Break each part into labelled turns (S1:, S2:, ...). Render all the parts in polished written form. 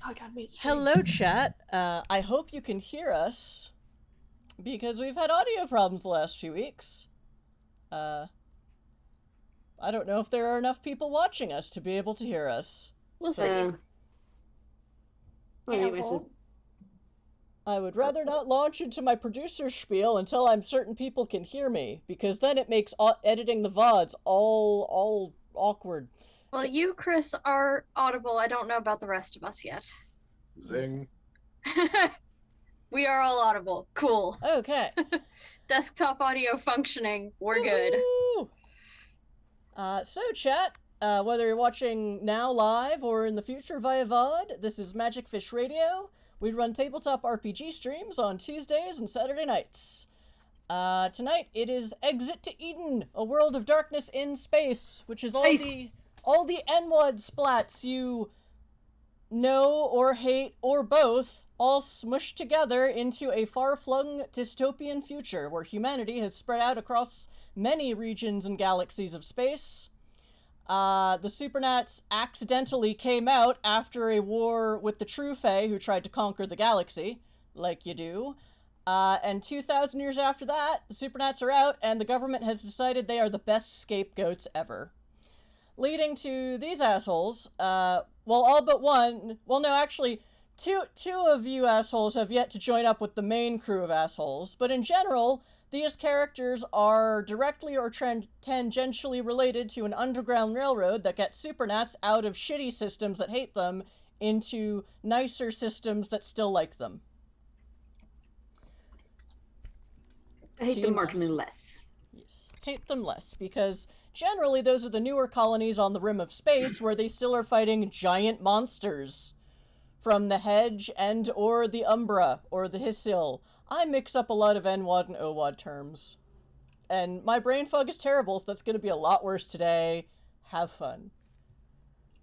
S1: Oh, I got me.
S2: Hello, chat. I hope you can hear us because we've had audio problems the last few weeks. Uh, I don't know if there are enough people watching us to be able to hear us.
S1: We'll
S2: So
S1: see.
S3: Anyways,
S2: I would rather not launch into my producer spiel until I'm certain people can hear me, because then it makes editing the VODs all awkward.
S1: Well, you, Chris, are audible. I don't know about the rest of us yet.
S4: Zing.
S1: We are all audible. Cool.
S2: Okay.
S1: Desktop audio functioning. We're good.
S2: So chat, whether you're watching now live or in the future via VOD, this is Magic Fish Radio. We run tabletop RPG streams on Tuesdays and Saturday nights. Tonight it is Exit to Eden, a world of darkness in space, which is all the NWoD splats you know or hate or both, all smushed together into a far-flung dystopian future where humanity has spread out across many regions and galaxies of space. The Supernats accidentally came out after a war with the True Fae who tried to conquer the galaxy, like you do. And 2,000 years after that, the Supernats are out and the government has decided they are the best scapegoats ever. Leading to these assholes, all but one, two of you assholes have yet to join up with the main crew of assholes, but in general, these characters are directly or tangentially related to an underground railroad that gets Supernats out of shitty systems that hate them into nicer systems that still like them.
S3: I hate them marginally less.
S2: Yes, hate them less, because generally those are the newer colonies on the rim of space where they still are fighting giant monsters. From the Hedge and or the Umbra or the Hissil. I mix up a lot of NWoD and OWoD terms. And my brain fog is terrible, so that's going to be a lot worse today. Have fun.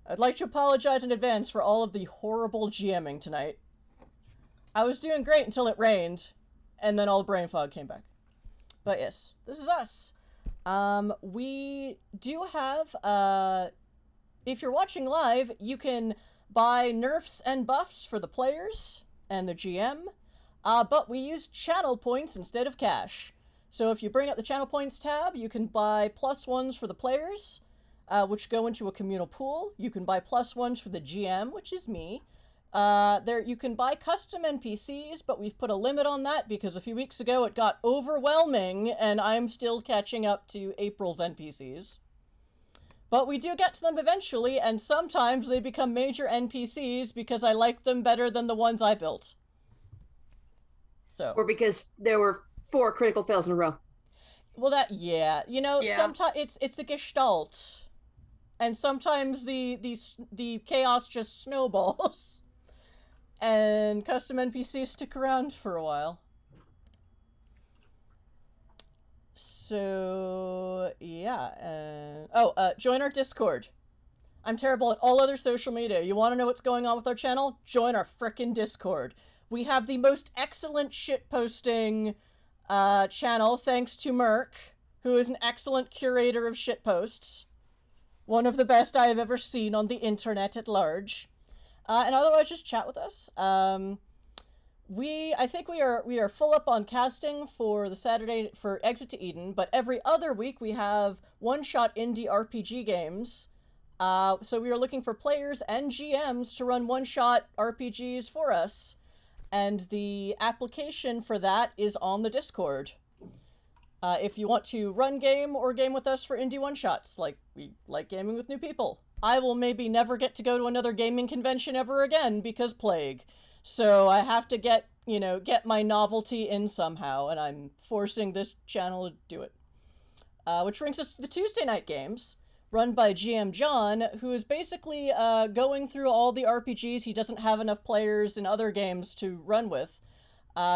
S2: I'd like to apologize in advance for all of the horrible GMing tonight. I was doing great until it rained, and then all the brain fog came back. But yes, this is us. We do have, if you're watching live, you can buy nerfs and buffs for the players and the GM, but we use channel points instead of cash. So if you bring up the channel points tab, you can buy +1s for the players, which go into a communal pool. You can buy +1s for the GM, which is me. You can buy custom NPCs, but we've put a limit on that because a few weeks ago it got overwhelming, and I'm still catching up to April's NPCs. But we do get to them eventually, and sometimes they become major NPCs because I like them better than the ones I built. So.
S3: Or because there were 4 critical fails in a row.
S2: Well, sometimes it's a gestalt. And sometimes the chaos just snowballs. And custom NPCs stick around for a while. So, yeah. Join our Discord. I'm terrible at all other social media. You want to know what's going on with our channel? Join our frickin' Discord. We have the most excellent shitposting channel, thanks to Merc, who is an excellent curator of shitposts. One of the best I have ever seen on the internet at large. And otherwise, just chat with us. I think we are full up on casting for the Saturday for Exit to Eden, but every other week we have one-shot indie RPG games. So we are looking for players and GMs to run one-shot RPGs for us, and the application for that is on the Discord. If you want to run game or game with us for indie one-shots, we like gaming with new people. I will maybe never get to go to another gaming convention ever again because plague. So I have to get my novelty in somehow, and I'm forcing this channel to do it. Which brings us to the Tuesday night games, run by GM John, who is basically going through all the RPGs he doesn't have enough players in other games to run with.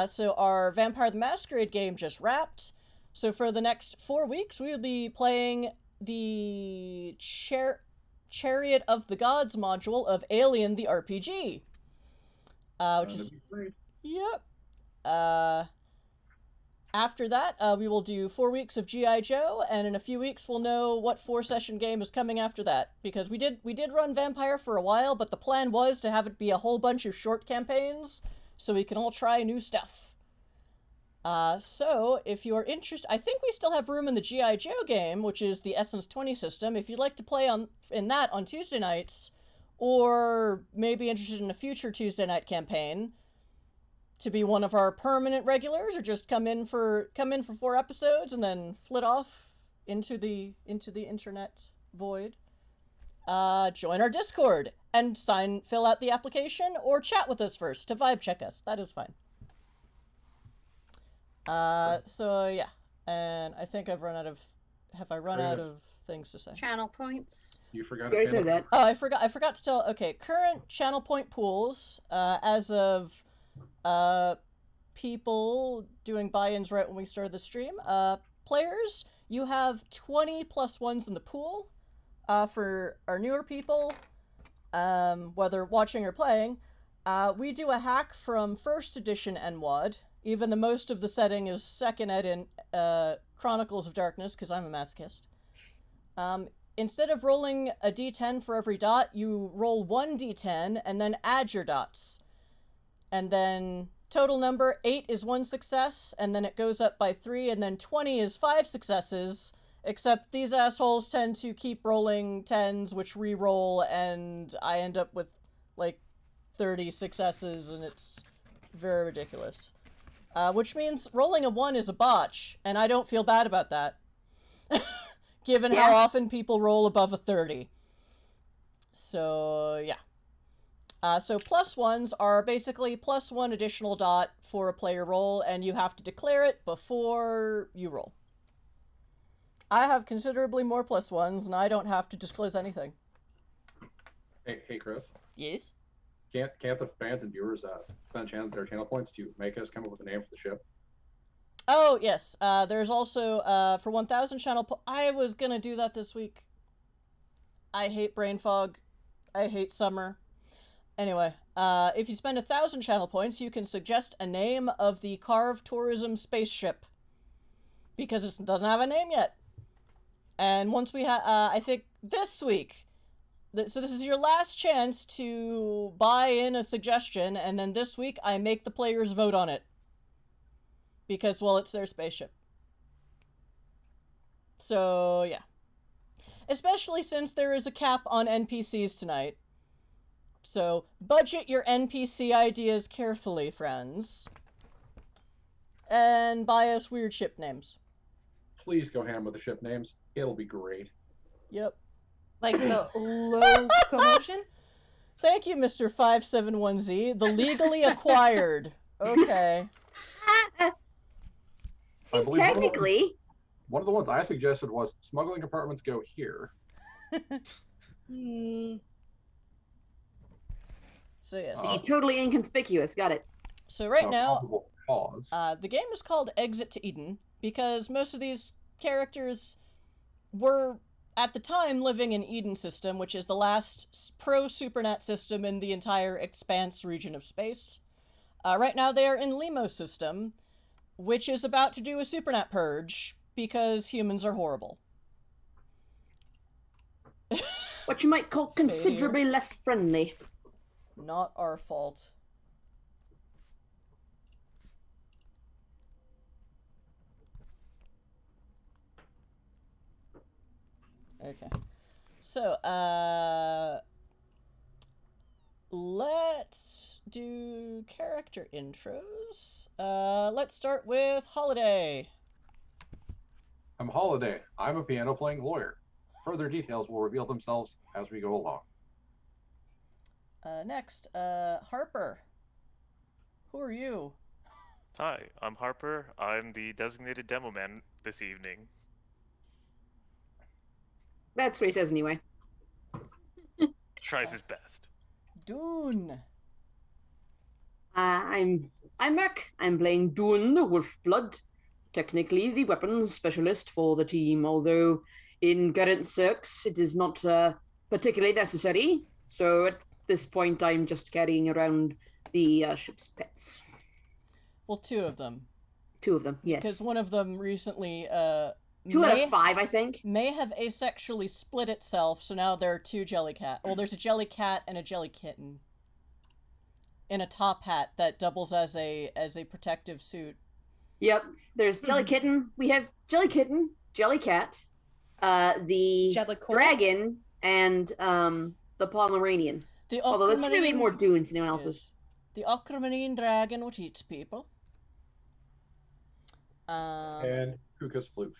S2: So our Vampire the Masquerade game just wrapped. So for the next 4 weeks, we will be playing the Chariot of the Gods module of Alien the RPG. Which is... Yep. After that, we will do 4 weeks of G.I. Joe, and in a few weeks we'll know what 4-session game is coming after that. Because we did run Vampire for a while, but the plan was to have it be a whole bunch of short campaigns, so we can all try new stuff. So, if you are interested, I think we still have room in the G.I. Joe game, which is the Essence 20 system. If you'd like to play in that on Tuesday nights, or maybe interested in a future Tuesday night campaign, to be one of our permanent regulars, or just come in for 4 episodes and then flit off into the internet void, join our Discord and fill out the application, or chat with us first to vibe check us. That is fine. So yeah, and I think I've run out of. Have I run out of things to say?
S1: Channel points.
S4: You forgot
S3: You
S4: to
S3: said that.
S2: Oh, I forgot to tell. Okay, current channel point pools, as of people doing buy-ins right when we started the stream. Players, you have 20 +1s in the pool. For our newer people, whether watching or playing, we do a hack from 1st edition NWoD. Even though most of the setting is 2nd ed in Chronicles of Darkness, because I'm a masochist. Instead of rolling a d10 for every dot, you roll 1 d10 and then add your dots. And then total number, 8 is 1 success, and then it goes up by 3, and then 20 is 5 successes, except these assholes tend to keep rolling 10s, which re-roll, and I end up with, like, 30 successes, and it's very ridiculous. Which means rolling a 1 is a botch, and I don't feel bad about that. Given how often people roll above a 30. So, yeah. So +1s are basically +1 additional dot for a player roll, and you have to declare it before you roll. I have considerably more +1s, and I don't have to disclose anything.
S4: Hey, Chris.
S2: Yes?
S4: Can't the fans and viewers spend their channel points to make us come up with a name for the ship?
S2: Oh, yes. There's also, for 1,000 channel I was gonna do that this week. I hate brain fog. I hate summer. Anyway, if you spend 1,000 channel points, you can suggest a name of the Karve Tourism spaceship. Because it doesn't have a name yet. And once we have, I think this week, so this is your last chance to buy in a suggestion, and then this week I make the players vote on it. Because, well, it's their spaceship. So, yeah. Especially since there is a cap on NPCs tonight. So, budget your NPC ideas carefully, friends. And buy us weird ship names.
S4: Please go ham with the ship names. It'll be great.
S2: Yep.
S5: Like the locomotion?
S2: Thank you, Mr. 571Z. The legally acquired. Okay.
S4: I believe
S3: Technically.
S4: one of the ones I suggested was smuggling compartments go here.
S2: So, yes.
S3: Be totally inconspicuous. Got it.
S2: So right now,
S4: Possible cause.
S2: the game is called Exit to Eden because most of these characters were, at the time, living in Eden system, which is the last pro-Supernat system in the entire Expanse region of space. Right now they are in Limos system, which is about to do a Supernat purge because humans are horrible.
S3: What you might call considerably less friendly.
S2: Not our fault. Okay. So, let's do character intros. Let's start with Holiday.
S4: I'm Holiday. I'm a piano-playing lawyer. Further details will reveal themselves as we go along.
S2: Next, Harper. Who are you?
S6: Hi, I'm Harper. I'm the designated demo man this evening.
S3: That's what he says anyway.
S6: Tries his best.
S2: Dune.
S3: I'm Mac. I'm playing Dune, the Wolfblood. Technically the weapons specialist for the team, although in current circs it is not particularly necessary. So at this point I'm just carrying around the ship's pets.
S2: Well, 2 of them.
S3: 2 of them, yes.
S2: Because one of them recently
S3: 2 out of 5, I think.
S2: may have asexually split itself, so now there are 2 jelly cat. Well, there's a jelly cat and a jelly kitten in a top hat that doubles as a protective suit.
S3: Yep, there's jelly kitten. We have jelly kitten, jelly cat, the
S5: Jellicle.
S3: dragon, and the Pomeranian. Although that's really more Dunes than anyone else's.
S2: The aquamarine dragon, which eats people.
S4: And Puka's floof.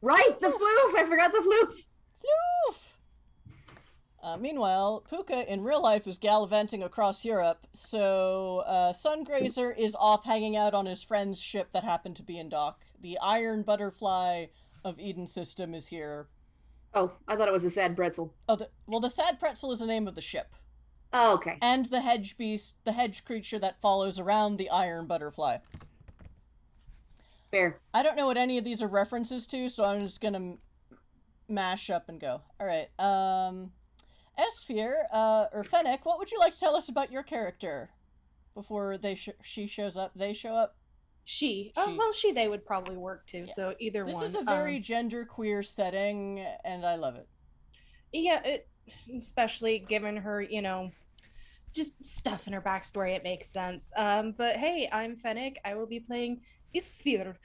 S3: Right, the floof! I forgot the floof!
S2: Floof! Meanwhile, Puka in real life is gallivanting across Europe, so Sungrazer is off hanging out on his friend's ship that happened to be in dock. The Iron Butterfly of Eden System is here.
S3: Oh, I thought it was a sad pretzel.
S2: Oh, the Sad Pretzel is the name of the ship.
S3: Oh, okay.
S2: And the hedge beast, the hedge creature that follows around the Iron Butterfly.
S3: Fair.
S2: I don't know what any of these are references to, so I'm just gonna mash up and go. Alright, Esphere, or Fennec, what would you like to tell us about your character? Before she shows up, they show up?
S5: She. Oh, well, they would probably work too, so either
S2: this
S5: one.
S2: This is a very genderqueer setting, and I love it.
S5: Yeah, especially given her, you know, just stuff in her backstory, it makes sense. But hey, I'm Fennec. I will be playing Sphere.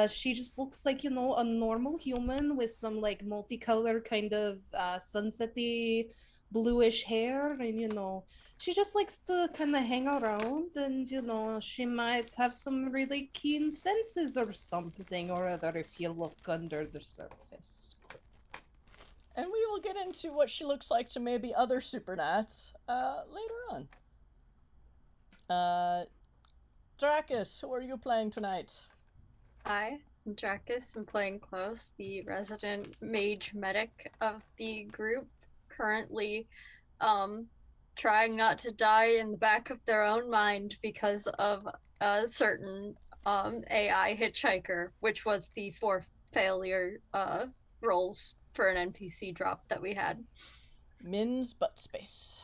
S5: She just looks like, you know, a normal human with some like multicolored kind of sunsetty bluish hair, and you know, she just likes to kind of hang around, and you know, she might have some really keen senses or something or other if you look under the surface.
S2: And we will get into what she looks like to maybe other Supernats later on. Dracus, who are you playing tonight?
S1: Hi, I'm Dracus. I'm playing Close, the resident mage medic of the group, currently trying not to die in the back of their own mind because of a certain AI hitchhiker, which was the 4 failure rolls for an NPC drop that we had.
S2: Min's butt space.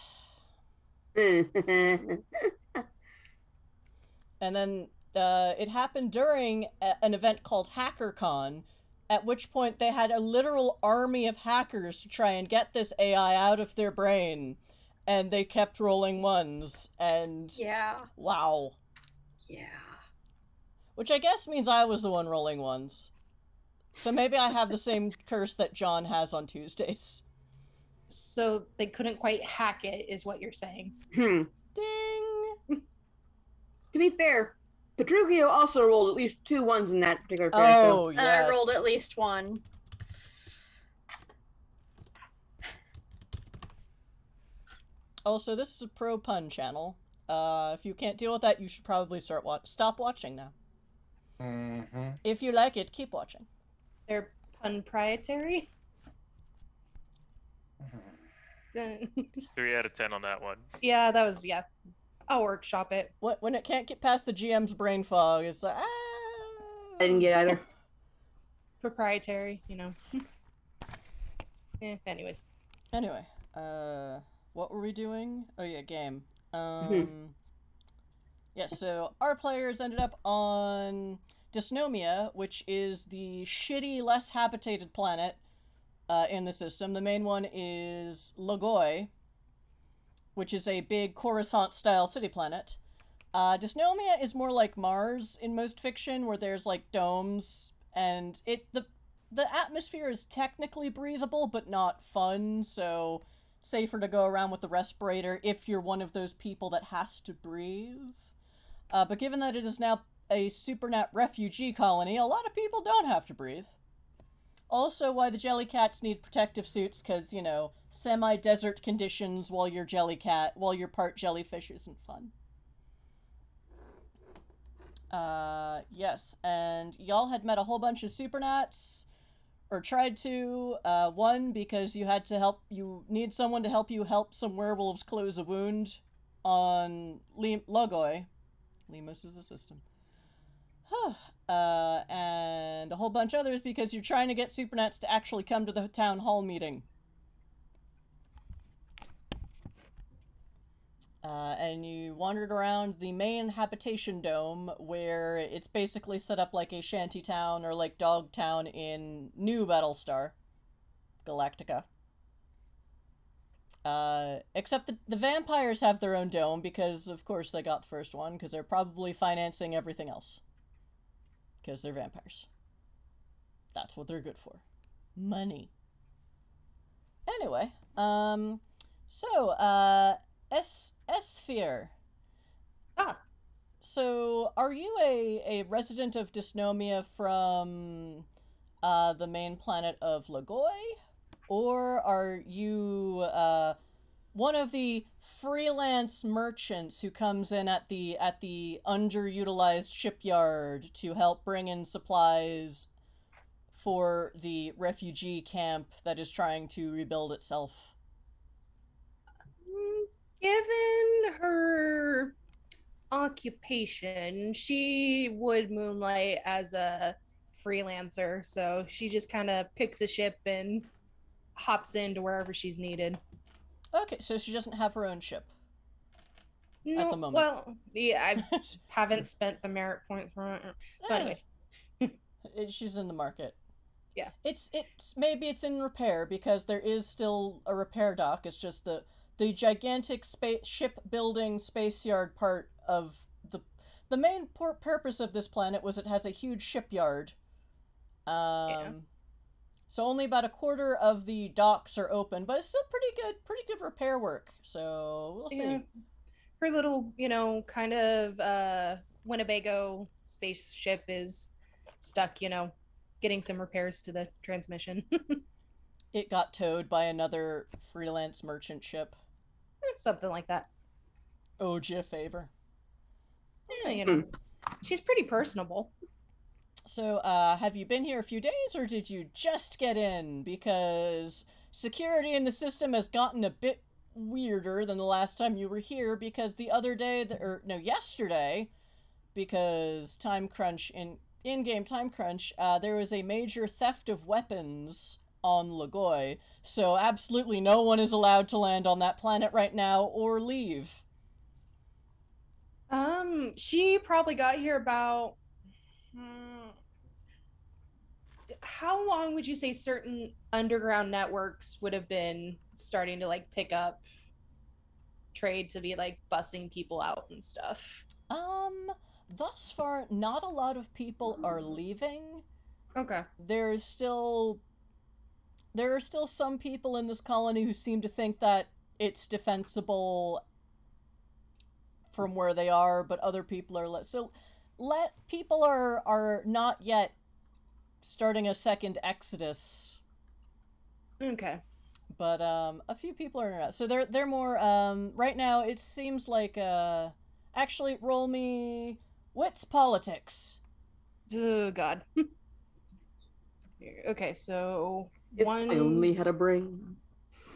S2: And then it happened during an event called HackerCon, at which point they had a literal army of hackers to try and get this AI out of their brain, and they kept rolling ones, and...
S1: Yeah.
S2: Wow.
S1: Yeah.
S2: Which I guess means I was the one rolling ones. So maybe I have the same curse that John has on Tuesdays.
S5: So they couldn't quite hack it, is what you're saying.
S2: Ding!
S3: To be fair, Petruchio also rolled at least 2 ones in that particular character.
S2: Oh, yes.
S1: I rolled at least 1.
S2: Also, this is a pro pun channel. If you can't deal with that, you should probably stop watching now.
S4: Mm-hmm.
S2: If you like it, keep watching.
S5: They're pun-prietary?
S6: 3 out of 10 on that one.
S5: Yeah, that was, yeah. I'll workshop it.
S2: When it can't get past the GM's brain fog, it's like,
S3: I didn't get either.
S5: Proprietary, you know. Anyways.
S2: Anyway, what were we doing? Oh yeah, game. Yeah, so our players ended up on Dysnomia, which is the shitty, less habitated planet in the system. The main one is Logoi, which is a big Coruscant-style city planet. Dysnomia is more like Mars in most fiction, where there's like domes, and the atmosphere is technically breathable, but not fun, so safer to go around with the respirator if you're one of those people that has to breathe. But given that it is now a Supernat refugee colony, a lot of people don't have to breathe. Also, why the jellycats need protective suits, because, you know, semi-desert conditions while you're part jellyfish isn't fun. Yes, and y'all had met a whole bunch of Supernats, or tried to. One, because you need someone to help you help some werewolves close a wound on Logoi. Limos is the system. And a whole bunch others because you're trying to get Supernats to actually come to the town hall meeting. And you wandered around the main habitation dome, where it's basically set up like a shanty town or like dog town in new Battlestar Galactica. Except the vampires have their own dome because, of course, they got the first one because they're probably financing everything else. Because they're vampires. That's what they're good for. Money. Anyway, Sphere.
S5: Ah.
S2: So, are you a resident of Dysnomia from the main planet of Logoi? Or are you one of the freelance merchants who comes in at the underutilized shipyard to help bring in supplies for the refugee camp that is trying to rebuild itself?
S5: Given her occupation, she would moonlight as a freelancer, so she just kind of picks a ship and hops into wherever she's needed.
S2: Okay, so she doesn't have her own ship.
S5: No,
S2: at the moment.
S5: Well, yeah, I haven't spent the merit point for it. So, anyways,
S2: she's in the market.
S5: Yeah,
S2: it's maybe it's in repair because there is still a repair dock. It's just the gigantic shipbuilding space yard part of the main purpose of this planet was it has a huge shipyard.
S5: Yeah.
S2: So only about a quarter of the docks are open, but it's still pretty good repair work. So we'll see.
S5: Yeah. Her little, kind of Winnebago spaceship is stuck, getting some repairs to the transmission.
S2: It got towed by another freelance merchant ship.
S5: Something like that.
S2: Owed you a favor.
S5: Yeah, she's pretty personable.
S2: So, have you been here a few days, or did you just get in? Because security in the system has gotten a bit weirder than the last time you were here, because the other day, yesterday, because time crunch, in-game time crunch, there was a major theft of weapons on Logoi, so absolutely no one is allowed to land on that planet right now or leave.
S5: She probably got here about... how long would you say certain underground networks would have been starting to pick up trade to be bussing people out and stuff?
S2: Thus far, not a lot of people are leaving.
S5: Okay.
S2: There are still some people in this colony who seem to think that it's defensible from where they are, but other people are less. So people are not yet starting a second exodus.
S5: Okay.
S2: But a few people are not. So they're more right now it seems like actually roll me wits politics.
S5: Oh god. Okay, so
S3: if I only had a brain.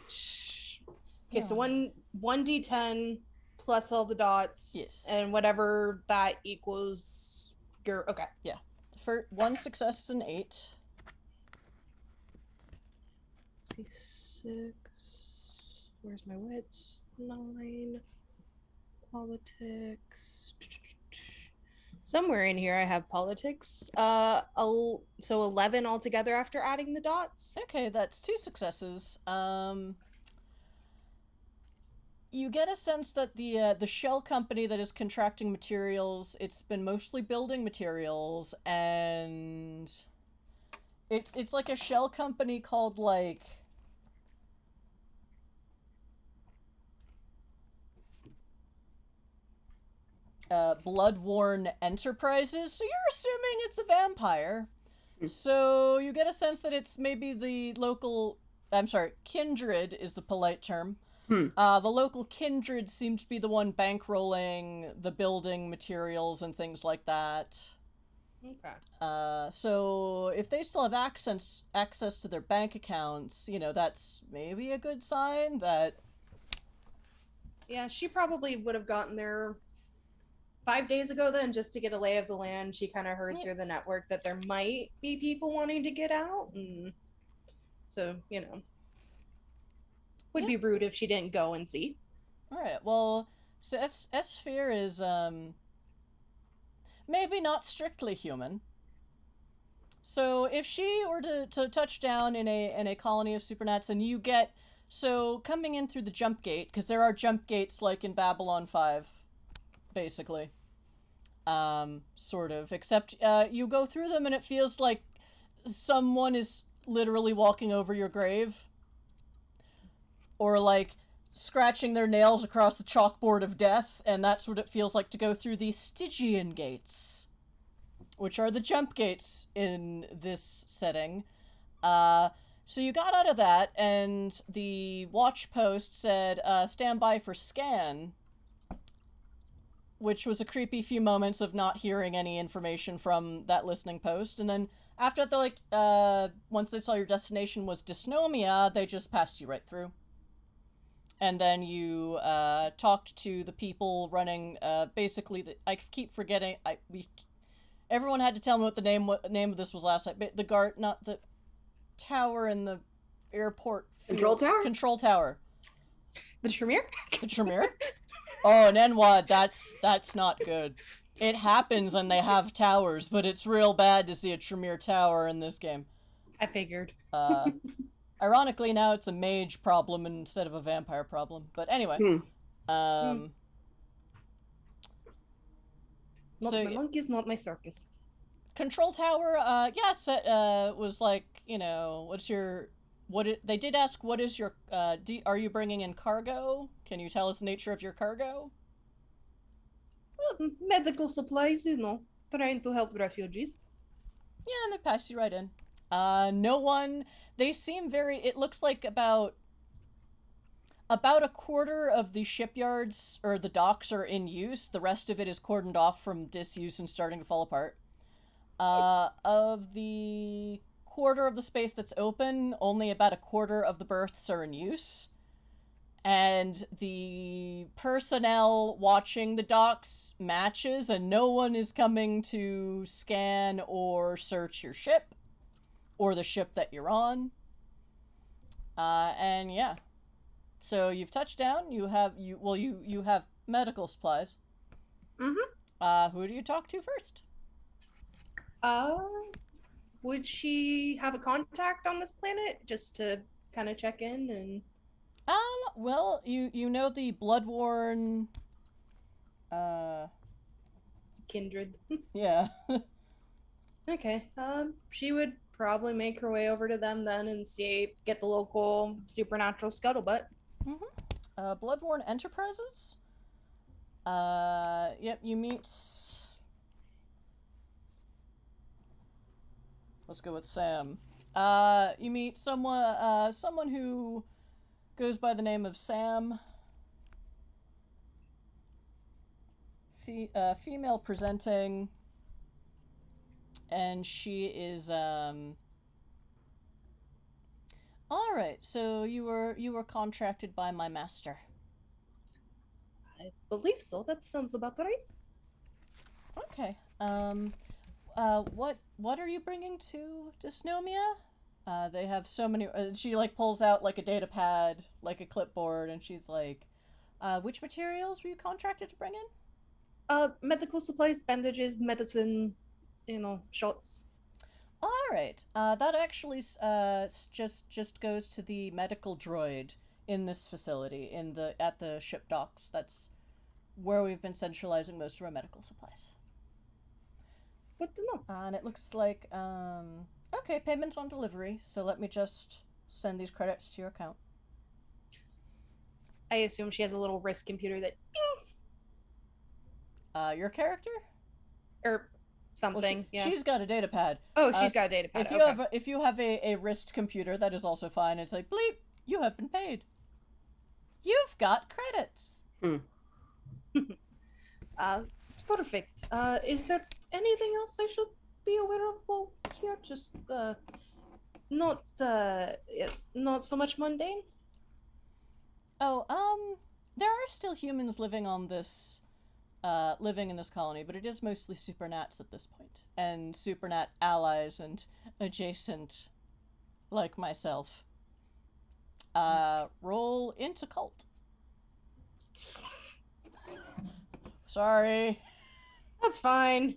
S5: Okay, so 1d10 plus all the dots.
S2: Yes.
S5: And whatever that equals your... Okay.
S2: Yeah. For one success is an 8.
S5: Let's see, 6. Where's my wits? 9. Politics. Somewhere in here I have politics. So 11 altogether after adding the dots.
S2: Okay, that's 2 successes. You get a sense that the shell company that is contracting materials, it's been mostly building materials, and it's like a shell company called Bloodworn Enterprises. So you're assuming it's a vampire. So you get a sense that it's maybe the local... I'm sorry, kindred is the polite term. The local kindred seem to be the one bankrolling the building materials and things like that.
S5: Okay.
S2: So if they still have access to their bank accounts, that's maybe a good sign that...
S5: Yeah, she probably would have gotten there 5 days ago then, just to get a lay of the land. She kind of heard through the network that there might be people wanting to get out, and so would be rude if she didn't go and see.
S2: All right. Well, So S-Sphere is, maybe not strictly human. So if she were to touch down in a colony of Supernats and you get... So coming in through the jump gate, because there are jump gates like in Babylon 5, basically. Sort of. Except you go through them and it feels like someone is literally walking over your grave. Or like scratching their nails across the chalkboard of death, and that's what it feels like to go through the Stygian gates, which are the jump gates in this setting. So you got out of that, and the watch post said, stand by for scan, which was a creepy few moments of not hearing any information from that listening post, and then after that, they're like, once they saw your destination was Dysnomia, they just passed you right through. And then you talked to the people running, basically, I keep forgetting, everyone had to tell me what the name of this was last night. The guard, not the tower in the airport field.
S3: Control tower?
S2: Control tower.
S5: The Tremere?
S2: The Tremere? Oh, an NWoD, that's not good. It happens and they have towers, but it's real bad to see a Tremere tower in this game.
S5: I figured.
S2: Ironically, now it's a mage problem instead of a vampire problem. But anyway.
S5: Not
S2: So,
S5: my monkeys, not my circus.
S2: Control tower, yes, was like, you know, they did ask, what is your, are you bringing in cargo? Can you tell us the nature of your cargo?
S5: Well, medical supplies, you know, trying to help refugees.
S2: Yeah, and they pass you right in. No one, they seem very, it looks like about a quarter of the shipyards, or the docks, are in use. The rest of it is cordoned off from disuse and starting to fall apart. Of the quarter of the space that's open, only about a quarter of the berths are in use. And the personnel watching the docks matches, and no one is coming to scan or search your ship, or the ship that you're on. And yeah. So you've touched down, you have medical supplies. Who do you talk to first?
S5: Would she have a contact on this planet just to kind of check in and...
S2: Well, you know the Bloodworn,
S5: kindred.
S2: yeah.
S5: Okay, she would probably make her way over to them then and get the local supernatural scuttlebutt.
S2: Bloodworn Enterprises? Yep, you meet... Let's go with Sam. You meet someone who goes by the name of Sam. Female presenting. And she is, Alright, so you were contracted by my master.
S5: I believe so. That sounds about right.
S2: Okay. What are you bringing to Dysnomia? They have so many... she, like, pulls out, like, a data pad, like a clipboard, and she's like, which materials were you contracted to bring in?
S5: Medical supplies, bandages, medicine, you know, shots.
S2: Alright. That actually, just goes to the medical droid in this facility, at the ship docks. That's where we've been centralizing most of our medical supplies.
S5: Good to know.
S2: And it looks like, okay, payment on delivery, so let me just send these credits to your account.
S5: I assume she has a little wrist computer that...
S2: Your character?
S5: Or something,
S2: well,
S5: yeah.
S2: She's got a data pad.
S5: Oh, she's got a data pad,
S2: If you have a wrist computer, that is also fine. It's like, bleep, you have been paid. You've got credits.
S5: Perfect. Is there anything else I should be aware of while here? Just, not so much mundane?
S2: Oh, there are still humans living on this, living in this colony, but it is mostly Supernats at this point. And Supernat allies and adjacent, like myself. Roll into cult. Sorry.
S5: That's fine.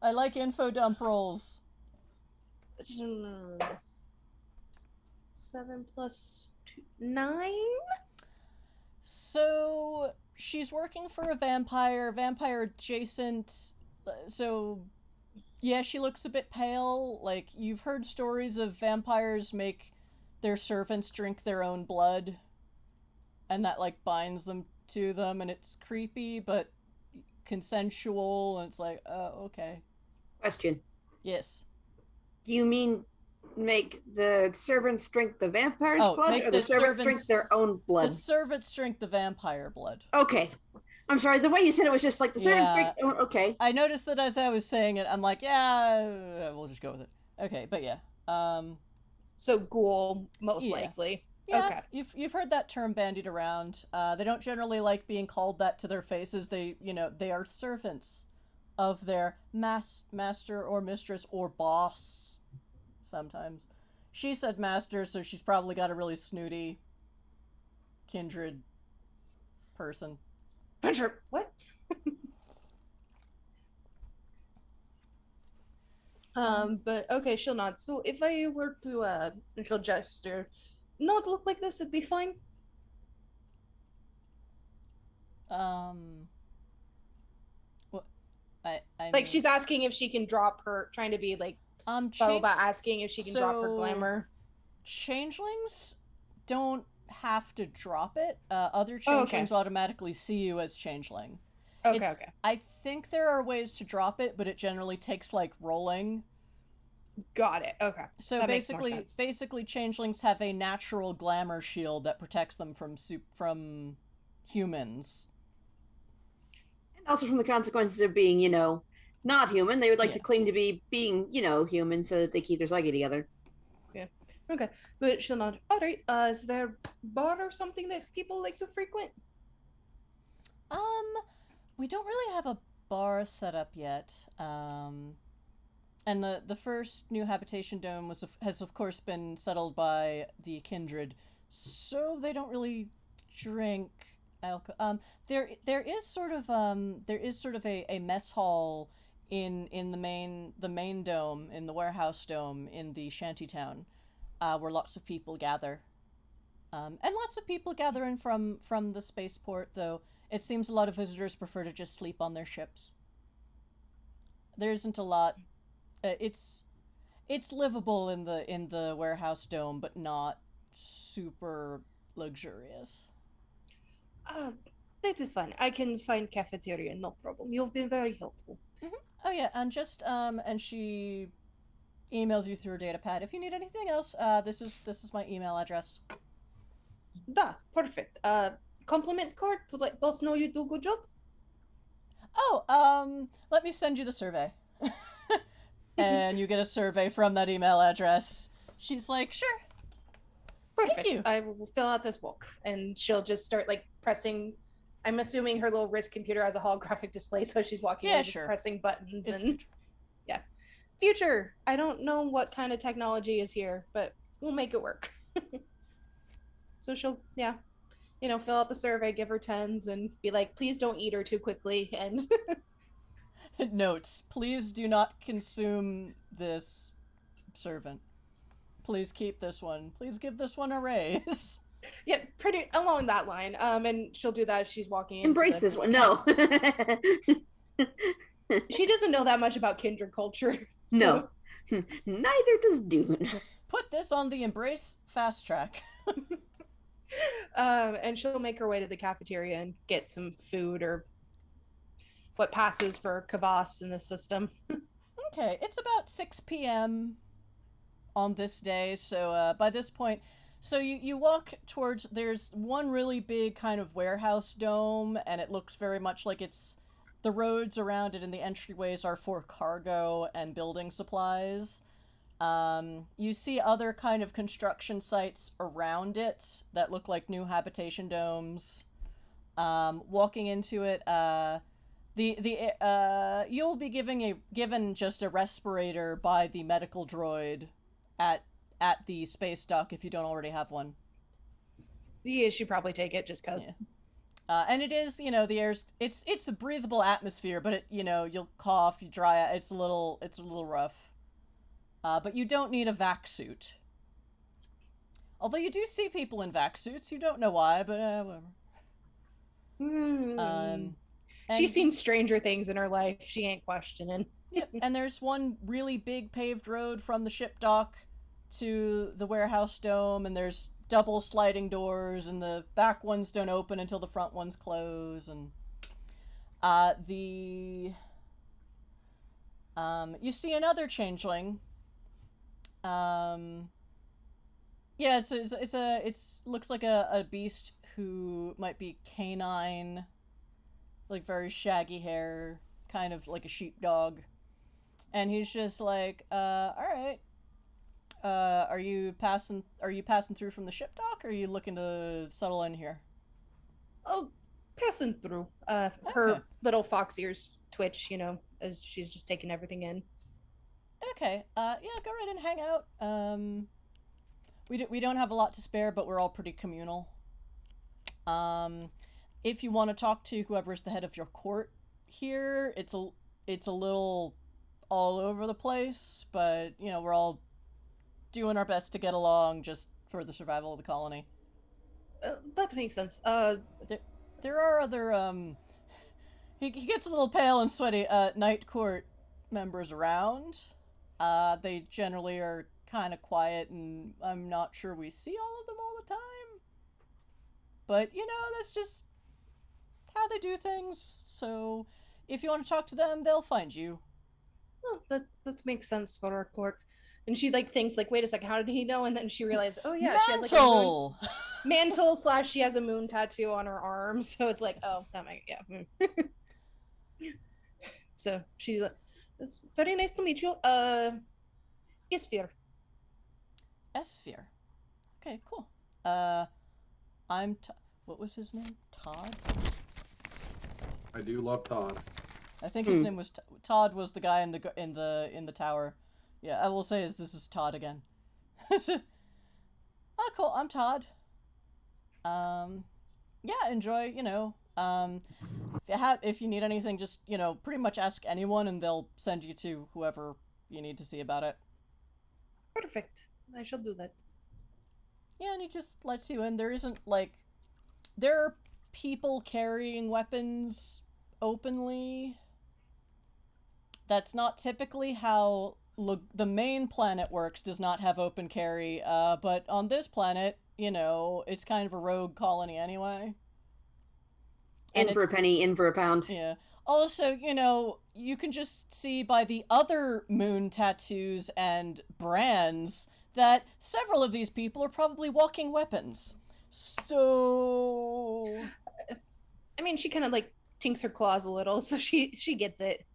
S2: I like info dump rolls.
S5: 7 plus 2, 9?
S2: So, she's working for a vampire adjacent. So, yeah, she looks a bit pale. Like, you've heard stories of vampires make their servants drink their own blood, and that, like, binds them to them, and it's creepy, but consensual, and it's like, okay.
S3: Question.
S2: Yes.
S3: Do you mean make the servants drink the vampire's blood,
S2: make
S3: or the servants drink their own blood?
S2: The servants drink the vampire blood.
S3: Okay. I'm sorry, the way you said it was just like the servants drink... Oh, okay.
S2: I noticed that as I was saying it, I'm like, yeah, we'll just go with it. Okay, but yeah.
S5: So ghoul, most likely.
S2: Yeah,
S5: okay.
S2: You've heard that term bandied around. They don't generally like being called that to their faces. They are servants of their master or mistress or boss. Sometimes. She said master, so she's probably got a really snooty kindred person.
S5: What? But okay, she'll nod. So if I were to and she'll gesture, not look like this, it'd be fine.
S2: What? I
S5: like
S2: mean,
S5: she's asking if she can drop her, trying to be like subtle about asking if she can drop her glamour.
S2: Changelings don't have to drop it. Other changelings automatically see you as changeling.
S5: Okay.
S2: I think there are ways to drop it, but it generally takes like rolling.
S5: Got it. Okay.
S2: So
S5: that
S2: basically, changelings have a natural glamour shield that protects them from humans.
S3: And also from the consequences of being, not human. They would like to claim to be being, human, so that they keep their psyche together.
S5: Yeah. Okay. But she'll nod. All right. Is there a bar or something that people like to frequent?
S2: We don't really have a bar set up yet. And the first new habitation dome has of course been settled by the kindred, so they don't really drink alcohol. There is sort of a mess hall in the main dome, in the warehouse dome in the shantytown, where lots of people gather. And lots of people gather in from the spaceport, though it seems a lot of visitors prefer to just sleep on their ships. There isn't a lot. It's livable in the warehouse dome, but not super luxurious.
S5: That is fine. I can find cafeteria, no problem. You've been very helpful.
S2: Mm-hmm. Oh yeah, and just and she emails you through her data pad. If you need anything else, this is my email address.
S5: Perfect. Compliment card to let boss know you do good job.
S2: Oh, let me send you the survey. And you get a survey from that email address. She's like, sure.
S5: Perfect.
S2: Thank you.
S5: I will fill out this book, and she'll just start like pressing. I'm assuming her little wrist computer has a holographic display, so she's walking and just pressing buttons future. I don't know what kind of technology is here, but we'll make it work. So she'll fill out the survey, give her 10s, and be like, please don't eat her too quickly, and
S2: notes, please do not consume this servant. Please keep this one. Please give this one a raise.
S5: Yeah, pretty along that line. And she'll do that if she's walking into
S3: Embrace this one. No.
S5: She doesn't know that much about kindred culture. So.
S3: No. Neither does Dune.
S2: Put this on the embrace fast track.
S5: And she'll make her way to the cafeteria and get some food or what passes for kvass in the system.
S2: Okay, it's about 6 p.m. on this day, so by this point, so you walk towards, there's one really big kind of warehouse dome, and it looks very much like the roads around it and the entryways are for cargo and building supplies. You see other kind of construction sites around it that look like new habitation domes. Walking into it, you'll be given just a respirator by the medical droid at the space dock if you don't already have one.
S5: Yeah, she'd probably take it just because.
S2: And it is, the air's it's a breathable atmosphere, but you'll cough, you dry out. It's a little rough. But you don't need a vac suit. Although you do see people in vac suits, you don't know why, but whatever.
S5: She's seen stranger things in her life. She ain't questioning.
S2: Yep, and there's one really big paved road from the ship dock to the warehouse dome, and there's double sliding doors, and the back ones don't open until the front ones close, and you see another changeling. Yeah, it's looks like a beast who might be canine, like very shaggy hair, kind of like a sheepdog. And he's just like, all right. Are you passing through from the ship dock, or are you looking to settle in here?
S5: Oh, passing through. Her
S2: Okay.
S5: little fox ears twitch, as she's just taking everything in.
S2: Okay. Yeah, go right and hang out. We don't have a lot to spare, but we're all pretty communal. If you want to talk to whoever's the head of your court here, it's a little all over the place, but we're all doing our best to get along just for the survival of the colony.
S5: That makes sense.
S2: There are other he gets a little pale and sweaty night court members around. They generally are kind of quiet, and I'm not sure we see all of them all the time. But that's just how they do things. So if you want to talk to them, they'll find you.
S5: Oh, that makes sense for our court. And she thinks wait a second, how did he know? And then she realized, oh yeah, she has a moon mantle / she has a moon tattoo on her arm, so it's oh, that might, yeah. So she's like, it's very nice to meet you. Isphere.
S2: Esphere. Okay, cool. What was his name? Todd?
S4: I do love Todd.
S2: I think his name was Todd. Was the guy in the tower? Yeah, I will say this is Todd again. Oh, cool. I'm Todd. Yeah, enjoy. If you need anything, just pretty much ask anyone, and they'll send you to whoever you need to see about it.
S5: Perfect. I shall do that.
S2: Yeah, and he just lets you in. There isn't there are people carrying weapons openly. That's not typically how the main planet works. Does not have open carry, but on this planet, it's kind of a rogue colony anyway.
S3: In for a penny, in for a pound.
S2: Yeah. Also, you can just see by the other moon tattoos and brands that several of these people are probably walking weapons. So,
S5: I mean, she kind of tinks her claws a little, so she gets it.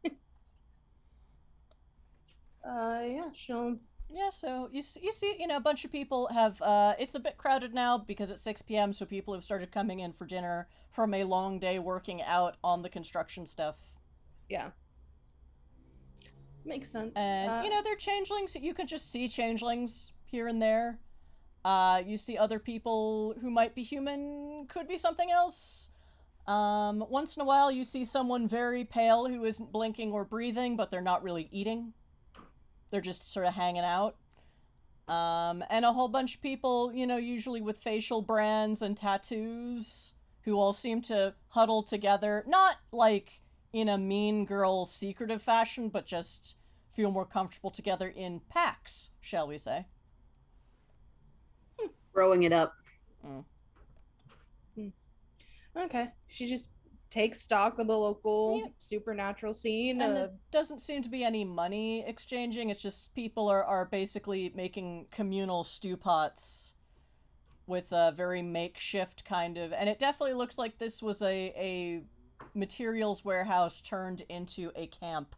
S5: Yeah, she'll.
S2: Yeah, so you see, a bunch of people have, it's a bit crowded now because it's 6 p.m., so people have started coming in for dinner from a long day working out on the construction stuff.
S5: Yeah. Makes sense.
S2: And, they're changelings. You can just see changelings here and there. You see other people who might be human, could be something else. Once in a while, you see someone very pale who isn't blinking or breathing, but they're not really eating. They're just sort of hanging out. And a whole bunch of people, usually with facial brands and tattoos, who all seem to huddle together, not in a mean girl secretive fashion, but just feel more comfortable together in packs, shall we say.
S3: Throwing it up.
S5: Okay. She just takes stock of the local supernatural scene.
S2: And there doesn't seem to be any money exchanging. It's just people are basically making communal stew pots with a very makeshift kind of... And it definitely looks like this was a materials warehouse turned into a camp.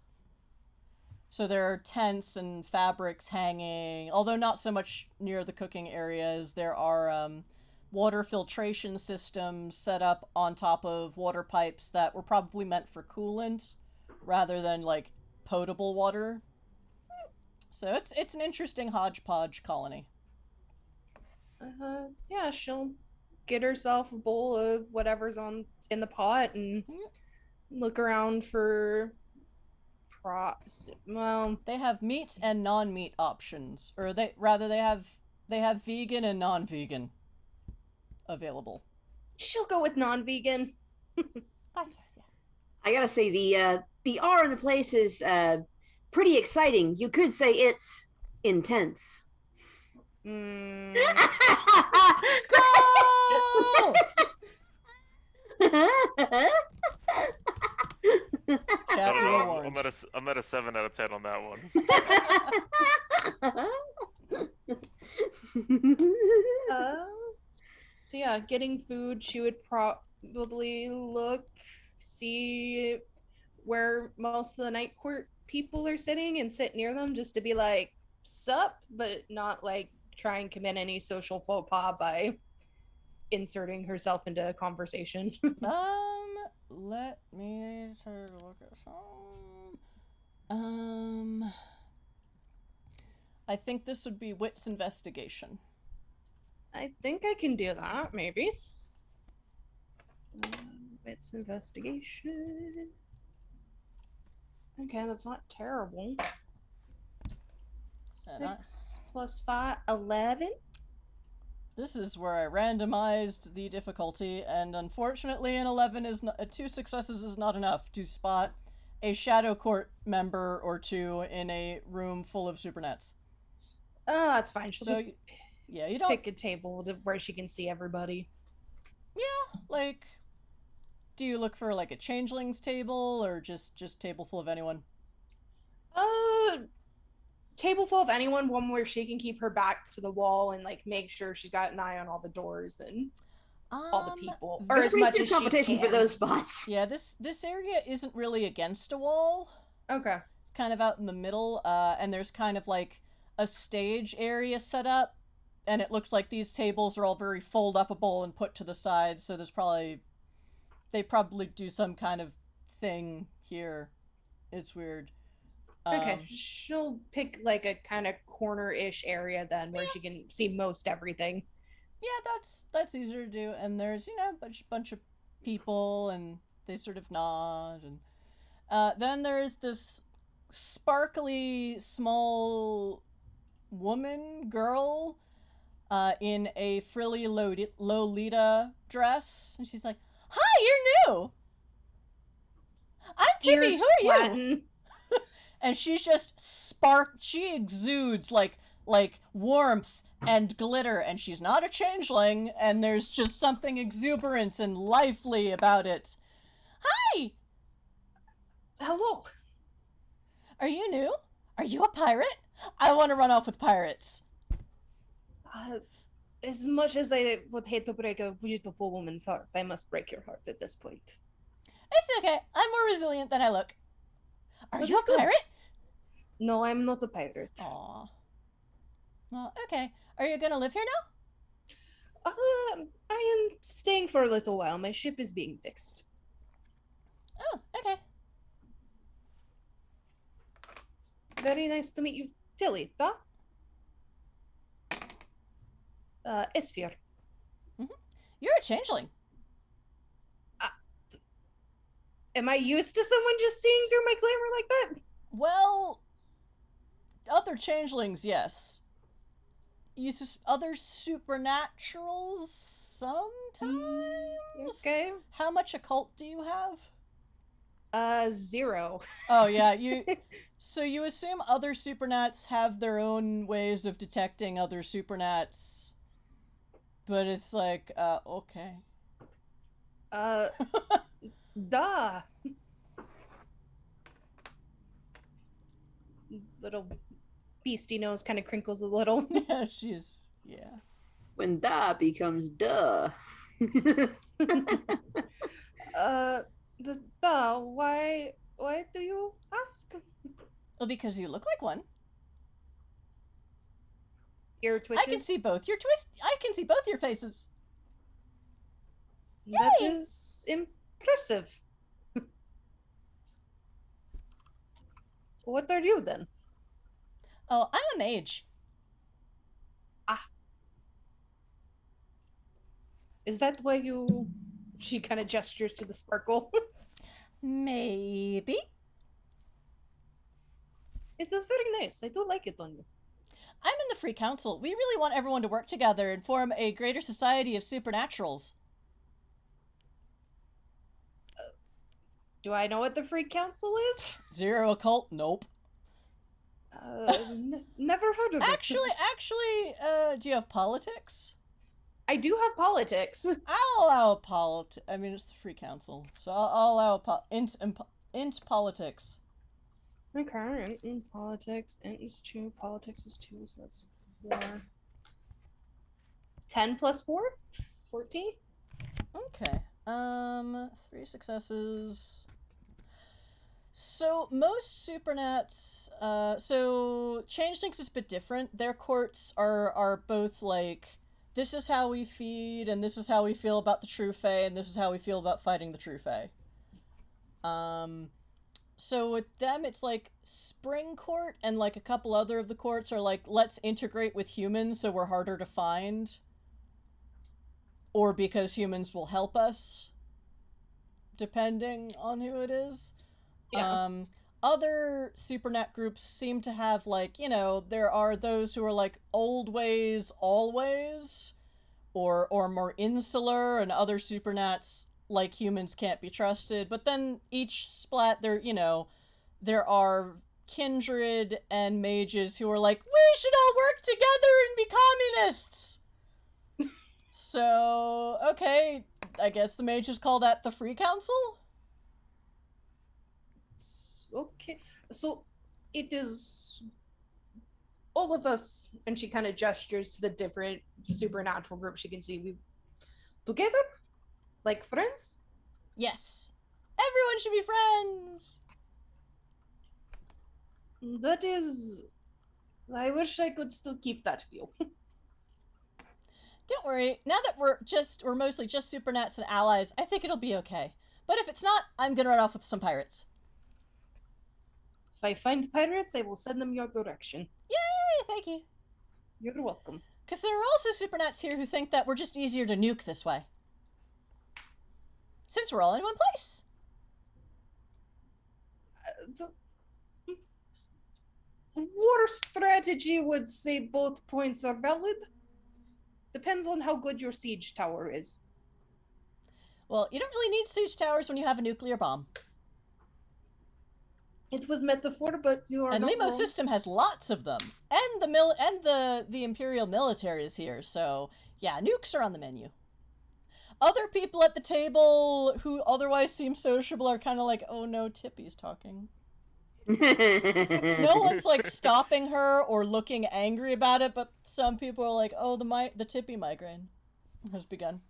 S2: So there are tents and fabrics hanging, although not so much near the cooking areas. There are water filtration systems set up on top of water pipes that were probably meant for coolant rather than potable water. So it's an interesting hodgepodge colony.
S5: Yeah, she'll get herself a bowl of whatever's on in the pot and look around for well,
S2: they have meat and non-meat options, or they have vegan and non-vegan available.
S5: she'll go with non-vegan.
S3: I gotta say the R in the place is pretty exciting. You could say it's intense.
S5: Mm.
S2: Go! Chat, you were warned.
S6: I'm at a 7 out of 10 on that one.
S5: So yeah, getting food, she would probably see where most of the night court people are sitting and sit near them just to be like, sup, but not like try and commit any social faux pas by inserting herself into a conversation.
S2: Let me try to look at some. I think this would be wits investigation.
S5: I think I can do that, maybe. Wits investigation. Okay, that's not terrible. 6 plus 5, 11.
S2: This is where I randomized the difficulty, and unfortunately an 11 is not, 2 successes is not enough to spot a Shadow Court member or 2 in a room full of Supernats.
S5: Oh, that's fine. She'll just
S2: you don't
S5: pick a table where she can see everybody.
S2: Yeah, like, do you look for like a changelings table or just table full of anyone?
S5: Table full of anyone, one where she can keep her back to the wall and like make sure she's got an eye on all the doors and all the people, or as much as
S3: competition
S5: she can.
S3: for those spots.
S2: Yeah, this area isn't really against a wall.
S5: Okay.
S2: It's kind of out in the middle, and there's kind of like a stage area set up, and it looks like these tables are all very fold-upable and put to the side, so they probably do some kind of thing here. It's weird.
S5: Okay, she'll pick like a kind of corner-ish area then where she can see most everything.
S2: Yeah, that's easier to do. And there's, a bunch of people, and they sort of nod. And then there's this sparkly small girl in a frilly Lolita dress. And she's like, "Hi, you're new! I'm Tippy, who are you?" And she's just she exudes like warmth and glitter, and she's not a changeling, and there's just something exuberant and lively about it. Hi!
S5: Hello.
S2: Are you new? Are you a pirate? I want to run off with pirates.
S5: As much as I would hate to break a beautiful woman's heart, I must break your heart at this point.
S2: It's okay. I'm more resilient than I look. Are you a pirate?
S5: No, I'm not a pirate.
S2: Aw. Well, okay. Are you gonna live here now?
S5: I am staying for a little while. My ship is being fixed.
S2: Oh, okay.
S5: It's very nice to meet you, Tilita. Esfir.
S2: Mm-hmm. You're a changeling.
S5: Am I used to someone just seeing through my glamour like that?
S2: Well, other changelings, yes. Other supernaturals, sometimes?
S5: Okay.
S2: How much occult do you have?
S5: 0.
S2: Oh, yeah, so you assume other supernats have their own ways of detecting other supernats, but it's like, okay.
S5: Duh. Little beastie nose kind of crinkles a little.
S2: Yeah, yeah.
S3: When da becomes duh.
S5: Why do you ask?
S2: Well, because you look like one.
S5: Ear twitches.
S2: I can see both your faces.
S5: That is impressive. What are you then?
S2: Oh, I'm a mage.
S5: Is that why you She kind of gestures to the sparkle.
S2: Maybe.
S5: It is very nice. I do like it on you.
S2: I'm in the Free Council. We really want everyone to work together and form a greater society of supernaturals.
S5: Do I know what the Free Council is?
S2: Zero occult? Nope.
S5: Never heard of it.
S2: Actually, do you have politics?
S5: I do have politics.
S2: I'll allow politics. I mean, it's the Free Council, so I'll allow int politics.
S5: Okay, in politics, int is 2, politics is 2, so that's 4. 10 plus 4? 14?
S2: Okay. 3 successes. So most Supernats, so Changelings is a bit different. Their courts are both like, this is how we feed, and this is how we feel about the True Fae, and this is how we feel about fighting the True Fae. So with them, it's like Spring Court and like a couple other of the courts are like, let's integrate with humans so we're harder to find. Or because humans will help us, depending on who it is.
S5: Yeah.
S2: Other Supernat groups seem to have like, you know, there are those who are like old ways, always, or more insular, and other Supernats like humans can't be trusted. But then each splat, there are kindred and mages who are like, we should all work together and be communists. So, okay, I guess the mages call that the Free Council?
S5: Okay, so it is all of us, and she kind of gestures to the different supernatural groups she can see. We together, like friends.
S2: Yes, everyone should be friends.
S5: That is, I wish I could still keep that view.
S2: Don't worry, now that we're mostly just Supernats and allies, I think it'll be okay. But if it's not, I'm gonna run off with some pirates.
S5: If I find pirates, I will send them your direction.
S2: Yay, thank you.
S5: You're welcome.
S2: Because there are also Supernats here who think that we're just easier to nuke this way. Since we're all in one place.
S5: War strategy would say both points are valid. Depends on how good your siege tower is.
S2: Well, you don't really need siege towers when you have a nuclear bomb.
S5: It was metaphor, but you are
S2: and
S5: not
S2: Limos'
S5: wrong.
S2: system has lots of them, and the Imperial military is here. So yeah, nukes are on the menu. Other people at the table who otherwise seem sociable are kind of like, oh no, Tippy's talking. No one's like stopping her or looking angry about it, but some people are like, oh, the Tippy migraine has begun.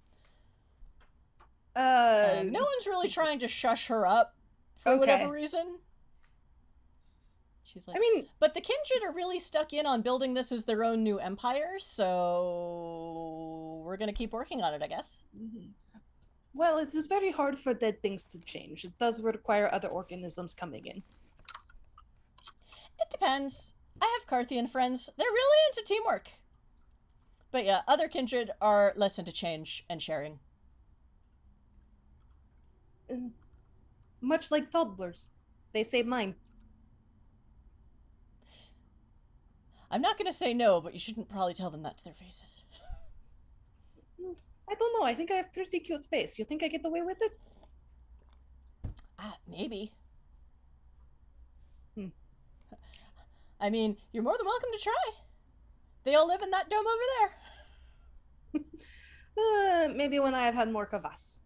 S2: No one's really trying to shush her up for whatever reason. She's like,
S5: I mean,
S2: but the Kindred are really stuck in on building this as their own new empire, so we're gonna keep working on it, I guess.
S5: Well, it is very hard for dead things to change. It does require other organisms coming in.
S2: It depends. I have Carthian friends. They're really into teamwork. But yeah, other Kindred are less into change and sharing.
S5: Much like toddlers. They say mine.
S2: I'm not going to say no, but you shouldn't probably tell them that to their faces.
S5: I don't know. I think I have pretty cute face. You think I get away with it?
S2: Maybe. I mean, you're more than welcome to try. They all live in that dome over
S5: there. Maybe when I have had more kvass.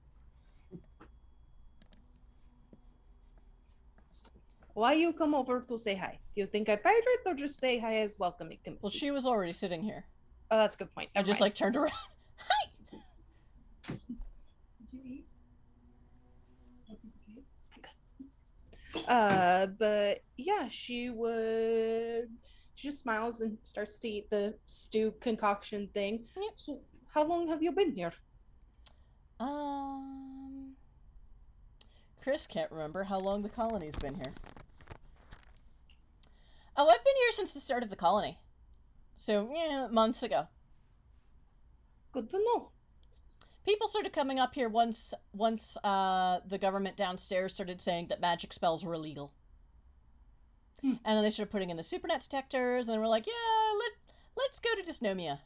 S5: Why you come over to say hi? Do you think I pirate or just say hi as welcoming?
S2: Well, she was already sitting here.
S5: Oh, that's a good point.
S2: I just like turned around. Hi!
S5: Did you eat? But yeah, she just smiles and starts to eat the stew concoction thing.
S2: Yep.
S5: So how long have you been here?
S2: Chris can't remember how long the colony's been here. Oh, I've been here since the start of the months ago.
S5: Good to know.
S2: People started coming up here once the government downstairs started saying that magic spells were illegal. And then they started putting in the Supernat detectors, and then we're like, yeah, let's go to Dysnomia.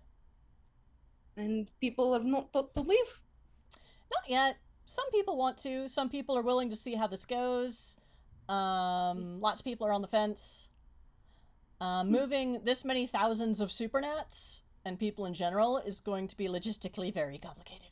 S5: And people have not thought to leave?
S2: Not yet. Some people want to. Some people are willing to see how this goes. Lots of people are on the fence. Moving this many thousands of Supernats and people in general is going to be logistically very complicated.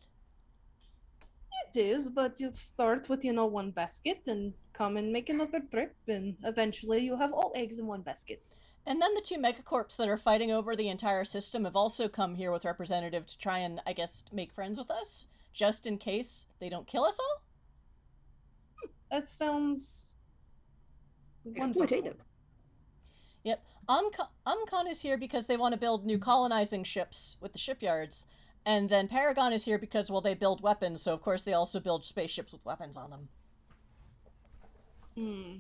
S5: It is, but you start with, one basket and come and make another trip, and eventually you have all eggs in one basket.
S2: And then the two megacorps that are fighting over the entire system have also come here with representatives to try and, I guess, make friends with us, just in case they don't kill us all?
S5: That sounds
S3: Exploitative.
S2: Yep. Umcon is here because they want to build new colonizing ships with the shipyards. And then Paragon is here because, well, they build weapons, so of course they also build spaceships with weapons on them.
S5: She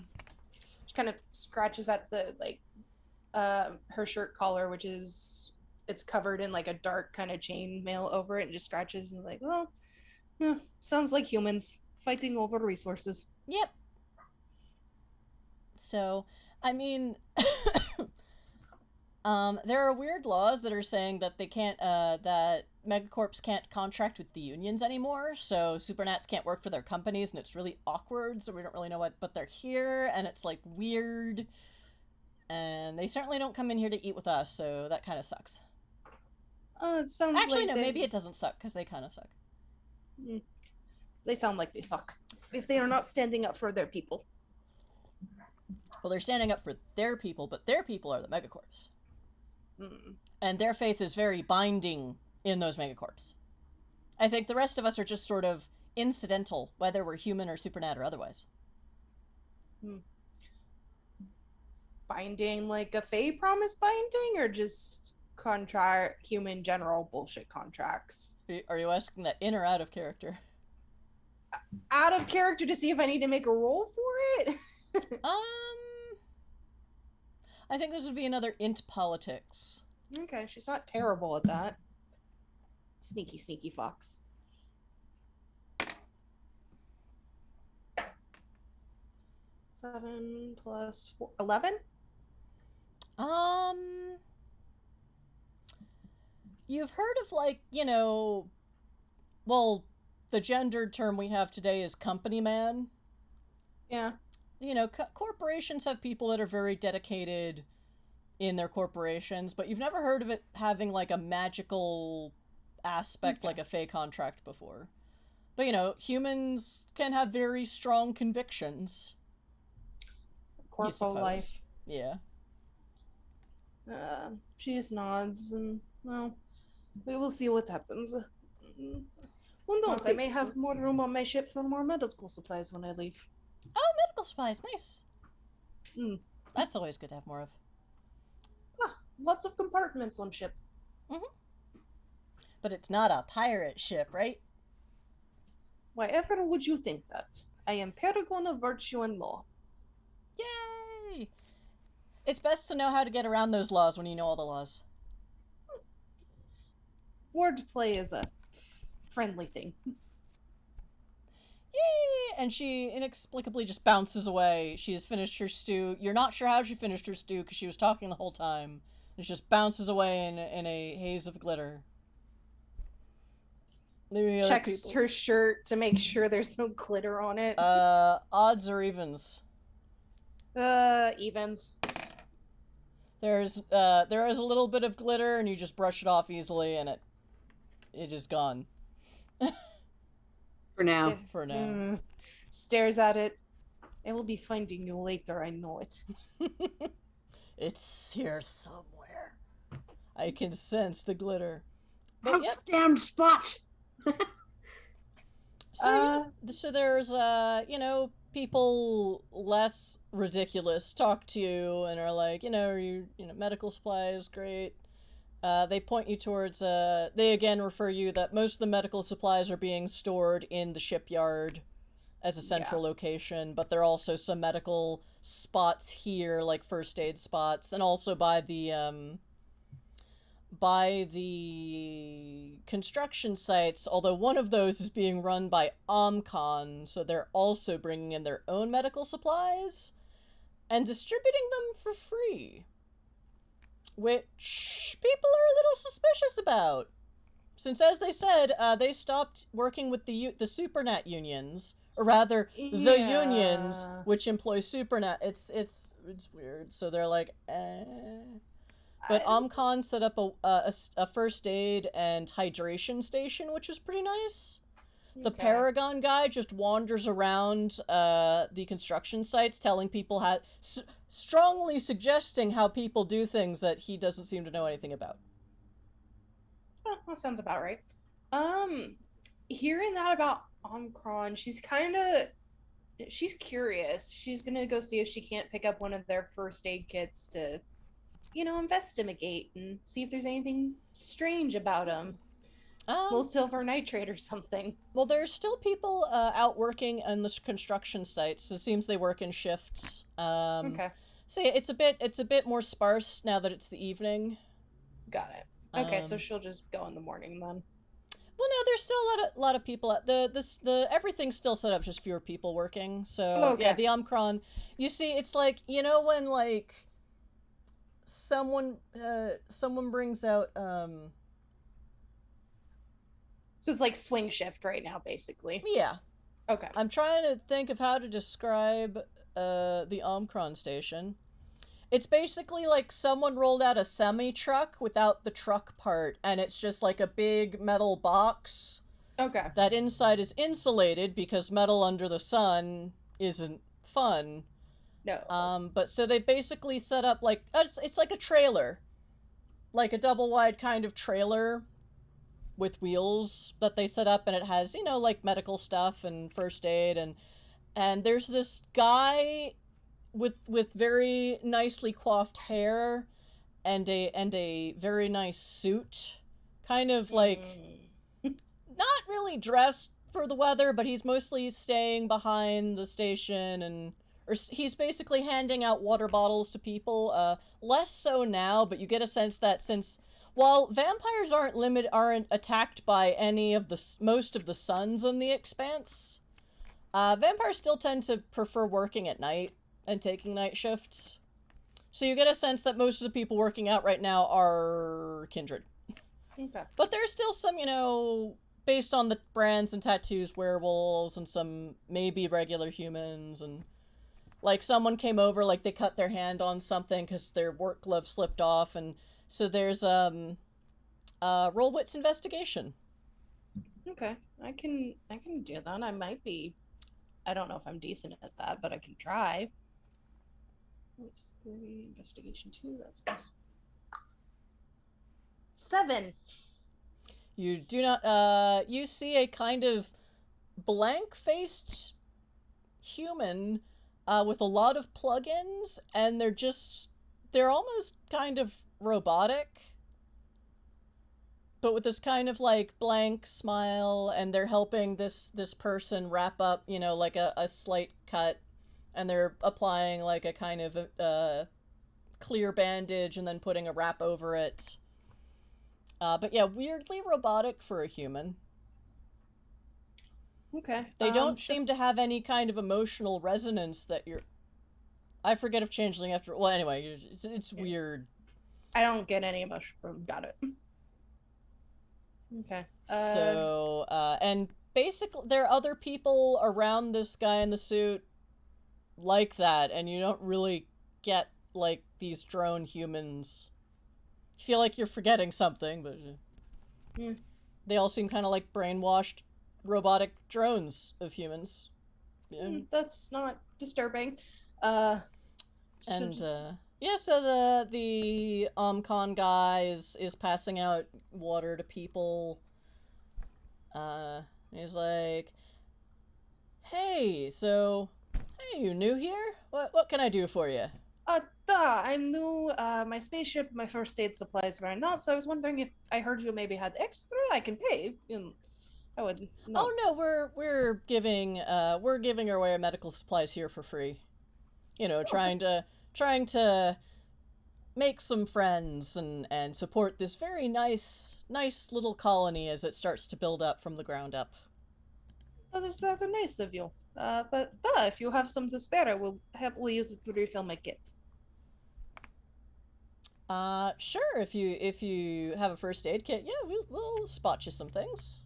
S5: kind of scratches at the, her shirt collar, which is, it's covered in, a dark kind of chain mail over it, and just scratches and well, yeah, sounds like humans fighting over resources.
S2: Yep. So, I mean, there are weird laws that are saying that they can't, that megacorps can't contract with the unions anymore, so Supernats can't work for their companies, and it's really awkward, so we don't really know but they're here, and it's, weird. And they certainly don't come in here to eat with us, so that kind of sucks.
S5: It sounds
S2: Actually,
S5: like
S2: no, maybe it doesn't suck, because they kind of suck.
S5: They sound like they suck. If they are not standing up for their people.
S2: Well, they're standing up for their people, but their people are the megacorps. And their faith is very binding in those megacorps. I think the rest of us are just sort of incidental, whether we're human or Supernat or otherwise.
S5: Binding like a Fae promise binding, or just contract human general bullshit contracts?
S2: Are you asking that in or out of character?
S5: Out of character to see if I need to make a roll for it?
S2: I think this would be another int politics.
S5: Okay, she's not terrible at that. Sneaky, sneaky fox. 7 plus 4, 11?
S2: You've heard of, well, the gendered term we have today is company man.
S5: Yeah.
S2: Corporations have people that are very dedicated in their corporations, but you've never heard of it having, a magical aspect like a Fae contract before. But, humans can have very strong convictions.
S5: Corpo life.
S2: Yeah.
S5: She just nods, and, well, we will see what happens. Who knows, I may have more room on my ship for more medical supplies when I leave.
S2: Oh, medical supplies, nice. That's always good to have more of.
S5: Lots of compartments on ship.
S2: But it's not a pirate ship, right?
S5: Why ever would you think that? I am paragon of virtue and law.
S2: Yay! It's best to know how to get around those laws when you know all the laws.
S5: Wordplay is a friendly thing.
S2: Yay! And she inexplicably just bounces away. She has finished her stew. You're not sure how she finished her stew because she was talking the whole time. And she just bounces away in a haze of glitter.
S5: Checks her shirt to make sure there's no glitter on it.
S2: Odds or evens?
S5: Evens.
S2: There is a little bit of glitter, and you just brush it off easily, and it is gone.
S3: For now.
S2: For now.
S5: Stares at it. I will be finding you later, I know it.
S2: It's here somewhere. I can sense the glitter.
S3: But damn spot!
S2: So there's, people less ridiculous talk to you and are like, medical supplies, great. They point you towards, they again refer you that most of the medical supplies are being stored in the shipyard as a central location, but there are also some medical spots here, like first aid spots, and also by the construction sites, although one of those is being run by Omcon, so they're also bringing in their own medical supplies and distributing them for free, which people are a little suspicious about. Since, as they said, they stopped working with the Supernat unions, or rather, the unions which employ Supernat. It's weird. So they're like, eh. But Omcon set up a first aid and hydration station, which was pretty nice. The Paragon guy just wanders around the construction sites, telling people how, strongly suggesting how people do things that he doesn't seem to know anything about.
S5: Oh, that sounds about right. Hearing that about Omicron, she's curious. She's gonna go see if she can't pick up one of their first aid kits to, investigate and see if there's anything strange about them. Little silver nitrate or something.
S2: Well, there's still people out working on the construction sites. It seems they work in shifts.
S5: Okay.
S2: So it's a bit more sparse now that it's the evening.
S5: Got it. Okay, so she'll just go in the morning then.
S2: Well, no, there's still a lot of people. The everything's still set up, just fewer people working. So yeah, the Omicron. You see, it's like when like someone brings out.
S5: So it's like swing shift right now, basically.
S2: Yeah.
S5: Okay.
S2: I'm trying to think of how to describe the Omicron station. It's basically like someone rolled out a semi-truck without the truck part, and it's just like a big metal box.
S5: Okay.
S2: That inside is insulated because metal under the sun isn't fun.
S5: No.
S2: But so they basically set up like it's like a trailer, like a double wide kind of trailer with wheels that they set up, and it has like medical stuff and first aid, and there's this guy with very nicely coiffed hair and a very nice suit, kind of like not really dressed for the weather, but he's mostly staying behind the station or he's basically handing out water bottles to people. Less so now, but you get a sense that since while vampires aren't attacked by most of the suns in the Expanse, vampires still tend to prefer working at night and taking night shifts. So you get a sense that most of the people working out right now are kindred.
S5: Okay.
S2: But there's still some, based on the brands and tattoos, werewolves and some maybe regular humans, and like someone came over, like they cut their hand on something because their work glove slipped off, and so there's roll wits investigation.
S5: Okay. I can do that. I don't know if I'm decent at that, but I can try. What's 3 investigation 2? That's good. 7.
S2: You do not you see a kind of blank-faced human with a lot of plugins, and they're almost kind of robotic, but with this kind of like blank smile, and they're helping this person wrap up, like a slight cut, and they're applying like a kind of clear bandage and then putting a wrap over it. But yeah, weirdly robotic for a human.
S5: Okay.
S2: They don't seem to have any kind of emotional resonance that I forget if changeling after. Well, anyway, it's weird.
S5: I don't get any emotion from. Got it. Okay.
S2: So, and basically, there are other people around this guy in the suit like that, and you don't really get like these drone humans. You feel like you're forgetting something, but they all seem kind of like brainwashed robotic drones of humans. Yeah.
S5: That's not disturbing.
S2: Yeah, so the Omcon guy is passing out water to people. He's like, hey, you new here? What can I do for you?
S5: I'm new. My spaceship, my first aid supplies ran out, so I was wondering if I heard you maybe had extra I can pay. I would. No.
S2: Oh no, we're giving away our medical supplies here for free. Trying to make some friends and support this very nice little colony as it starts to build up from the ground up.
S5: That is rather nice of you. But if you have some to spare, I will happily use it to refill my kit.
S2: Sure. If you have a first aid kit, yeah, we'll spot you some things.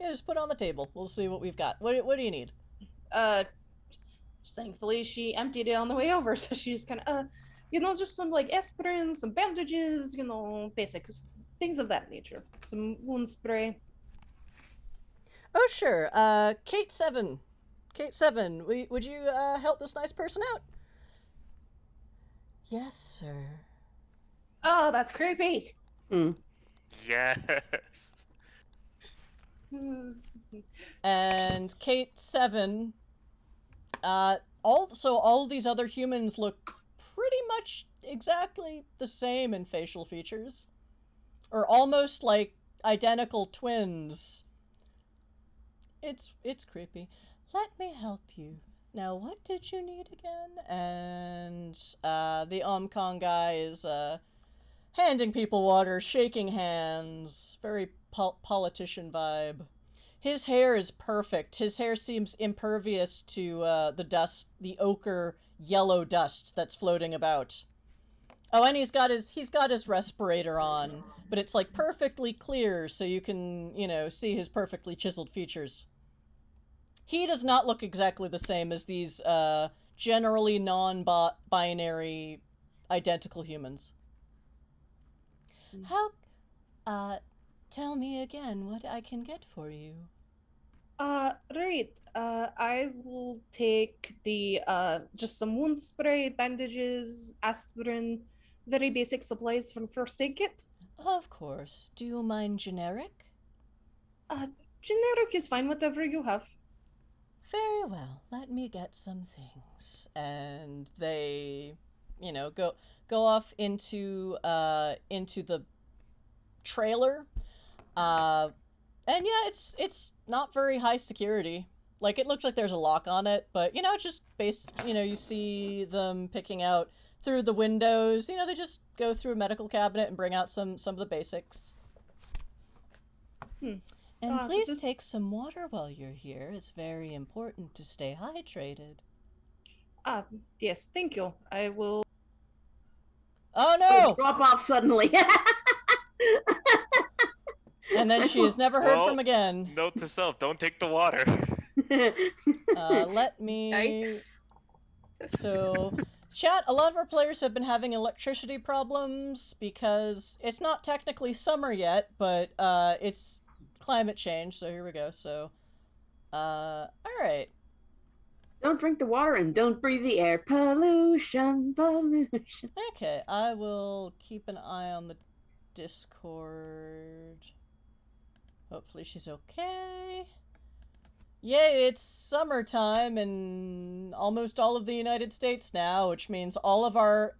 S2: Yeah, just put it on the table. We'll see what we've got. What do you need?
S5: Thankfully she emptied it on the way over, so she's kind of, just some like aspirin, some bandages, basic things of that nature. Some wound spray.
S2: Oh, sure. Kate 7. Would you help this nice person out? Yes, sir.
S5: Oh, that's creepy.
S6: Yes.
S2: And Kate 7, all of these other humans look pretty much exactly the same in facial features. Or almost like identical twins. It's creepy. Let me help you. Now, what did you need again? And the Omcon guy is handing people water, shaking hands, very politician vibe. His hair is perfect. His hair seems impervious to the dust, the ochre yellow dust that's floating about. Oh, and he's got his respirator on, but it's like perfectly clear, so you can, see his perfectly chiseled features. He does not look exactly the same as these generally non-binary identical humans. How, tell me again what I can get for you.
S5: Right. I will take the, just some wound spray, bandages, aspirin, very basic supplies from first aid kit.
S2: Of course. Do you mind generic?
S5: Generic is fine, whatever you have.
S2: Very well. Let me get some things. And they, go off into the trailer. And yeah, it's not very high security. Like, it looks like there's a lock on it, but, it's just you see them picking out through the windows. They just go through a medical cabinet and bring out some of the basics. And please take some water while you're here. It's very important to stay hydrated.
S5: Yes, thank you. I will...
S2: Oh, no!
S3: Drop off suddenly.
S2: And then she is never heard from again.
S6: Note to self, don't take the water.
S2: Let me...
S1: Yikes.
S2: So, chat, a lot of our players have been having electricity problems because it's not technically summer yet, but it's climate change, so here we go. So, alright.
S3: Don't drink the water and don't breathe the air. Pollution.
S2: Okay, I will keep an eye on the Discord. Hopefully she's okay. Yay, it's summertime in almost all of the United States now, which means all of our,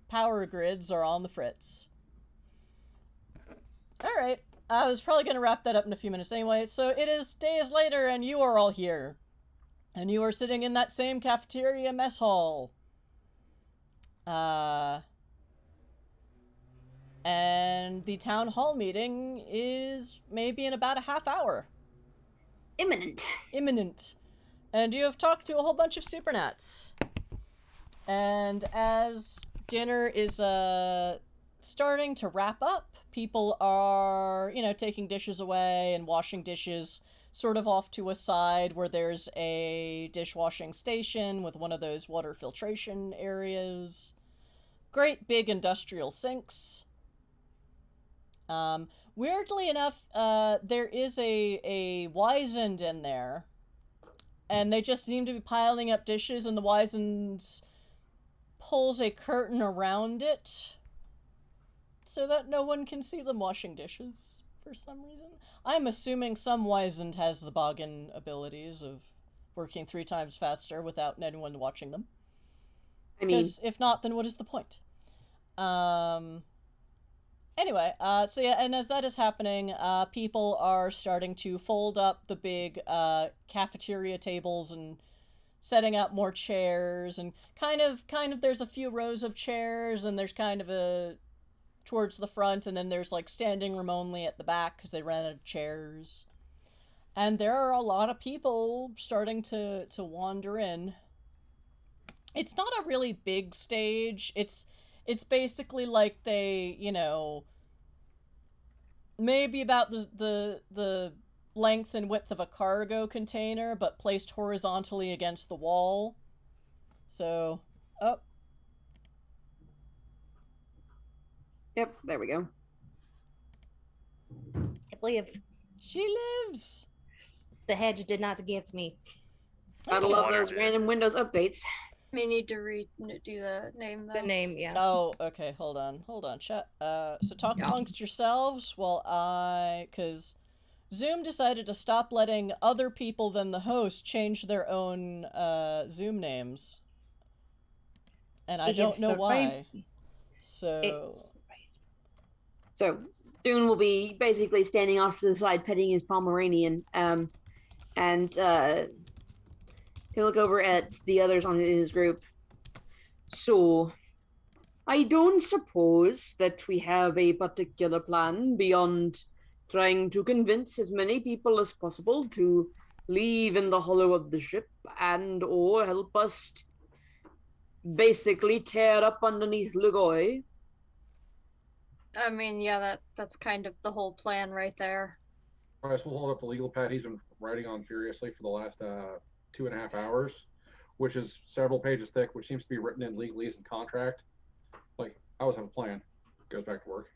S2: power grids are on the fritz. Alright, I was probably going to wrap that up in a few minutes anyway. So it is days later and you are all here. And you are sitting in that same cafeteria mess hall. And the town hall meeting is maybe in about a half hour. Imminent. And you have talked to a whole bunch of Supernats. And as dinner is starting to wrap up, people are, taking dishes away and washing dishes sort of off to a side where there's a dishwashing station with one of those water filtration areas. Great big industrial sinks. Weirdly enough, there is a wizened in there, and they just seem to be piling up dishes, and the wizened pulls a curtain around it so that no one can see them washing dishes for some reason. I'm assuming some wizened has the boggin abilities of working 3 times faster without anyone watching them. I mean, because if not, then what is the point? Anyway, so yeah, and as that is happening, people are starting to fold up the big cafeteria tables and setting up more chairs, and kind of there's a few rows of chairs, and there's kind of a towards the front, and then there's like standing room only at the back because they ran out of chairs. And there are a lot of people starting to wander in. It's not a really big stage. It's basically like they, you know, maybe about the length and width of a cargo container, but placed horizontally against the wall. So, oh.
S3: Yep, there we go.
S5: I believe
S2: She lives!
S5: the hedge did not get me.
S3: Gotta
S2: Okay.
S3: love those random Windows updates.
S1: We need to do the name though.
S5: The name, yeah.
S2: Oh, okay, hold on, chat. So talk amongst yourselves while cause Zoom decided to stop letting other people than the host change their own, Zoom names. And I don't know why. So...
S3: So, Dune will be basically standing off to the side, petting his Pomeranian, and he'll look over at the others on his group. So, I don't suppose that we have a particular plan beyond trying to convince as many people as possible to leave in the hollow of the ship and or help us basically tear up underneath Logoi.
S1: I mean, yeah, that's kind of the whole plan right there.
S4: Bryce will hold up the legal pad he's been writing on furiously for the last 2.5 hours, which is several pages thick, which seems to be written in legalese and contract. Like, I always have a plan. Goes back to work.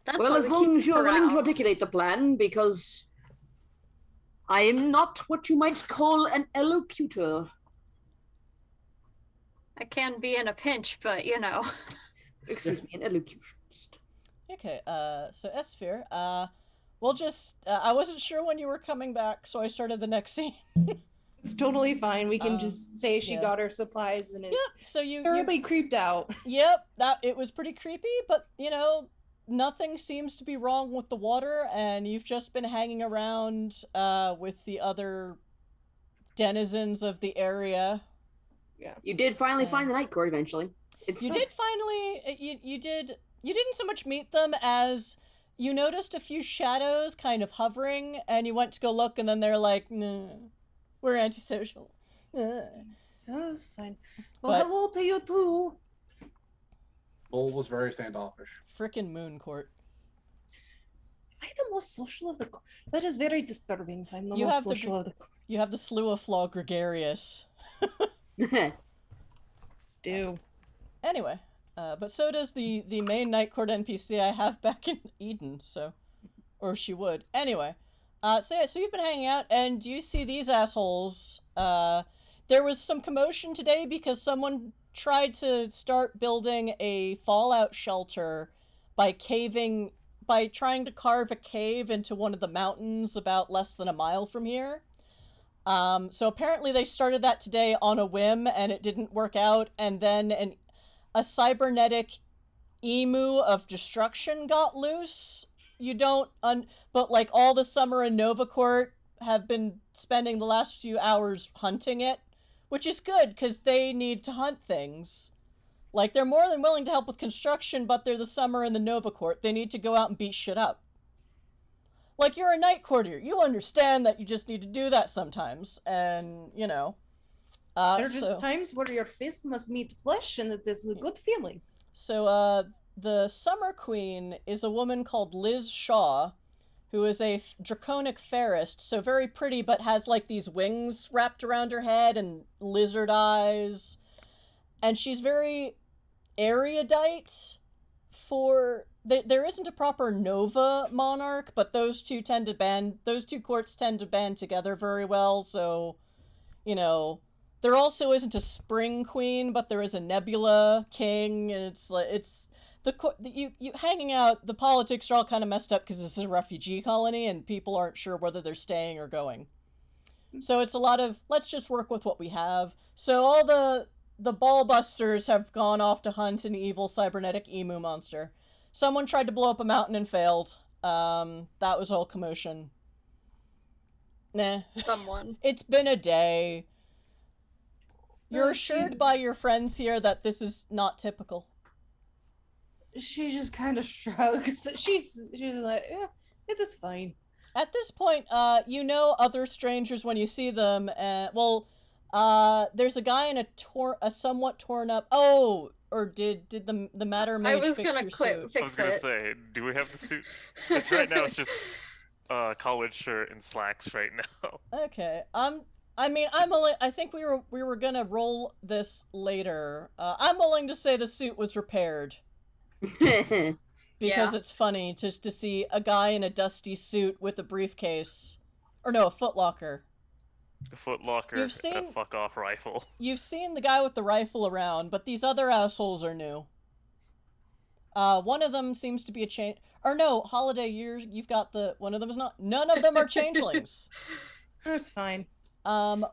S1: That's
S3: Well,
S1: why
S3: as
S1: we
S3: long
S1: keep
S3: as you're willing to
S1: around.
S3: articulate the plan, because I am not what you might call an elocutor.
S1: I can be in a pinch, but you know.
S3: Excuse me, an elocutionist.
S2: Okay, so Esphere, we'll just, I wasn't sure when you were coming back, so I started the next scene.
S5: It's totally fine. We can just say she
S2: yeah.
S5: got her supplies and is
S2: So you
S5: thoroughly creeped out.
S2: Yep, it was pretty creepy, but, you know, nothing seems to be wrong with the water, and you've just been hanging around, with the other denizens of the area.
S5: Yeah.
S3: You did finally find the night court eventually.
S2: You did finally, you didn't so much meet them as you noticed a few shadows kind of hovering, and you went to go look, and then they're like, nah, we're antisocial.
S5: That's fine. Well,
S2: But-
S5: hello to you too.
S4: Bull was very standoffish.
S2: Frickin' Moon Court.
S5: Am I the most social of the? That is very disturbing. If I'm the
S2: You
S5: most
S2: have the
S5: social of the.
S2: You have the slew of flaw gregarious.
S5: Do.
S2: Anyway, but so does the main Night Court NPC I have back in Eden, so... Or she would. Anyway, so you've been hanging out, and you see these assholes. There was some commotion today because someone tried to start building a fallout shelter by trying to carve a cave into one of the mountains about less than a mile from here. So apparently they started that today on a whim, and it didn't work out, and then a cybernetic emu of destruction got loose. But like all the summer in Novacourt have been spending the last few hours hunting it, which is good, because they need to hunt things. Like, they're more than willing to help with construction, but they're the summer in the Novacourt. They need to go out and beat shit up. Like, you're a night courtier. You understand that you just need to do that sometimes, and, you know.
S5: There are just times where your fist must meet flesh, and it is a good feeling.
S2: So, the Summer Queen is a woman called Liz Shaw, who is a draconic fairist, so very pretty, but has, like, these wings wrapped around her head and lizard eyes. And she's very erudite for... There isn't a proper Nova monarch, but those two courts tend to band together very well, so, you know... There also isn't a Spring Queen, but there is a Nebula King, and you hanging out, the politics are all kind of messed up because this is a refugee colony and people aren't sure whether they're staying or going. So it's a lot of, let's just work with what we have. So all the ball busters have gone off to hunt an evil cybernetic emu monster. Someone tried to blow up a mountain and failed. That was all commotion. Nah.
S1: someone.
S2: It's been a day. You're assured
S5: she-
S2: by your friends here that this is not typical.
S5: She just kind of shrugs. She's like, yeah, it is fine.
S2: At this point, you know other strangers when you see them. There's a guy in a somewhat torn up. Oh, or did the matter mage
S1: I was
S2: fix
S1: gonna
S2: your suit?
S6: I was
S1: fix
S6: gonna
S1: it.
S6: say, do we have the suit? Right now, it's just collared shirt and slacks right now.
S2: Okay. I think we were gonna roll this later. I'm willing to say the suit was repaired because it's funny just to see a guy in a dusty suit with a briefcase, or no, a footlocker.
S6: A footlocker,
S2: You've seen-
S6: a fuck off rifle.
S2: You've seen the guy with the rifle around, but these other assholes are new. One of them seems to be a change. Or no, Holiday, you've got the. One of them is not. None of them are changelings.
S5: That's fine.
S2: The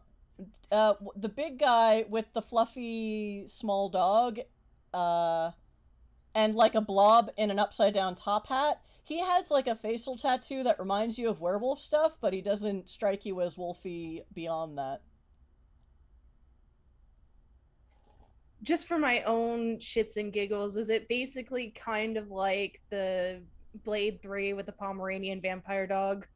S2: big guy with the fluffy small dog, and like a blob in an upside down top hat. He has like a facial tattoo that reminds you of werewolf stuff, but he doesn't strike you as wolfy beyond that.
S5: Just for my own shits and giggles, is it basically kind of like the Blade 3 with the Pomeranian vampire dog?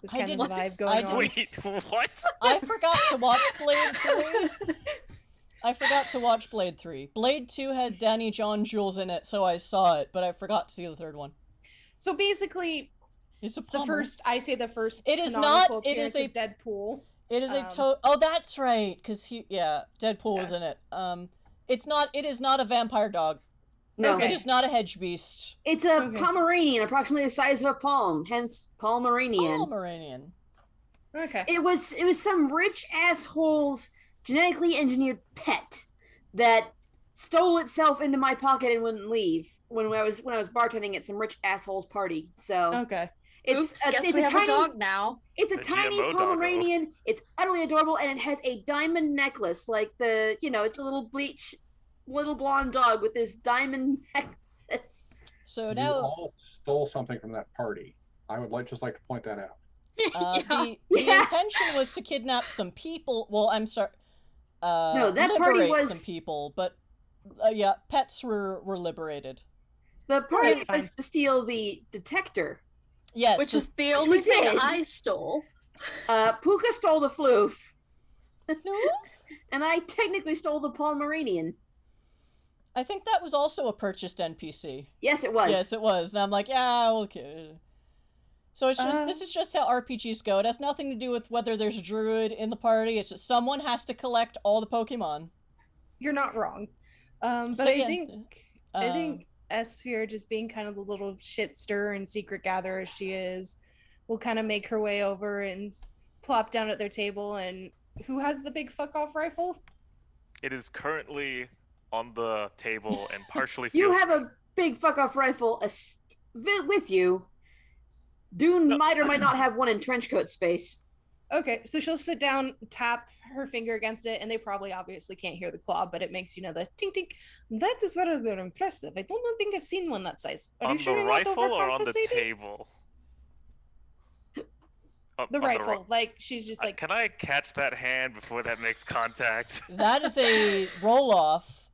S5: Is
S2: I
S5: kind of the
S2: didn't-
S5: vibe going
S2: I
S5: on.
S2: didn't-
S6: Wait, what?
S2: I forgot to watch Blade 3. I forgot to watch Blade 3. Blade 2 had Danny John Jules in it, so I saw it, but I forgot to see the third one.
S5: So basically,
S2: It's
S5: the first. I say the first.
S2: It is
S5: canonical
S2: not- it is
S5: appearance of Deadpool.
S2: It is
S5: Um,
S2: Oh, that's right, because Deadpool was in it. It is not a vampire dog.
S3: No,
S5: Okay.
S2: It is not a hedge beast.
S3: it's a
S5: Okay.
S3: Pomeranian, approximately the size of a palm, hence Pomeranian.
S2: Pomeranian.
S5: Okay.
S3: It was some rich asshole's genetically engineered pet that stole itself into my pocket and wouldn't leave when I was bartending at some rich asshole's party. So
S5: Okay.
S1: Oops, guess we have a dog now.
S3: It's a
S6: The
S3: tiny
S6: GMO doggo.
S3: Pomeranian. It's utterly adorable, and it has a diamond necklace, like it's a little little blonde dog with this diamond necklace.
S2: So
S4: You
S2: now,
S4: all stole something from that party. I would like to point that out.
S2: the
S3: Yeah.
S2: intention was to kidnap some people. Well, I'm sorry.
S3: No, that party
S2: liberate
S3: was-
S2: some people, but pets were liberated.
S3: The party
S5: That's fine.
S3: was to steal the detector.
S2: Yes,
S1: Which
S2: the-
S1: is the only
S3: we
S1: thing
S3: did.
S1: I stole.
S3: Puka stole the floof,
S2: No?
S3: and I technically stole the Pomeranian.
S2: I think that was also a purchased NPC.
S3: Yes, it was.
S2: Yes, it was. And I'm like, yeah, okay. So it's just this is just how RPGs go. It has nothing to do with whether there's a druid in the party. It's just someone has to collect all the Pokemon.
S5: You're not wrong. But
S2: So,
S5: I
S2: yeah,
S5: think S-Sphere, just being kind of the little shit stirrer and secret gatherer she is, will kind of make her way over and plop down at their table. And who has the big fuck off rifle?
S6: It is currently on the table and partially
S3: You
S6: field
S3: have a big fuck off rifle with you. Dune
S6: No.
S3: might or might not have one in trenchcoat space.
S5: Okay, so she'll sit down, tap her finger against it, and they probably obviously can't hear the claw, but it makes the tink tink. That is rather impressive. I don't think I've seen one that size. Are
S6: on
S5: you sure
S6: the
S5: you're not
S6: rifle or on the
S5: overcompensating?
S6: table?
S5: The
S6: On
S5: rifle, like she's just like,
S6: Can I catch that hand before that makes contact?
S2: that is a roll off.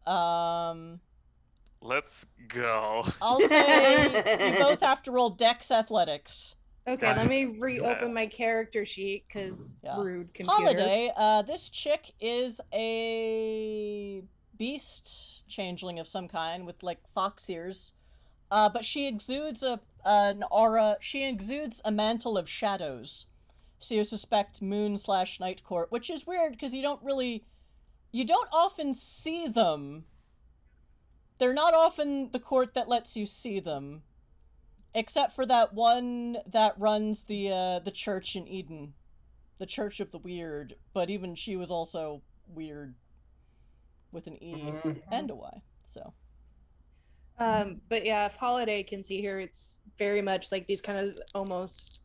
S6: Let's go.
S2: I'll say you both have to roll Dex Athletics.
S5: okay,
S6: Got
S5: let
S6: it.
S5: me reopen
S6: Yeah.
S5: my character sheet because
S2: Yeah.
S5: rude computer.
S2: Holiday, this chick is a beast changeling of some kind with like fox ears, but she exudes an aura. She exudes a mantle of shadows, so you suspect Moon/Night Court, which is weird because you don't often see them. They're not often the court that lets you see them, except for that one that runs the church in Eden. The Church of the Weird, but even she was also weird with an E and a Y. So
S5: But yeah, if Holiday can see her, it's very much like these kind of almost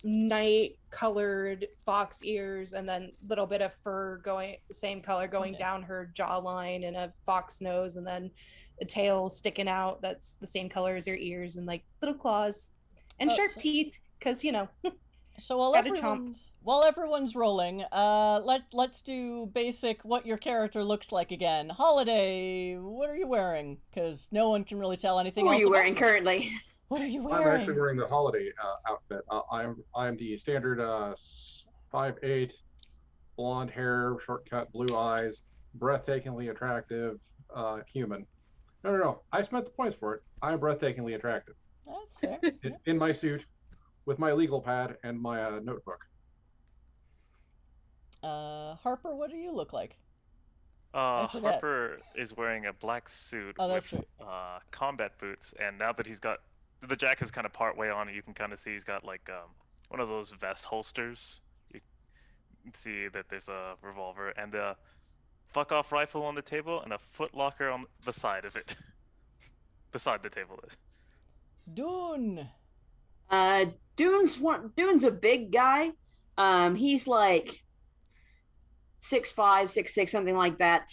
S5: night colored fox ears and then little bit of fur going same color going
S2: Okay.
S5: down her jawline and a fox nose and then a tail sticking out that's the same color as her ears and like little claws and
S2: Oh,
S5: sharp
S2: so-
S5: teeth because
S2: So
S5: Gotta chomp.
S2: while everyone's rolling, let's do basic what your character looks like again. Holiday, what are you wearing? Because no one can really tell anything
S3: Who are
S2: else
S3: you
S2: about
S3: wearing currently?
S2: What are you
S4: I'm
S2: wearing?
S4: actually wearing the holiday outfit. I'm the standard 5'8", blonde hair, short-cut, blue eyes, breathtakingly attractive human. No. I spent the points for it. I'm breathtakingly attractive.
S2: That's fair.
S4: In my suit, with my legal pad and my notebook.
S2: Harper, what do you look like? I forget.
S6: Harper is wearing a black suit
S2: that's
S6: with combat boots, and now that he's got the jacket is kind of part way on it, you can kind of see he's got like one of those vest holsters. You can see that there's a revolver and a fuck off rifle on the table and a foot locker on the side of it, beside the table.
S2: Dune.
S3: Dune's a big guy. He's like 6'5", 6'6", something like that.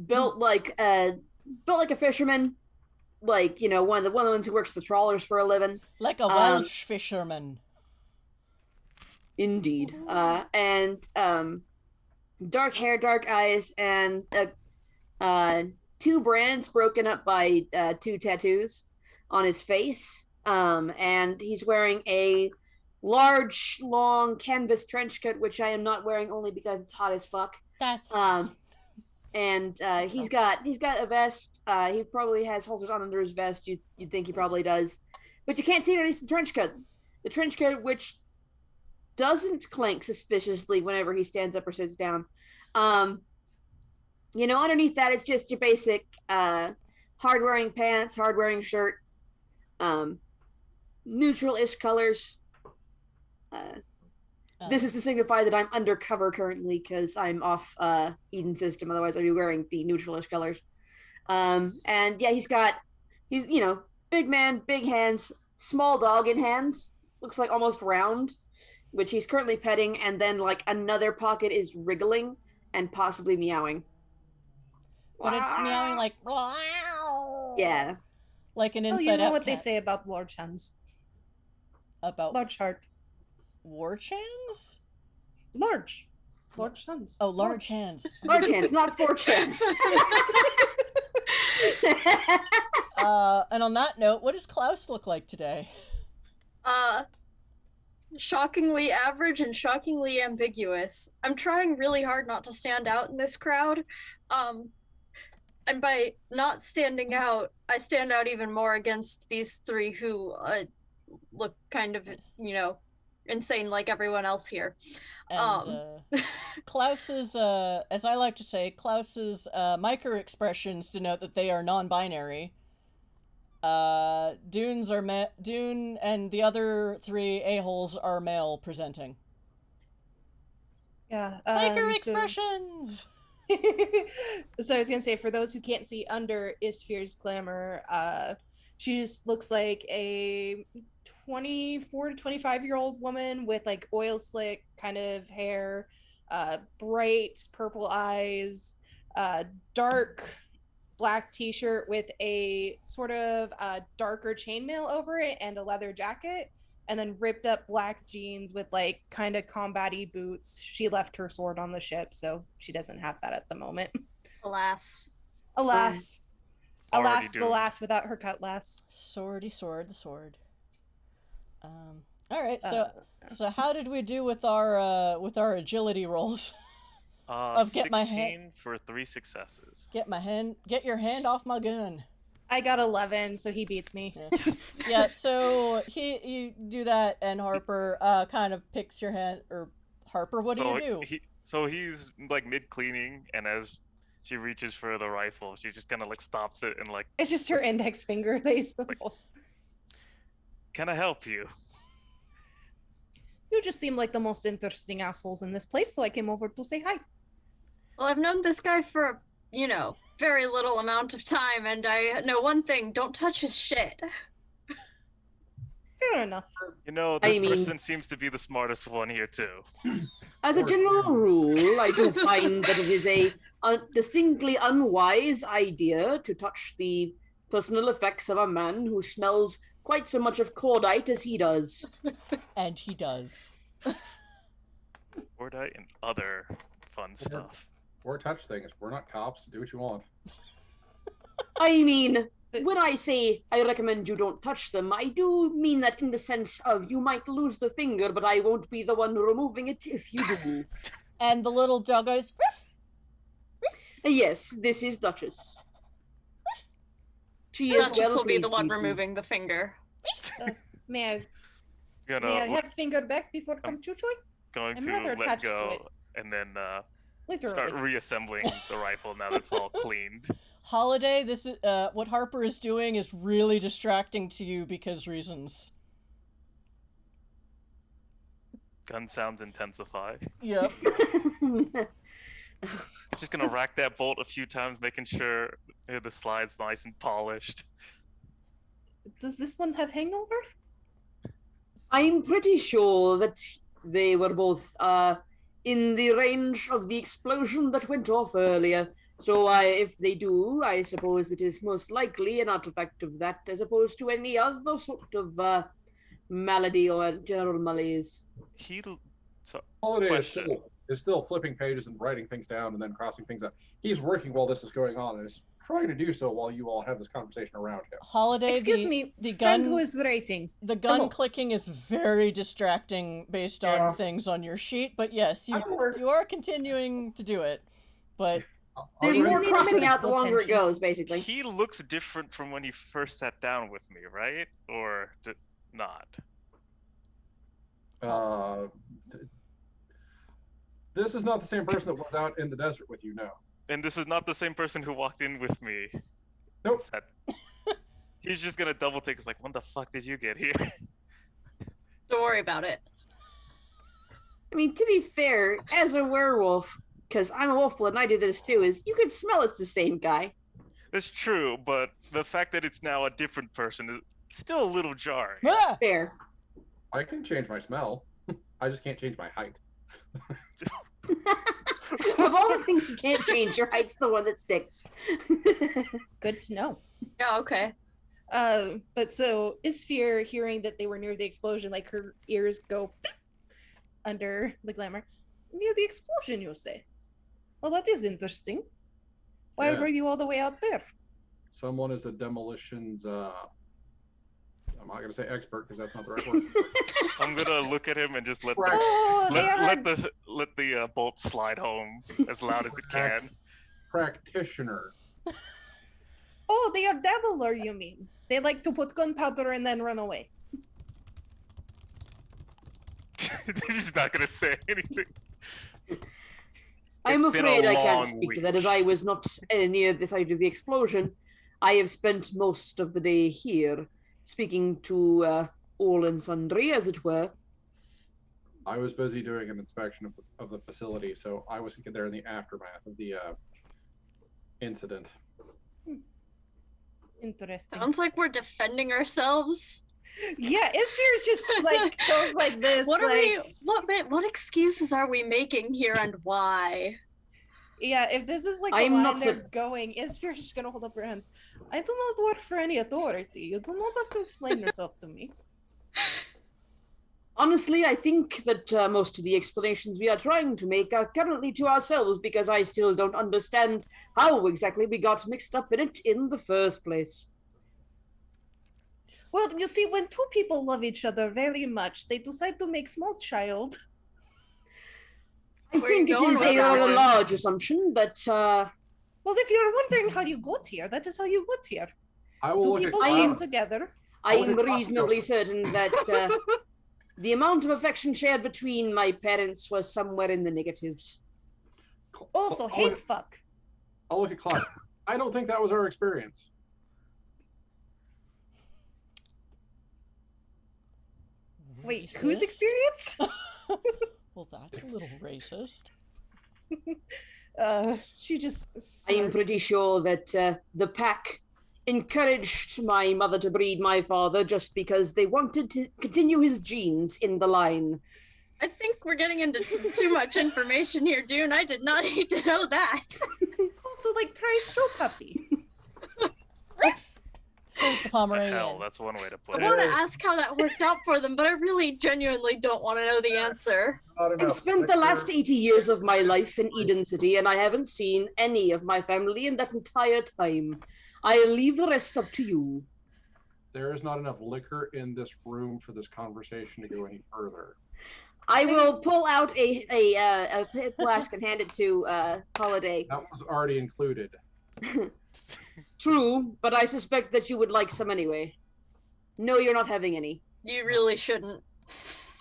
S3: Built like a fisherman, like one of the ones who works the trawlers for a living.
S2: Like a Welsh fisherman.
S3: Indeed. And dark hair, dark eyes, and 2 brands broken up by 2 tattoos on his face. And he's wearing a large, long canvas trench coat, which I am not wearing only because it's hot as fuck.
S2: That's
S3: and he's got a vest. He probably has holsters on under his vest. You'd think he probably does, but you can't see it underneath the trench coat. The trench coat, which doesn't clank suspiciously whenever he stands up or sits down. Underneath that, it's just your basic hard-wearing pants, hard-wearing shirt, neutral-ish colors. This is to signify that I'm undercover currently because I'm off Eden system. Otherwise, I'd be wearing the neutral-ish colors. And yeah, he's big man, big hands, small dog in hand. Looks like almost round, which he's currently petting, and then like another pocket is wriggling and possibly meowing.
S2: But it's meowing like wow.
S3: Yeah.
S2: Like an inside
S5: you know
S2: out
S5: what
S2: cat.
S5: they say about large hens.
S2: About
S5: Large heart.
S2: Warch hands?
S5: Large hands.
S2: Oh, large hands.
S3: Large hands, not 4chans.
S2: And on that note, what does Klaus look like today?
S1: Shockingly average and shockingly ambiguous. I'm trying really hard not to stand out in this crowd. And by not standing out, I stand out even more against these 3 who look kind of, insane like everyone else here.
S2: And Klaus's, as I like to say, Klaus's micro expressions denote that they are non-binary. Dune and the other 3 a-holes are male presenting.
S5: Yeah.
S2: Micro expressions!
S5: So I was gonna say, for those who can't see under Isfir's glamour, she just looks like a 24 to 25-year-old woman with like oil slick kind of hair, bright purple eyes, dark black t-shirt with a sort of darker chainmail over it and a leather jacket, and then ripped up black jeans with like kind of combat-y boots. She left her sword on the ship, so she doesn't have that at the moment.
S1: Alas.
S5: Alas,
S6: Already
S5: the
S6: doomed.
S5: lass without her cutlass.
S2: Swordy sword, the sword. All right, so how did we do with our agility rolls?
S6: Of
S2: get my
S6: 16 for 3 successes.
S2: Get your hand off my gun.
S5: I got 11, so he beats me.
S2: Yeah, so you do that, and Harper kind of picks your hand, or Harper, what do you do?
S6: He's like mid-cleaning, and as she reaches for the rifle, she just kind of like stops it and like,
S5: It's just her index finger, basically.
S6: can I help you?
S5: You just seem like the most interesting assholes in this place, so I came over to say hi.
S1: Well, I've known this guy for, very little amount of time, and I know one thing, don't touch his shit.
S5: Fair enough.
S6: This person seems to be the smartest one here too.
S3: As a general rule, I do find that it is a distinctly unwise idea to touch the personal effects of a man who smells quite so much of cordite as he does.
S2: And he does.
S6: Cordite and other fun stuff.
S4: Or touch things. We're not cops. Do what you want.
S3: I mean, when I say I recommend you don't touch them, I do mean that in the sense of you might lose the finger, but I won't be the one removing it if you do.
S2: And the little dog goes, "Ruff."
S3: Yes, this is Duchess. She is
S1: Duchess
S3: well
S1: will be the
S3: pleased
S1: one
S3: people.
S1: removing the finger.
S5: May I
S6: Gonna
S5: have finger back before come choo-choo?
S6: going
S5: I'm
S6: to
S5: rather
S6: let
S5: attached to
S6: go
S5: it.
S6: and then
S5: Literally.
S6: start reassembling the rifle now that's all cleaned.
S2: Holiday, this is what Harper is doing is really distracting to you because reasons.
S6: Gun sounds intensify.
S2: Yep.
S6: Just gonna rack that bolt a few times, making sure the slide's nice and polished.
S5: Does this one have hangover?
S3: I'm pretty sure that they were both in the range of the explosion that went off earlier. So if they do, I suppose it is most likely an artifact of that as opposed to any other sort of malady or general malaise.
S4: Holiday is still flipping pages and writing things down and then crossing things out. He's working while this is going on and is trying to do so while you all have this conversation around him.
S2: Holiday,
S5: Excuse me,
S2: the
S5: friend
S2: gun
S5: who is rating.
S2: the gun
S5: Hello.
S2: clicking is very distracting based on things on your sheet, but yes, you are continuing to do it. But
S3: There's
S4: Already-
S3: more
S5: need a
S3: crossing
S5: minute
S3: out the longer it
S5: attention.
S3: goes, basically.
S6: He looks different from when he first sat down with me, right? Or not?
S4: This is not the same person that was out in the desert with you, no.
S6: And this is not the same person who walked in with me.
S4: Nope.
S6: He's just gonna double take. It's like, when the fuck did you get here?
S1: Don't worry about it.
S3: I mean, to be fair, as a werewolf, because I'm a wolf and I do this too, is you can smell it's the same guy.
S6: That's true, but the fact that it's now a different person is still a little jarring.
S2: ah!
S3: Fair.
S4: I can change my smell. I just can't change my height.
S3: Of all the things you can't change, your height's the one that sticks.
S5: Good to know.
S1: Yeah, okay.
S5: But so Isphere, hearing that they were near the explosion, like her ears go under the glamour. Near the explosion, you say? Well, that is interesting. Why
S4: Yeah.
S5: were you all the way out there?
S4: Someone is a demolitions, I'm not going to say expert because that's not the right word.
S6: I'm gonna look at him and just let
S4: Right.
S5: Oh, they are.
S6: let the bolt slide home as loud as it can.
S4: Practitioner.
S5: Oh, they are dabbler, you mean? They like to put gunpowder and then run away.
S6: They're just not gonna say anything.
S3: I'm
S6: It's been a
S3: afraid I
S6: long
S3: can't speak to that, as I was not near the site of the explosion. I have spent most of the day here, speaking to all and sundry, as it were.
S4: I was busy doing an inspection of the facility, so I was there in the aftermath of the incident.
S5: Interesting.
S1: Sounds like we're defending ourselves.
S5: Yeah, Isphere's just like goes like this.
S1: What are
S5: like,
S1: what excuses are we making here and why?
S5: Yeah, if this is like the
S3: I'm
S5: line
S3: not
S5: they're going, Isphere's just gonna hold up her hands. I do not work for any authority. You do not have to explain yourself to me.
S3: Honestly, I think that most of the explanations we are trying to make are currently to ourselves because I still don't understand how exactly we got mixed up in it in the first place.
S5: Well, you see, when two people love each other very much, they decide to make small child.
S3: I
S1: Where are
S3: think
S1: you
S3: it
S1: going
S3: is
S1: with
S3: a
S1: that
S3: rather
S1: one?
S3: large assumption, but
S5: Well, if you're wondering how you got here, that is how you got here.
S4: I will
S5: Two
S4: look at
S5: people
S3: I
S5: came
S3: am-
S5: together.
S3: I
S4: look
S3: am
S4: at
S3: reasonably
S4: Costco.
S3: certain that the amount of affection shared between my parents was somewhere in the negatives.
S5: Also, hate fuck.
S4: I'll look at Clyde. I don't think that was our experience.
S5: Wait, whose
S2: Racist?
S5: experience?
S2: Well, that's a little racist.
S5: She just.
S3: I am
S5: smirks.
S3: pretty sure that the pack encouraged my mother to breed my father just because they wanted to continue his genes in the line.
S1: I think we're getting into some too much information here, Dune. I did not need to know that.
S5: Also, like, prize show puppy.
S2: Says the
S6: Hell,
S2: Pomeranian.
S6: that's one way to
S1: I
S6: put
S1: want
S6: it.
S1: to ask how that worked out for them, but I really genuinely don't want to know the answer.
S4: Not
S3: I've
S4: enough
S3: spent the last
S4: liquor.
S3: 80 years of my life in Eden City, and I haven't seen any of my family in that entire time. I'll leave the rest up to you.
S4: There is not enough liquor in this room for this conversation to go any further.
S3: I will pull out a flask and hand it to Holiday.
S4: That was already included.
S3: True, but I suspect that you would like some anyway. No, you're not having any.
S1: You really shouldn't.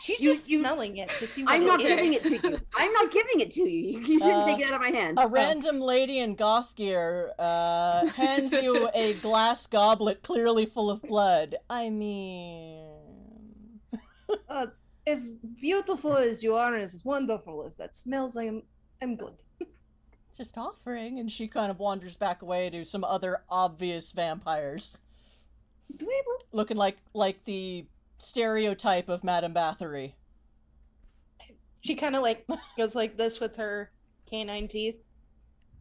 S5: She's
S3: You-
S5: just
S3: you-
S5: smelling it to see what
S3: I'm not
S5: it
S3: giving
S5: is.
S3: it to you. I'm not giving it to you. You shouldn't take it out of my hands.
S2: A random lady in goth gear hands you a glass goblet clearly full of blood. I mean...
S5: As beautiful as you are and as wonderful as that smells, I'm good.
S2: Just offering, and she kind of wanders back away to some other obvious vampires.
S5: Do we look?
S2: Looking like the stereotype of Madame Bathory.
S5: She kind of like goes like this with her canine teeth.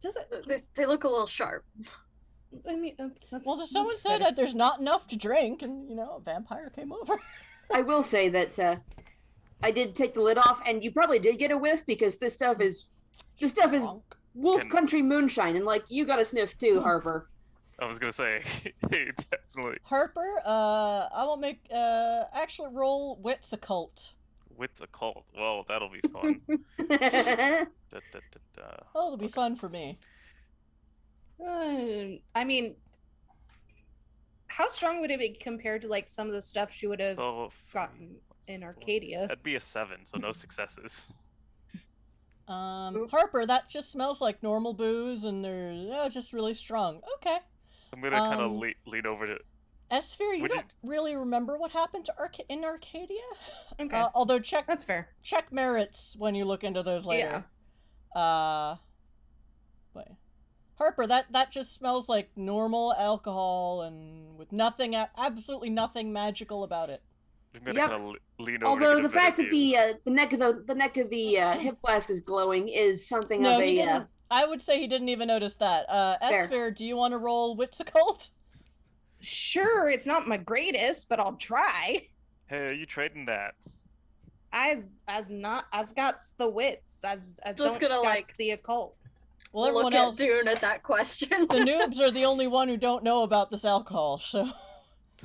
S5: Does it?
S1: They look a little sharp.
S5: I mean, that's,
S2: Well, someone
S5: that's
S2: said
S5: better.
S2: that there's not enough to drink, and, a vampire came over.
S3: I will say that I did take the lid off, and you probably did get a whiff because this stuff is
S2: Bonk.
S3: Wolf
S6: Can-
S3: Country moonshine, and like you got a sniff too, Harper.
S6: I was gonna say, definitely.
S2: Harper, I will make, actually roll Wits Occult.
S6: Wits occult. Well, that'll be fun. Da, da, da, da.
S2: Oh, it'll be fun for me.
S5: I mean, how strong would it be compared to like some of the stuff she would have
S6: So,
S5: gotten in Arcadia?
S6: that'd be a 7, so no successes.
S2: Harper, that just smells like normal booze, and they're just really strong. Okay.
S6: I'm gonna kind of
S2: Um,
S6: lean over to.
S2: Esphere, you
S6: Would you-
S2: don't really remember what happened to in Arcadia?
S5: Okay,
S2: Although check
S5: that's fair.
S2: merits when you look into those later.
S5: Yeah.
S2: Wait. Harper, that just smells like normal alcohol and with nothing, absolutely nothing magical about it.
S6: I'm gonna
S3: Yep.
S6: kind of lean over.
S3: Although
S6: to
S3: the
S6: get a
S3: fact
S6: better
S3: that
S6: view.
S3: the neck of the hip flask is glowing is something
S2: No,
S3: of
S2: he
S3: a
S2: didn't. I would say he didn't even notice that.
S3: Fair.
S2: Esphere, do you want to roll Wits Occult?
S5: Sure, it's not my greatest, but I'll try.
S6: Hey, are you trading that?
S5: As got the wits, as
S1: Just
S5: don't
S1: gonna,
S5: scots
S1: like,
S5: the occult.
S2: Well, everyone
S1: Look
S2: else,
S1: at Dune at that question.
S2: the noobs are the only one who don't know about this alcohol, so...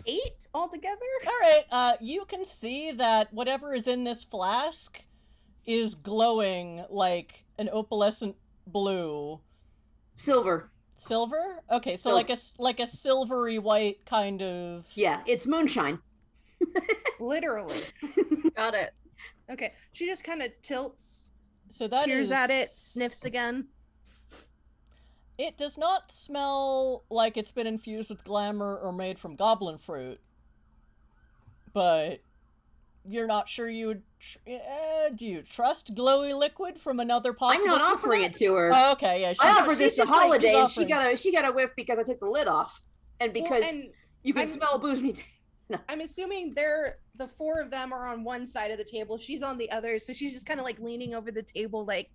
S5: 8 altogether.
S2: Alright, you can see that whatever is in this flask is glowing like an opalescent blue.
S3: silver.
S2: Silver? Okay, so
S3: Silver.
S2: like a silvery white kind of...
S3: Yeah, it's moonshine.
S5: Literally.
S1: Got it.
S5: Okay, she just kind of tilts,
S2: So that
S5: peers
S2: is...
S5: at it, sniffs again.
S2: It does not smell like it's been infused with glamour or made from goblin fruit. But you're not sure you would... do you trust glowy liquid from another possible
S3: I'm not offering
S2: Supernat?
S3: it to her.
S2: Oh, okay, yeah.
S3: I
S2: she's-
S3: offered
S2: she's
S3: this to
S2: just like,
S3: Holiday,
S2: he's
S3: and she
S2: offering.
S3: got a whiff because I took the lid off, and because
S5: Well, and
S3: you can
S5: I'm-
S3: smell booze me.
S5: I'm assuming the 4 of them are on one side of the table. She's on the other, so she's just kind of like leaning over the table, like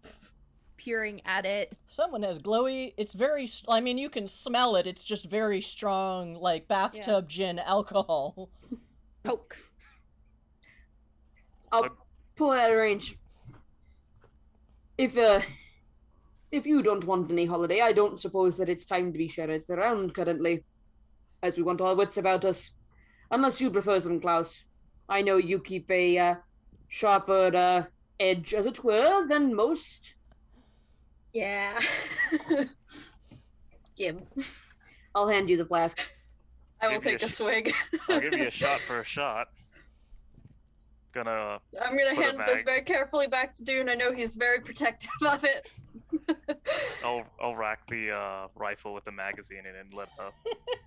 S5: peering at it.
S2: Someone has glowy. It's very. I mean, you can smell it. It's just very strong, like bathtub gin alcohol.
S5: Poke.
S3: I'll pull it out of range. If you don't want any holiday, I don't suppose that it's time to be shared around currently, as we want our wits about us. Unless you prefer some, Klaus. I know you keep a sharper edge, as it were, than most.
S1: Yeah. Gib.
S3: I'll hand you the flask.
S1: I will
S6: Give me
S1: take
S6: a
S1: a swig.
S6: I'll give you a shot for a shot. Gonna.
S1: I'm gonna
S6: Put it
S1: hand this
S6: back.
S1: very carefully back to Dune. I know he's very protective of it.
S6: I'll rack the rifle with the magazine in and let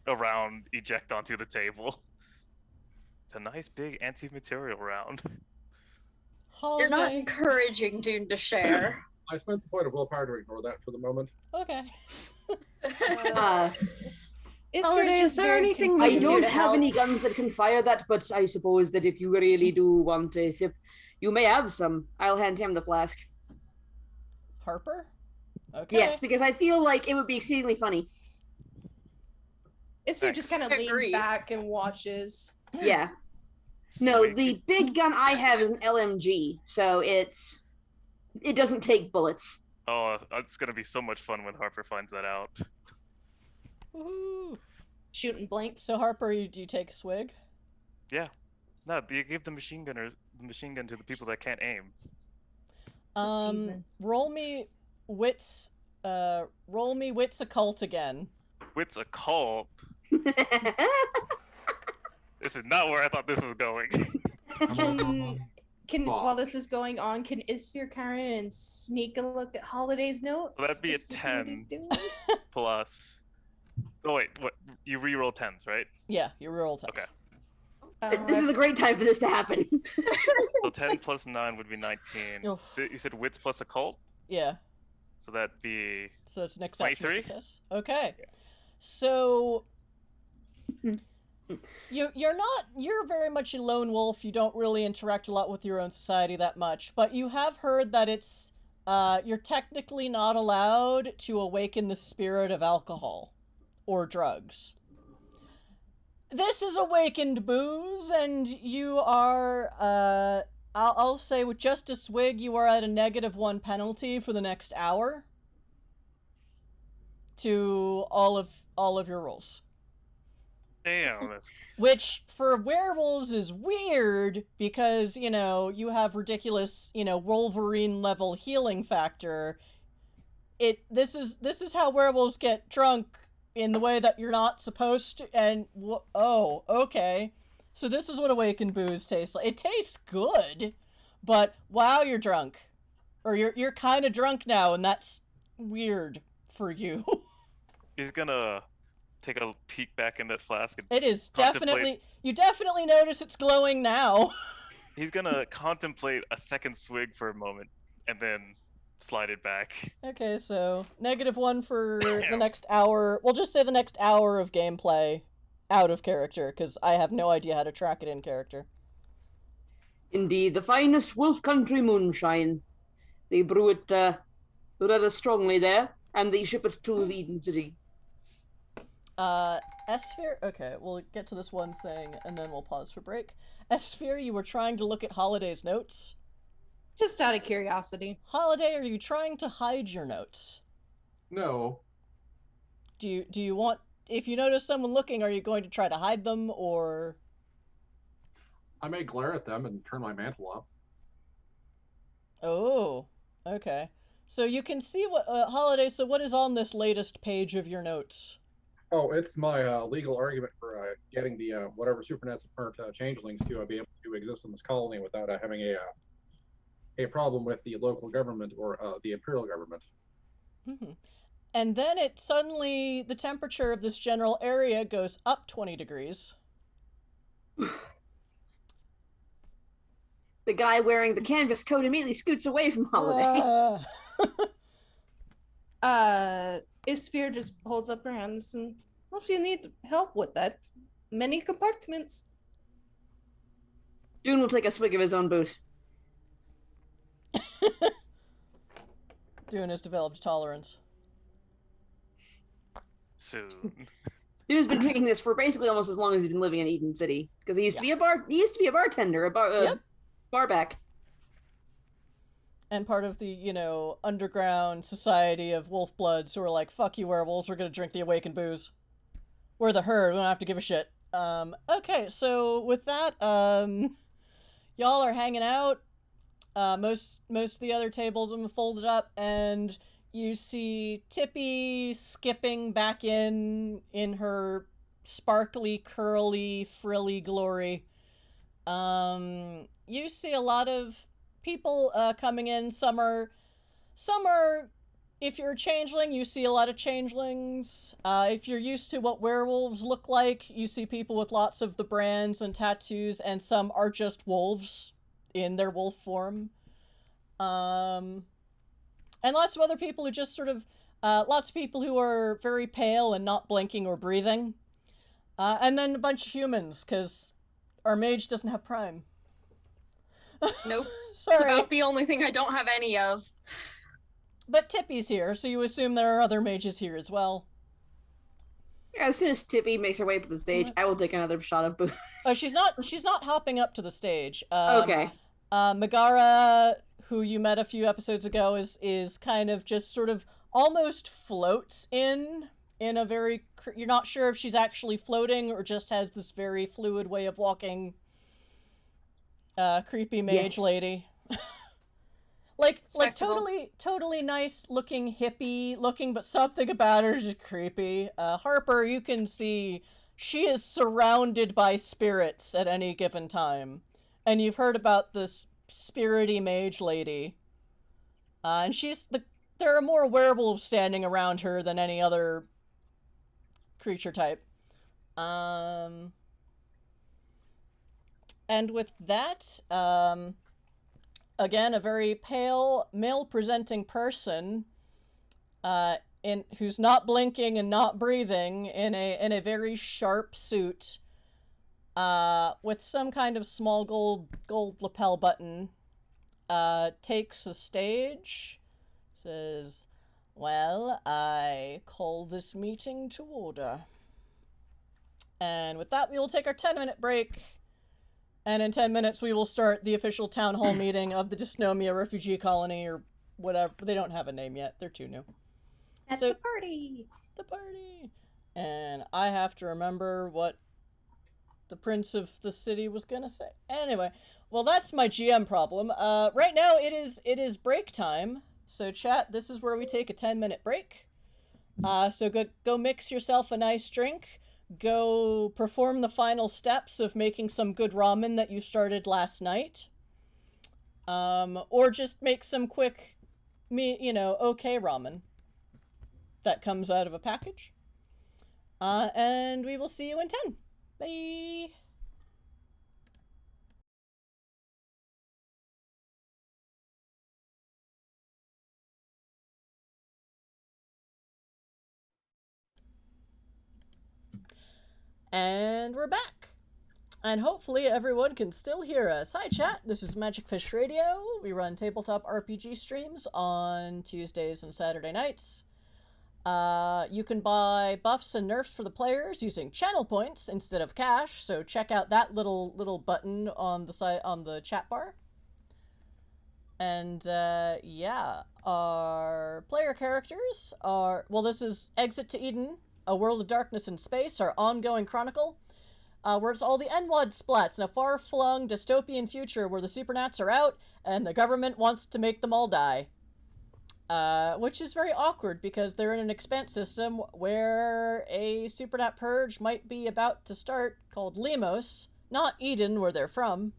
S6: a round eject onto the table. It's a nice big anti-material round.
S1: You're not
S2: Holiday.
S1: encouraging Dune to share.
S4: I spent the point of willpower to ignore that for the moment.
S2: Okay.
S1: Holiday, is there anything we
S3: I
S1: can do
S3: don't
S1: to
S3: have
S1: help?
S3: any guns that can fire that, but I suppose that if you really do want a sip, you may have some. I'll hand him the flask.
S2: Harper. Okay.
S3: Yes, because I feel like it would be exceedingly funny.
S5: Isphere just kind of leans
S1: Agreed.
S5: back and watches.
S3: Yeah. No,
S6: Swig.
S3: the big gun I have is an LMG, so it doesn't take bullets.
S6: Oh, it's gonna be so much fun when Harper finds that out.
S2: Woohoo.
S5: Shooting blanks.
S2: So Harper, do you take a swig?
S6: Yeah. No, you give the machine gun to the people that can't aim.
S5: teasing.
S2: Roll me wits occult again.
S6: Wits occult. This is not where I thought this was going.
S5: Can while this is going on, can Isphere Karen and sneak a look at Holiday's notes?
S6: Well, that'd be a
S5: just to see what he's
S6: 10.
S5: doing?
S6: Plus. Oh wait, what? You re-roll 10s, right?
S2: Yeah, you roll 10.
S6: Okay.
S3: This is a great time for this to happen.
S6: So 10 plus 9 would be 19.
S2: Oof.
S6: So you said wits plus occult?
S2: Yeah.
S6: So that'd be...
S2: So it's an exceptional
S6: 23?
S2: test. Okay. So you're very much a lone wolf. You don't really interact a lot with your own society that much, but you have heard that it's you're technically not allowed to awaken the spirit of alcohol or drugs. This is awakened booze, and you are I'll say with just a swig you are at a -1 penalty for the next hour to all of your rolls.
S6: Damn, that's...
S2: Which, for werewolves, is weird, because, you have ridiculous, Wolverine-level healing factor. This is how werewolves get drunk in the way that you're not supposed to, and, oh, okay. So this is what awakened booze tastes like. It tastes good, but, wow, you're drunk. Or you're kind of drunk now, and that's weird for you.
S6: He's gonna take a peek back in that flask and
S2: It is
S6: contemplate...
S2: definitely... You definitely notice it's glowing now.
S6: He's gonna contemplate a second swig for a moment, and then slide it back.
S2: Okay, so -1 for the next hour. We'll just say the next hour of gameplay out of character, because I have no idea how to track it in character.
S3: Indeed, the finest wolf country moonshine. They brew it rather strongly there, and they ship it to the Eden City.
S2: S-Sphere? Okay, we'll get to this one thing, and then we'll pause for break. S-Sphere, you were trying to look at Holiday's notes?
S5: Just out of curiosity.
S2: Holiday, are you trying to hide your notes?
S4: No.
S2: Do you want... If you notice someone looking, are you going to try to hide them, or...
S4: I may glare at them and turn my mantle up.
S2: Oh, okay. So you can see what... Holiday, so what is on this latest page of your notes?
S4: Oh, it's my legal argument for getting the whatever Supernats have burnt changelings to be able to exist in this colony without having a problem with the local government or the imperial government.
S2: Mm-hmm. And then it suddenly, the temperature of this general area goes up 20 degrees.
S3: The guy wearing the canvas coat immediately scoots away from Holiday.
S5: Isphere just holds up her hands and, well, if you need help with that, many compartments.
S3: Dune will take a swig of his own booze.
S2: Dune has developed tolerance.
S6: Soon.
S3: Dune's been drinking this for basically almost as long as he's been living in Eden City, because he used to be a bartender, barback.
S2: And part of the, underground society of wolf bloods who are like, fuck you werewolves, we're gonna drink the awakened booze. We're the herd, we don't have to give a shit. Okay, so with that, y'all are hanging out. Most of the other tables have been folded up, and you see Tippy skipping back in her sparkly, curly, frilly glory. You see a lot of people coming in. Some are, if you're a changeling, you see a lot of changelings. If you're used to what werewolves look like, you see people with lots of the brands and tattoos, and some are just wolves in their wolf form. And lots of other people who just sort of, lots of people who are very pale and not blinking or breathing. And then a bunch of humans, because our mage doesn't have prime.
S1: Nope.
S2: Sorry.
S1: It's about the only thing I don't have any of.
S2: But Tippy's here, so you assume there are other mages here as well.
S3: As soon as Tippy makes her way up to the stage, I will take another shot of booze.
S2: Oh, she's not hopping up to the stage.
S3: Okay.
S2: Megara, who you met a few episodes ago, is kind of just sort of almost floats in a very... You're not sure if she's actually floating or just has this very fluid way of walking. Creepy mage lady. like totally nice looking, hippie looking, but something about her is creepy. Harper, you can see she is surrounded by spirits at any given time. And you've heard about this spirity mage lady. And there are more werewolves standing around her than any other creature type. And with that, again, a very pale, male-presenting person, who's not blinking and not breathing, in a very sharp suit, with some kind of small gold lapel button, takes the stage, says, "Well, I call this meeting to order." And with that, we will take our 10-minute break. And in 10 minutes, we will start the official town hall meeting of the Dysnomia refugee colony, or whatever. They don't have a name yet. They're too new.
S5: At the party!
S2: The party! And I have to remember what the prince of the city was gonna say. Anyway, well, that's my GM problem. Right now, it is break time. So chat, this is where we take a 10-minute break. So go mix yourself a nice drink. Go perform the final steps of making some good ramen that you started last night. Or just make some quick, okay ramen that comes out of a package. And we will see you in 10. Bye! And we're back. And hopefully everyone can still hear us. Hi chat, this is Magic Fish Radio. We run tabletop RPG streams on Tuesdays and Saturday nights. You can buy buffs and nerfs for the players using channel points instead of cash, so check out that little button on the side on the chat bar. And yeah, our player characters are, well, this is Exit to Eden, A World of Darkness and Space, our ongoing chronicle, where it's all the NWoD splats in a far-flung dystopian future where the Supernats are out and the government wants to make them all die. Which is very awkward because they're in an Expanse system where a Supernat purge might be about to start, called Limos, not Idun, where they're from.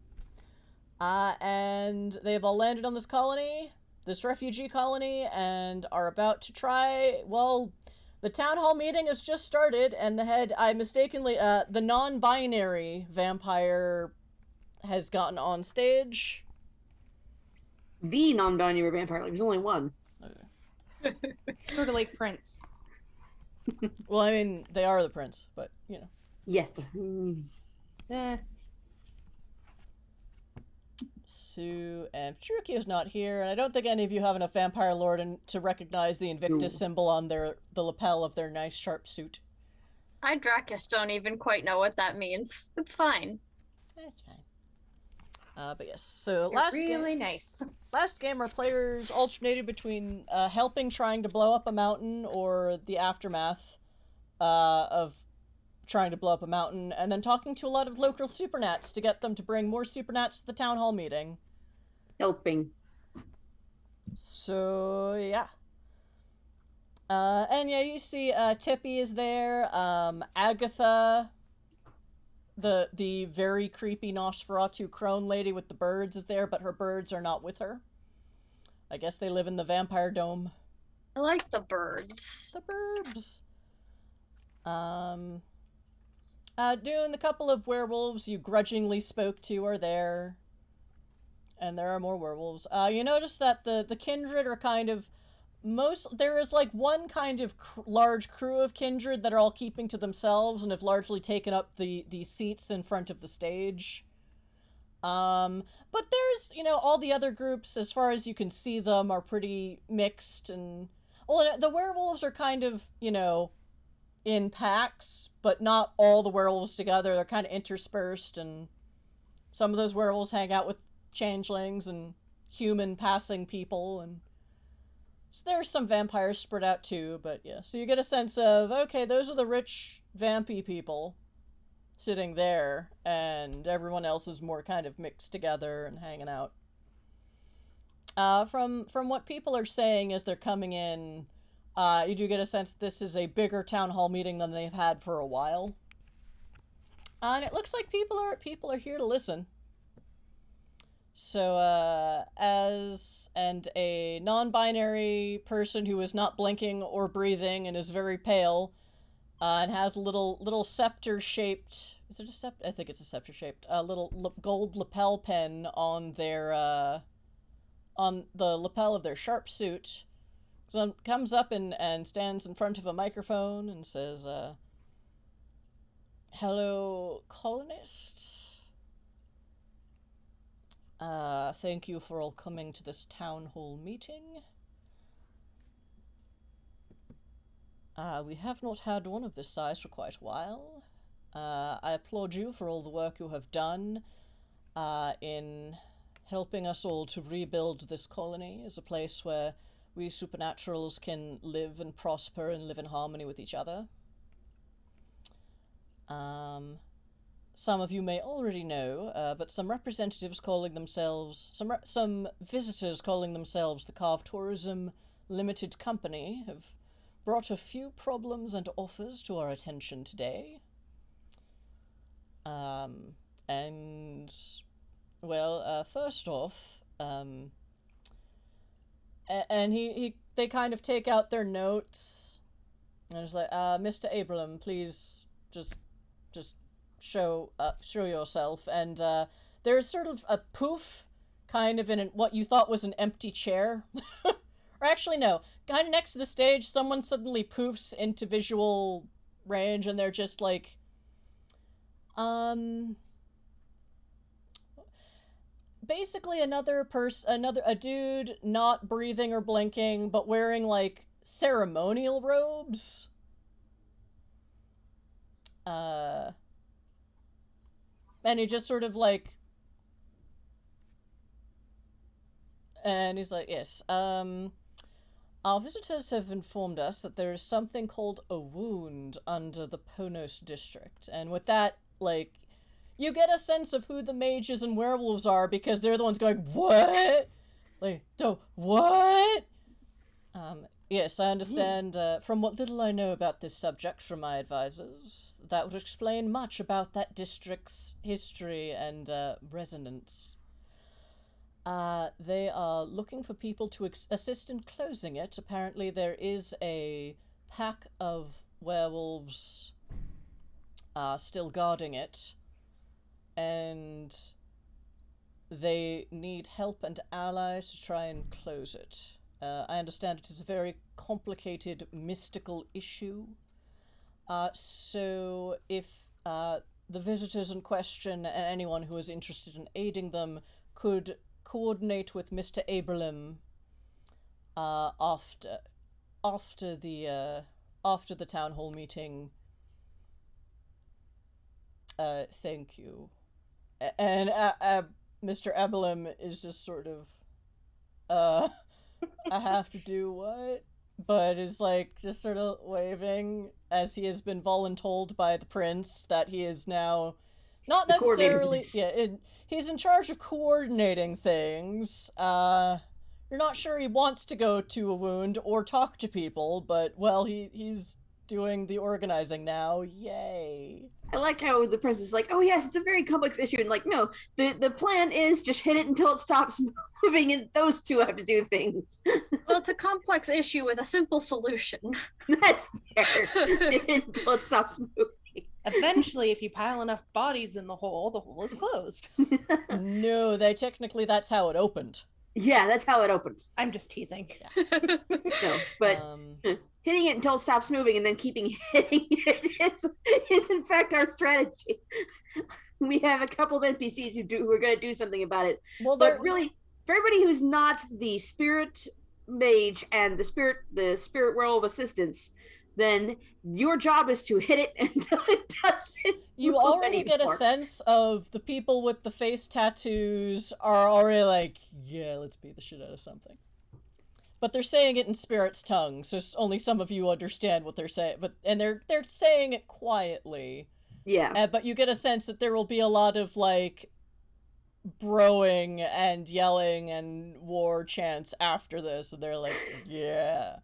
S2: And they've all landed on this colony, this refugee colony, and are about to try, well, the town hall meeting has just started, and the non-binary vampire has gotten on stage.
S3: The non-binary vampire, like, there's only one.
S5: Sort of like Prince.
S2: Well, I mean, they are the prince, but,
S3: Yes.
S2: Sue and Chirukio's not here, and I don't think any of you have enough vampire lore to recognize the Invictus symbol on the lapel of their nice sharp suit.
S1: I, Dracus, don't even quite know what that means. It's fine.
S2: That's fine. But yes, so
S5: Nice.
S2: Last game, our players alternated between helping trying to blow up a mountain or the aftermath of trying to blow up a mountain, and then talking to a lot of local Supernats to get them to bring more Supernats to the town hall meeting.
S3: Helping.
S2: So, yeah. And yeah, you see Tippy is there, Agatha, the very creepy Nosferatu crone lady with the birds is there, but her birds are not with her. I guess they live in the vampire dome.
S1: I like the birds.
S2: The burbs. Doing the couple of werewolves you grudgingly spoke to are there. And there are more werewolves. You notice that the kindred are kind of... There is like one kind of large crew of kindred that are all keeping to themselves and have largely taken up the seats in front of the stage. But there's, all the other groups, as far as you can see them, are pretty mixed, and... Well, the werewolves are kind of, in packs, but not all the werewolves together. They're kind of interspersed, and some of those werewolves hang out with changelings and human passing people, and so there's some vampires spread out too, but yeah. So you get a sense of, okay, those are the rich vampy people sitting there, and everyone else is more kind of mixed together and hanging out. From what people are saying as they're coming in, you do get a sense this is a bigger town hall meeting than they've had for a while. And it looks like people are here to listen. So, as a non-binary person who is not blinking or breathing and is very pale, and has a little scepter-shaped... Is it a scepter? I think it's a scepter-shaped. Little gold lapel pin on their, on the lapel of their sharp suit. So comes up and stands in front of a microphone and says, "Hello, colonists. Thank you for all coming to this town hall meeting. We have not had one of this size for quite a while. I applaud you for all the work you have done in helping us all to rebuild this colony as a place where we supernaturals can live and prosper and live in harmony with each other. Some of you may already know, but some representatives calling themselves, some visitors calling themselves the Karve Tourism Ltd company have brought a few problems and offers to our attention today. First off, and they kind of take out their notes, and it's like, Mr. Abram, please just show yourself. And there's sort of a poof, kind of in what you thought was an empty chair. Or actually, no, kind of next to the stage, someone suddenly poofs into visual range, and they're just like, basically a dude not breathing or blinking, but wearing like ceremonial robes. And he just sort of like, and he's like, yes, our visitors have informed us that there is something called a wound under the Ponos district. And with that, like, you get a sense of who the mages and werewolves are, because they're the ones going, what? Like, no, what? Yes, I understand, from what little I know about this subject from my advisors, that would explain much about that district's history and, resonance. They are looking for people to assist in closing it. Apparently there is a pack of werewolves, still guarding it, and they need help and allies to try and close it. I understand it is a very complicated, mystical issue. So if the visitors in question and anyone who is interested in aiding them could coordinate with Mr. Abraham after the town hall meeting. Thank you. And Mr. Abraham is just sort of, I have to do what? But is like just sort of waving, as he has been voluntold by the prince that he is now not necessarily, he's in charge of coordinating things. You're not sure he wants to go to a wound or talk to people, but, well, he's doing the organizing now. Yay.
S3: I like how the prince is like, oh yes, it's a very complex issue, and like, no, the plan is just hit it until it stops moving, and those two have to do things.
S1: Well, it's a complex issue with a simple solution.
S3: That's fair. Hit it until it stops moving.
S5: Eventually, if you pile enough bodies in the hole is closed.
S2: No, that's how it opened.
S3: Yeah, that's how it opened.
S5: I'm just teasing.
S2: Yeah.
S3: No, but hitting it until it stops moving and then keeping hitting it is in fact our strategy. We have a couple of NPCs who are going to do something about it. Well, but really, for everybody who's not the spirit mage and the spirit werewolf assistants, then your job is to hit it until it doesn't.
S2: You
S3: move
S2: already get a
S3: anymore.
S2: sense of the people with the face tattoos are already like, yeah, let's beat the shit out of something. But they're saying it in spirit's tongue, so only some of you understand what they're saying. And they're saying it quietly.
S3: Yeah.
S2: But you get a sense that there will be a lot of like broing and yelling and war chants after this, and they're like, yeah.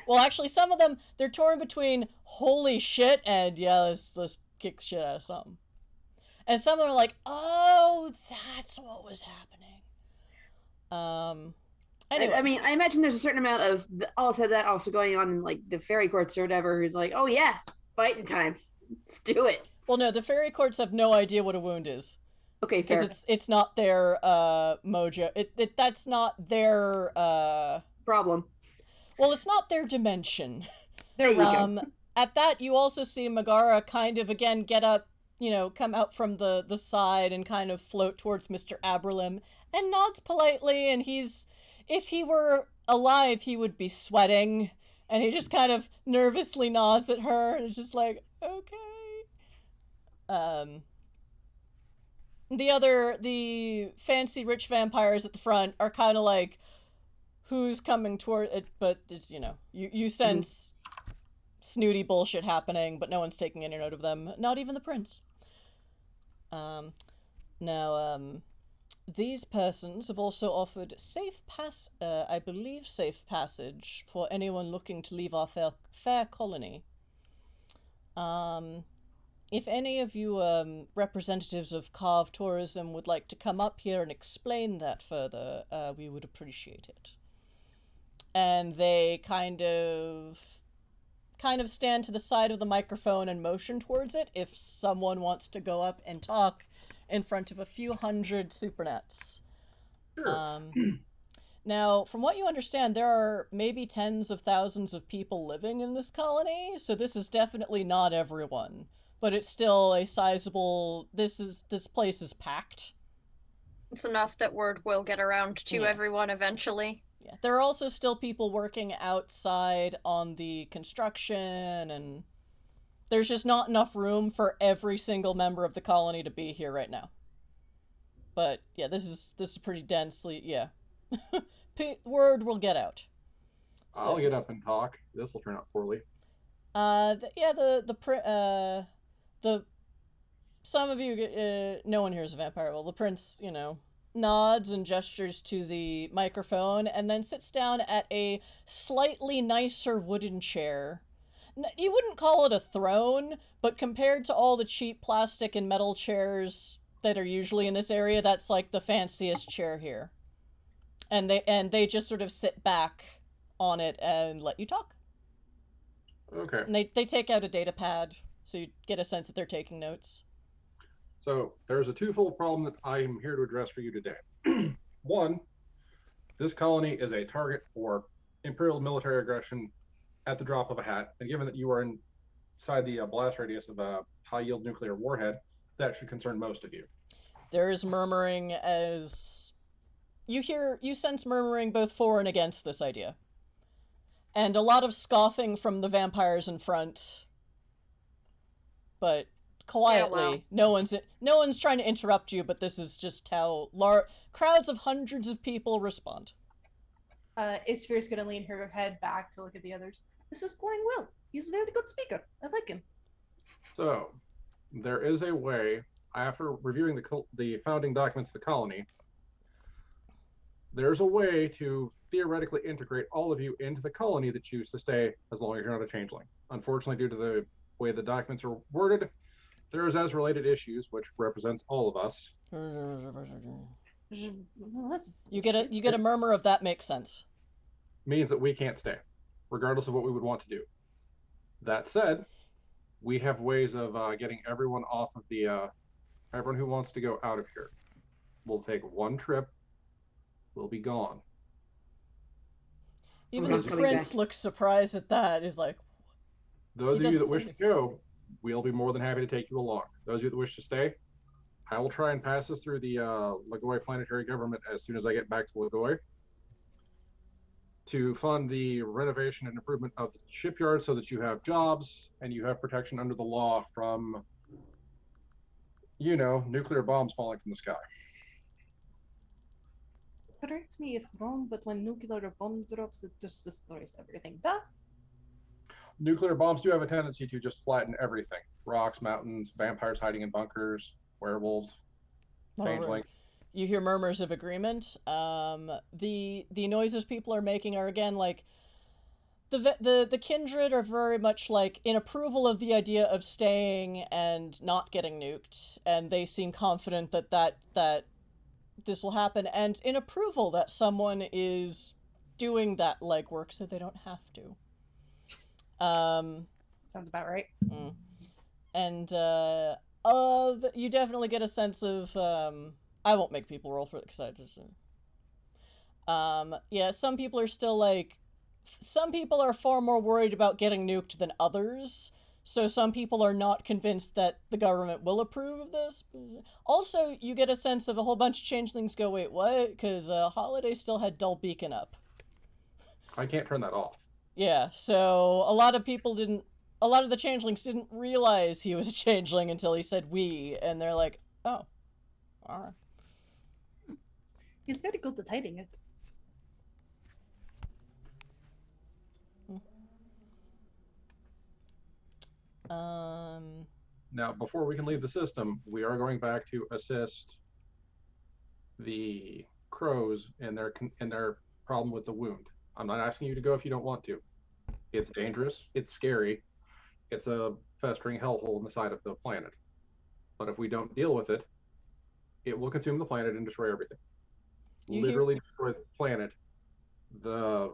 S2: Well, actually, some of them, they're torn between holy shit and yeah, let's kick shit out of something. And some of them are like, oh, that's what was happening. Anyway.
S3: I mean, I imagine there's a certain amount of also that also going on in like the fairy courts or whatever. Who's like, oh yeah, fighting time, let's do it.
S2: Well, no, the fairy courts have no idea what a wound is.
S3: Okay, fair.
S2: Because it's not their mojo. That's not their
S3: problem.
S2: Well, it's not their dimension.
S3: There you go.
S2: At that, you also see Megara kind of again get up, come out from the side and kind of float towards Mr. Aberlim and nods politely. And if he were alive, he would be sweating. And he just kind of nervously nods at her and is just like, okay. The fancy rich vampires at the front are kind of like, who's coming toward it? But it's, you sense snooty bullshit happening, but no one's taking any note of them. Not even the prince. These persons have also offered safe passage for anyone looking to leave our fair colony. If any of you representatives of Karve Tourism would like to come up here and explain that further, we would appreciate it. And they kind of stand to the side of the microphone and motion towards it if someone wants to go up and talk in front of a few hundred Supernats.
S4: Sure.
S2: Now, from what you understand, there are maybe tens of thousands of people living in this colony, so this is definitely not everyone. But it's still a sizable. This place is packed.
S1: It's enough that word will get around to everyone eventually.
S2: Yeah, there are also still people working outside on the construction, and there's just not enough room for every single member of the colony to be here right now. But yeah, this is pretty densely. Word will get out.
S4: So, I'll get up and talk. This will turn out poorly.
S2: Some of you, no one here is a vampire. Well, the prince, nods and gestures to the microphone and then sits down at a slightly nicer wooden chair. You wouldn't call it a throne, but compared to all the cheap plastic and metal chairs that are usually in this area, that's like the fanciest chair here. And they just sort of sit back on it and let you talk.
S4: Okay.
S2: And they take out a data pad, so you get a sense that they're taking notes.
S4: So there's a twofold problem that I'm here to address for you today. One, this colony is a target for Imperial military aggression at the drop of a hat, and given that you are inside the blast radius of a high-yield nuclear warhead, that should concern most of you.
S2: There is murmuring as... You sense murmuring both for and against this idea. And a lot of scoffing from the vampires in front. But quietly, no one's trying to interrupt you, but this is just how crowds of hundreds of people respond.
S5: Isphere's gonna lean her head back to look at the others. This is going well. He's a very good speaker. I like him.
S4: So, there is a way, after reviewing the founding documents of the colony, there's a way to theoretically integrate all of you into the colony that choose to stay as long as you're not a changeling. Unfortunately, due to the way the documents are worded, there's as related issues, which represents all of us.
S2: You get a murmur of that makes sense.
S4: Means that we can't stay, regardless of what we would want to do. That said, we have ways of getting everyone off of the, everyone who wants to go out of here. We'll take one trip. We'll be gone.
S2: Even the prince looks surprised at that. He's like,
S4: those of you that wish to go, we'll be more than happy to take you along. Those of you that wish to stay, I will try and pass this through the Logoi planetary government as soon as I get back to Logoi. to fund the renovation and improvement of the shipyard so that you have jobs and you have protection under the law from, nuclear bombs falling from the sky.
S5: Correct me if wrong, but when nuclear bomb drops, it just destroys everything. Duh.
S4: Nuclear bombs do have a tendency to just flatten everything. Rocks, mountains, vampires hiding in bunkers, werewolves, changeling.
S2: You hear murmurs of agreement. The noises people are making are again like the kindred are very much like in approval of the idea of staying and not getting nuked, and they seem confident that this will happen, and in approval that someone is doing that legwork so they don't have to.
S5: Sounds about right.
S2: And you definitely get a sense of I won't make people roll for it because I just yeah, some people are still like, some people are far more worried about getting nuked than others, so some people are not convinced that the government will approve of this. Also, you get a sense of a whole bunch of changelings go, wait, what? Because Holiday still had Dull Beacon up.
S4: I can't turn that off.
S2: Yeah, so a lot of the changelings didn't realize he was a changeling until he said we, and they're like, oh, alright.
S5: He's very good at hiding it.
S4: Now, before we can leave the system, we are going back to assist the crows in their problem with the wound. I'm not asking you to go if you don't want to. It's dangerous. It's scary. It's a festering hellhole in the side of the planet. But if we don't deal with it, it will consume the planet and destroy everything. Literally destroy the planet. The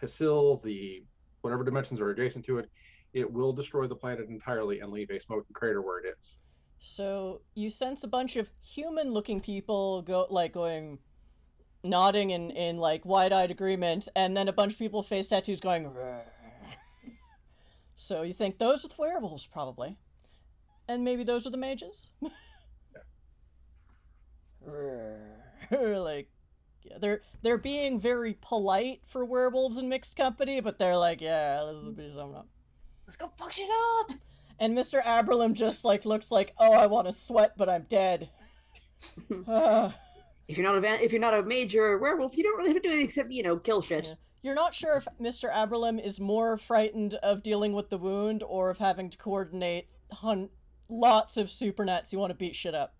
S4: Hasil, the whatever dimensions are adjacent to it, it will destroy the planet entirely and leave a smoking crater where it is.
S2: So you sense a bunch of human-looking people going, nodding in like wide-eyed agreement, and then a bunch of people with face tattoos going. Rrr. So you think those are the werewolves, probably, and maybe those are the mages. Yeah. Like, yeah, they're being very polite for werewolves in mixed company, but they're like, yeah, let's be something up.
S5: Let's go fuck shit up.
S2: And Mr. Aberlum just like looks like, oh, I want to sweat, but I'm dead.
S3: If you're not a mage or a werewolf, you don't really have to do anything except, kill shit.
S2: Yeah. You're not sure if Mr. Aberlum is more frightened of dealing with the wound or of having to coordinate lots of supernats you want to beat shit up.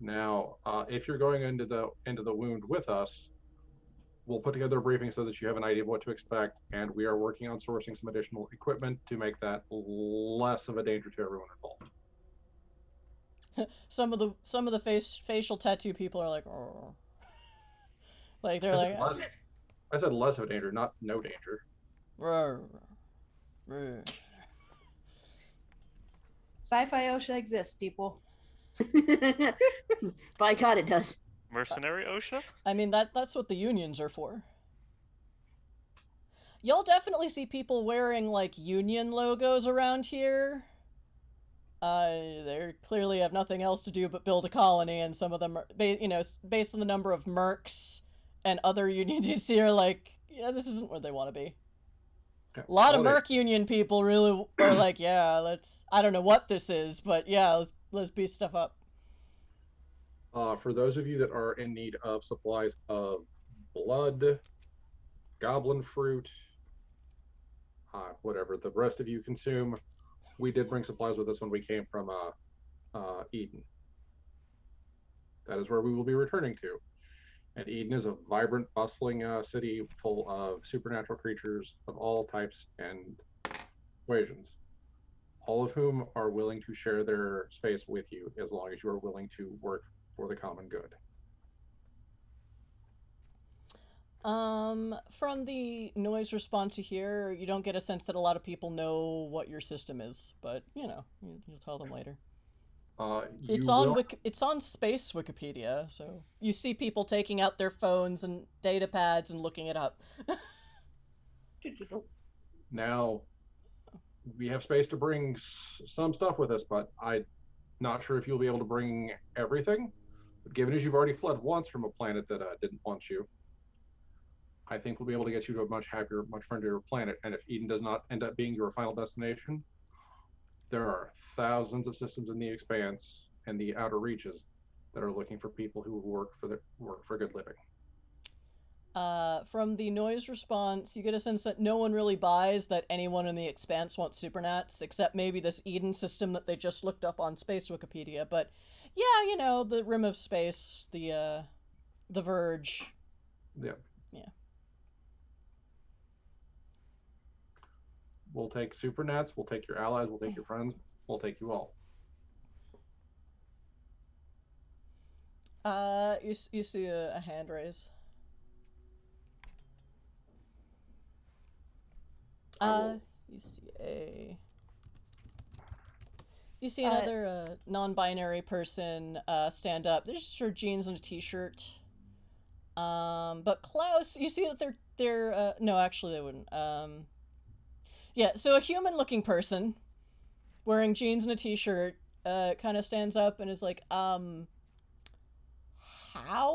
S4: Now, if you're going into the wound with us, we'll put together a briefing so that you have an idea of what to expect, and we are working on sourcing some additional equipment to make that less of a danger to everyone involved.
S2: some of the facial tattoo people are like, oh. Like they're
S4: I said less of a danger, not no danger.
S5: Sci-fi OSHA exists, people.
S3: By God, it does.
S6: Mercenary OSHA?
S2: I mean, that's what the unions are for. You'll definitely see people wearing, like, union logos around here. They clearly have nothing else to do but build a colony, and some of them are, based on the number of mercs and other unions you see are like, yeah, this isn't where they want to be. A lot of merc union people really are like, yeah, I don't know what this is, but yeah, let's beat stuff up.
S4: For those of you that are in need of supplies of blood, goblin fruit, whatever the rest of you consume, we did bring supplies with us when we came from Eden. That is where we will be returning to. And Eden is a vibrant, bustling city full of supernatural creatures of all types and persuasions, all of whom are willing to share their space with you as long as you are willing to work for the common good.
S2: From the noise response you hear, you don't get a sense that a lot of people know what your system is, but you'll tell them later. It's on space Wikipedia, so you see people taking out their phones and data pads and looking it up.
S4: Now, we have space to bring some stuff with us, but I'm not sure if you'll be able to bring everything. But given as you've already fled once from a planet that didn't want you, I think we'll be able to get you to a much happier, much friendlier planet. And if Eden does not end up being your final destination, there are thousands of systems in the Expanse and the outer reaches that are looking for people who work for a good living.
S2: From the noise response, you get a sense that no one really buys that anyone in the Expanse wants Supernats, except maybe this Eden system that they just looked up on Space Wikipedia. But yeah, you know, the rim of space, the verge.
S4: Yeah.
S2: Yeah.
S4: We'll take Supernats, we'll take your allies, we'll take your friends, we'll take you all.
S2: You see a hand raise. You see another non-binary person stand up. They're just sort of jeans and a t-shirt. But Klaus, you see that they're no, actually they wouldn't. Yeah, so a human-looking person wearing jeans and a t-shirt kind of stands up and is like, how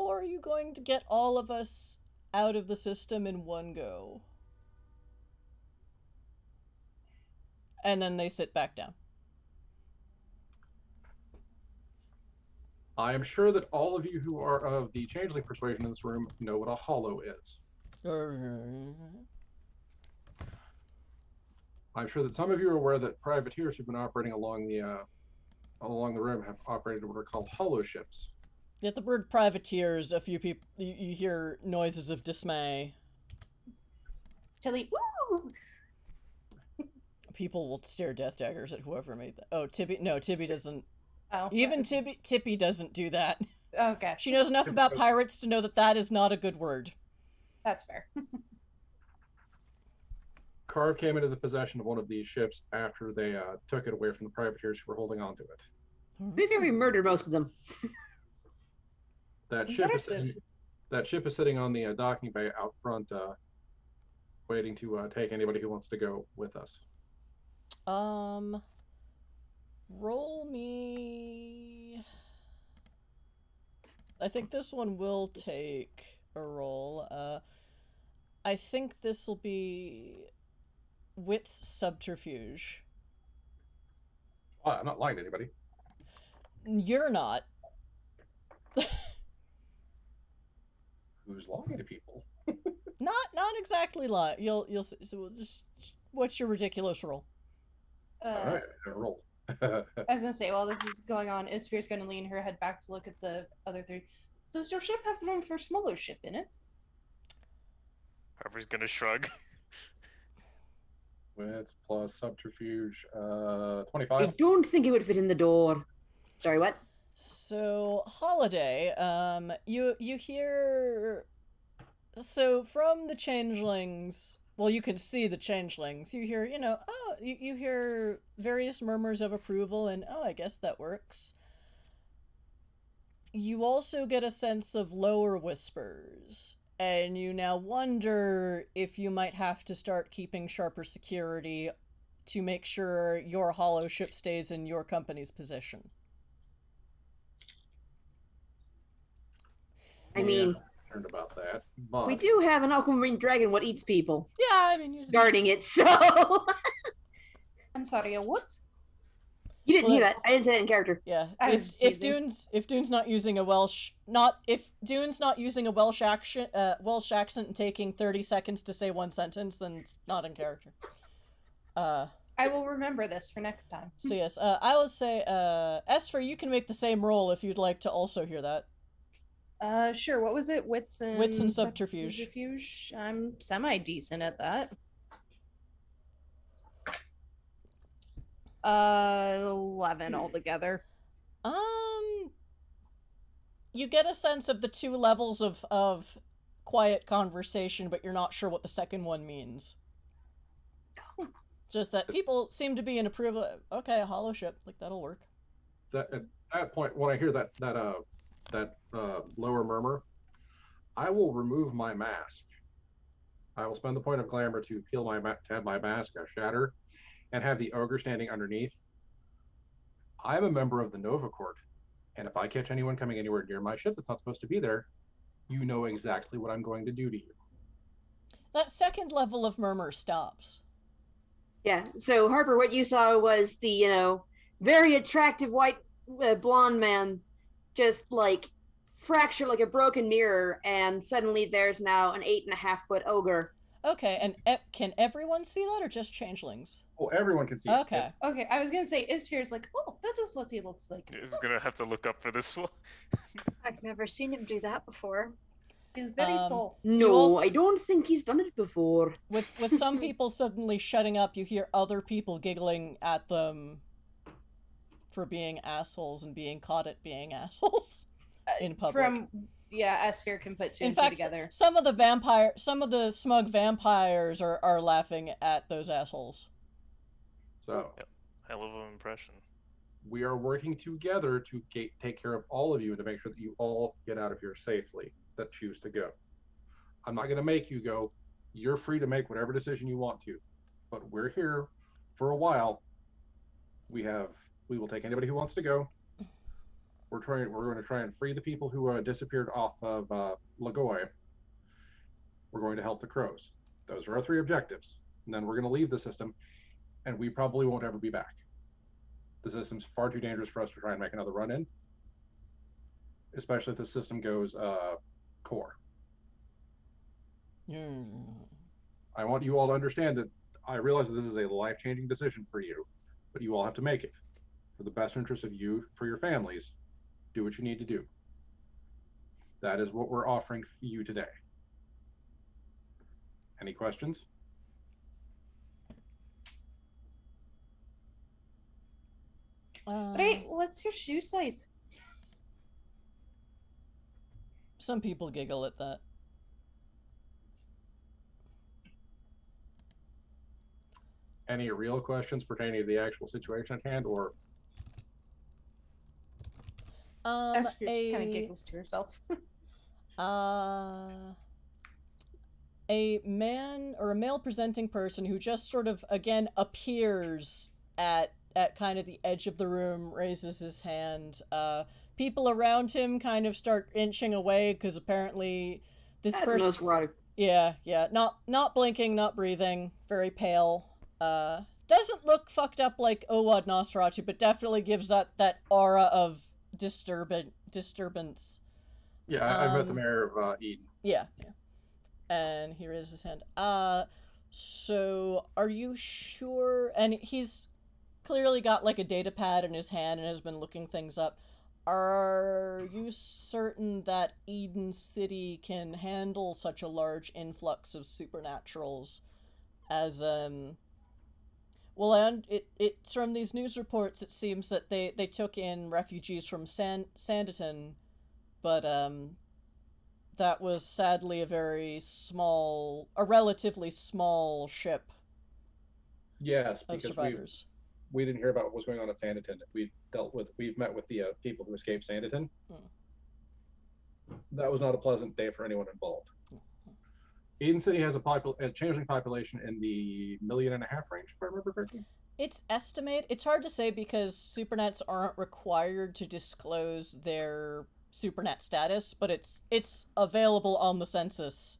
S2: are you going to get all of us out of the system in one go? And then they sit back down.
S4: I am sure that all of you who are of the changeling persuasion in this room know what a hollow is. I'm sure that some of you are aware that privateers who've been operating along the rim have operated what are called hollow ships.
S2: Yet the word privateers, a few people, you hear noises of dismay.
S5: Tilly, woo!
S2: People will stare death daggers at whoever made that. Oh, Tibby, no, Tibby doesn't.
S5: Oh,
S2: Even Tippy doesn't do that.
S5: Okay.
S2: She knows enough about pirates to know that that is not a good word.
S5: That's fair.
S4: Karve came into the possession of one of these ships after they took it away from the privateers who were holding on to it.
S3: Maybe we murdered most of them.
S4: That ship is sitting on the docking bay out front, waiting to take anybody who wants to go with us.
S2: Roll me. I think this one will take a roll. I think this will be Wit's Subterfuge.
S4: Oh, I'm not lying to anybody.
S2: You're not.
S4: Who's lying to people?
S2: Not exactly lying. You'll see. So we'll just, what's your ridiculous roll?
S4: All right, I rolled.
S5: I was gonna say, while this is going on, Isphere's gonna lean her head back to look at the other three. Does your ship have room for smaller ship in it?
S6: Harvey's gonna shrug.
S4: Wits plus subterfuge,
S3: I
S4: 25.
S3: don't think it would fit in the door. Sorry, what?
S2: So, Holiday, you hear... So, from the changelings... Well, you can see the changelings. You hear, you hear various murmurs of approval and, oh, I guess that works. You also get a sense of lower whispers, and you now wonder if you might have to start keeping sharper security to make sure your hollow ship stays in your company's position.
S3: I mean,
S4: I'm concerned about that, but
S3: we do have an aquamarine dragon what eats people
S2: Yeah, I mean...
S3: guarding it, so...
S5: I'm sorry, a what?
S3: You didn't
S2: Well,
S3: hear that. I didn't say that in character.
S2: Yeah,
S5: I was just teasing.
S2: if Dune's not using a Welsh accent and taking 30 seconds to say one sentence, then it's not in character.
S5: I will remember this for next time.
S2: So yes, I will say, Esfer, you can make the same roll if you'd like to also hear that.
S5: Sure. What was it? Wits and
S2: subterfuge.
S5: Subterfuge. I'm semi-decent at that. 11 altogether.
S2: You get a sense of the two levels of quiet conversation, but you're not sure what the second one means. Just that people seem to be in approval. Okay, a hollow ship, like that'll work.
S4: at that point, when I hear that lower murmur, I will remove my mask. I will spend the point of glamour to peel my to have my mask shatter, and have the ogre standing underneath. I'm a member of the Nova Court, and if I catch anyone coming anywhere near my ship that's not supposed to be there, you know exactly what I'm going to do to you.
S2: that second level of murmur stops.
S3: Yeah. So Harper, what you saw was the very attractive white blonde man, just like fracture like a broken mirror, and suddenly there's now an 8.5 foot ogre.
S2: Okay, and can everyone see that, or just changelings?
S4: Oh, everyone can see
S2: Okay.
S4: it.
S5: Okay, I was gonna say Isphere's like, oh, that is what he looks like.
S6: He's gonna have to look up for this one.
S1: I've never seen him do that before.
S5: He's very tall.
S3: No,
S2: also,
S3: I don't think he's done it before.
S2: With some people suddenly shutting up, you hear other people giggling at them for being assholes and being caught at being assholes in public.
S5: Isphere can put two
S2: in
S5: and
S2: fact,
S5: two together.
S2: some of the smug vampires are laughing at those assholes.
S4: So,
S6: hell of an impression.
S4: we are working together to take care of all of you and to make sure that you all get out of here safely that choose to go. I'm not going to make you go. You're free to make whatever decision you want to, but we're here for a while. We will take anybody who wants to go. We're going to try and free the people who disappeared off of Logoi. We're going to help the crows. Those are our 3 objectives. And then we're going to leave the system, and we probably won't ever be back. The system's far too dangerous for us to try and make another run in, especially if the system goes core. I want you all to understand that I realize that this is a life-changing decision for you, but you all have to make it for the best interest of you, for your families. Do what you need to do. That is what we're offering you today. Any questions?
S5: Right, what's your shoe size?
S2: Some people giggle at that.
S4: Any real questions pertaining to the actual situation at hand, or
S5: Isphere just kind of giggles to herself.
S2: A man or a male presenting person who just sort of again appears at kind of the edge of the room, raises his hand. People around him kind of start inching away because apparently this person, yeah, not blinking, not breathing, very pale. Doesn't look fucked up like NWoD Nosferatu, but definitely gives that aura of disturbance.
S4: Yeah, I've met the mayor of Eden.
S2: Yeah. And he raises his hand. So are you sure? And he's clearly got like a data pad in his hand and has been looking things up. Are you certain that Eden City can handle such a large influx of supernaturals as well, and it's from these news reports, it seems that they took in refugees from Sanditon, but that was sadly a relatively small ship.
S4: Yes,
S2: of
S4: because
S2: survivors.
S4: We didn't hear about what was going on at Sanditon. We've met with the people who escaped Sanditon. That was not a pleasant day for anyone involved. Eden City has a changeling population in the 1.5 million range, if I remember correctly.
S2: It's hard to say because Supernats aren't required to disclose their Supernat status, but it's available on the census.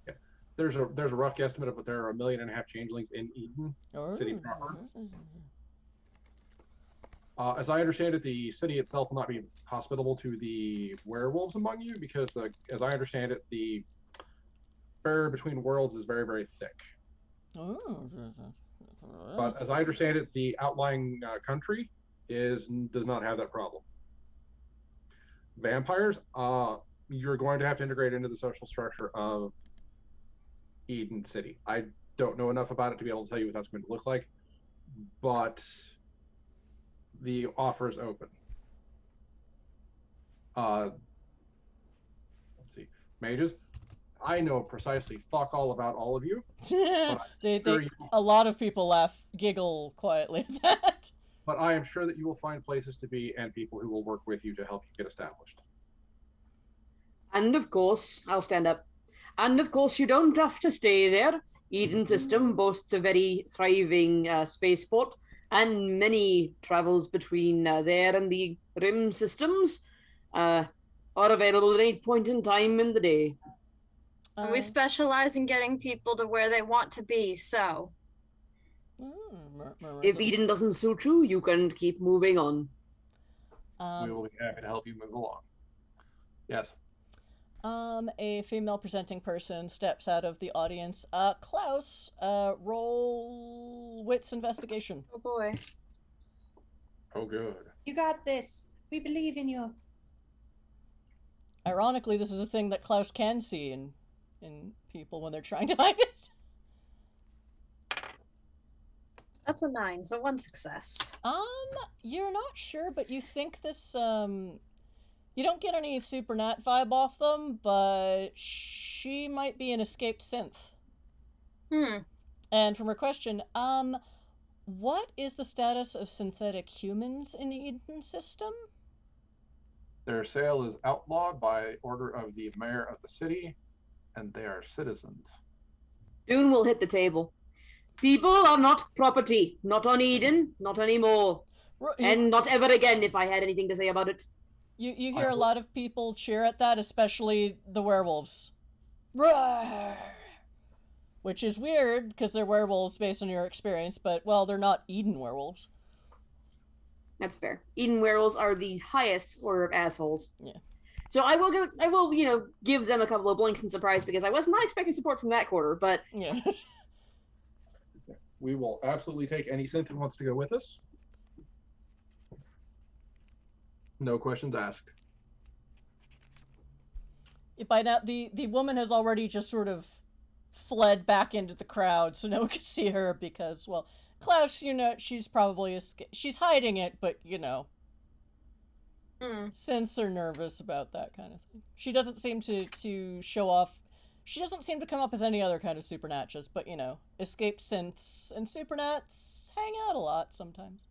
S4: Yeah. There's a rough guesstimate of what there are 1.5 million changelings in Eden City proper. As I understand it, the city itself will not be hospitable to the werewolves among you because, as I understand it, the barrier between worlds is very, very thick. But as I understand it, the outlying country does not have that problem. Vampires, you're going to have to integrate into the social structure of Eden City. I don't know enough about it to be able to tell you what that's going to look like, but the offer is open. Let's see, mages. I know precisely fuck all about all of you.
S2: A lot of people giggle quietly at that.
S4: But I am sure that you will find places to be and people who will work with you to help you get established.
S3: And of course, I'll stand up. And of course, you don't have to stay there. Eden System boasts a very thriving spaceport, and many travels between there and the Rim systems are available at any point in time in the day.
S1: And we specialize in getting people to where they want to be, so.
S3: If Eden doesn't suit you, you can keep moving on.
S4: We will be happy to help you move along. Yes.
S2: A female presenting person steps out of the audience. Klaus, roll wits investigation.
S1: Oh boy.
S4: Oh, good.
S5: You got this. We believe in you.
S2: Ironically, this is a thing that Klaus can see in people when they're trying to hide it.
S1: That's a 9, so 1 success.
S2: You're not sure, but you think this, you don't get any Supernat vibe off them, but she might be an escaped synth. And from her question, what is the status of synthetic humans in the Eden system?
S4: Their sale is outlawed by order of the mayor of the city, and they are citizens.
S3: Dune will hit the table. People are not property. Not on Eden, not anymore. And not ever again if I had anything to say about it.
S2: You hear a lot of people cheer at that, especially the werewolves. Roar! Which is weird, because they're werewolves based on your experience, but, well, they're not Eden werewolves.
S3: That's fair. Eden werewolves are the highest order of assholes.
S2: Yeah.
S3: So I will, give them a couple of blinks in surprise, because I was not expecting support from that quarter, but...
S2: Yeah.
S4: We will absolutely take any synth who wants to go with us. No questions asked.
S2: By now, the woman has already just sort of fled back into the crowd, so no one can see her because, well, Klaus, she's probably she's hiding it, but, since they're nervous about that kind of thing. She doesn't seem to show off. She doesn't seem to come up as any other kind of supernats, but, escaped synths and supernats hang out a lot sometimes.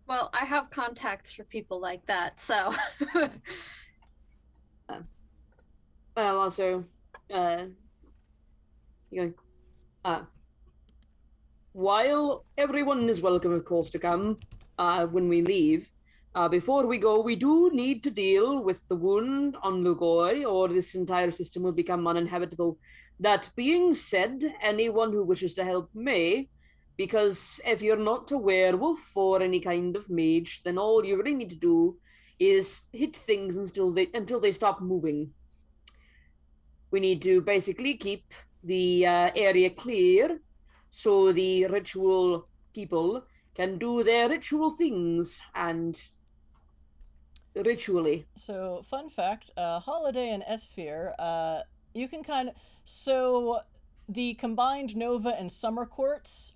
S1: Well, I have contacts for people like that, so.
S3: Well, also, while everyone is welcome, of course, to come when we leave, before we go, we do need to deal with the wound on Logoi, or this entire system will become uninhabitable. That being said, anyone who wishes to help may, because if you're not a werewolf or any kind of mage, then all you really need to do is hit things until they stop moving. We need to basically keep the area clear so the ritual people can do their ritual things and ritually.
S2: So, fun fact, Holiday and Esphere, you can kind of... So, the combined Nova and Summer Courts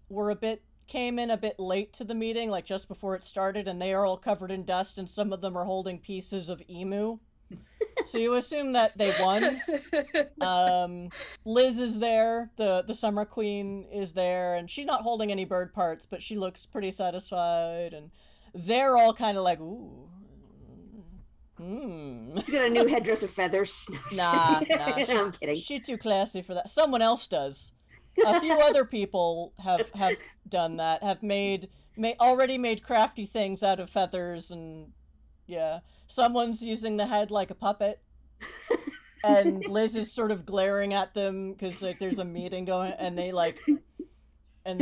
S2: came in a bit late to the meeting, like just before it started, and they are all covered in dust, and some of them are holding pieces of emu. So you assume that they won. Liz is there, the Summer Queen is there, and she's not holding any bird parts, but she looks pretty satisfied, and they're all kind of like, ooh.
S3: She's got a new headdress of feathers.
S2: Nah,
S3: I'm kidding.
S2: She's too classy for that. Someone else does. A few other people have done that, have already made crafty things out of feathers, and yeah. Someone's using the head like a puppet, and Liz is sort of glaring at them because like there's a meeting going, and they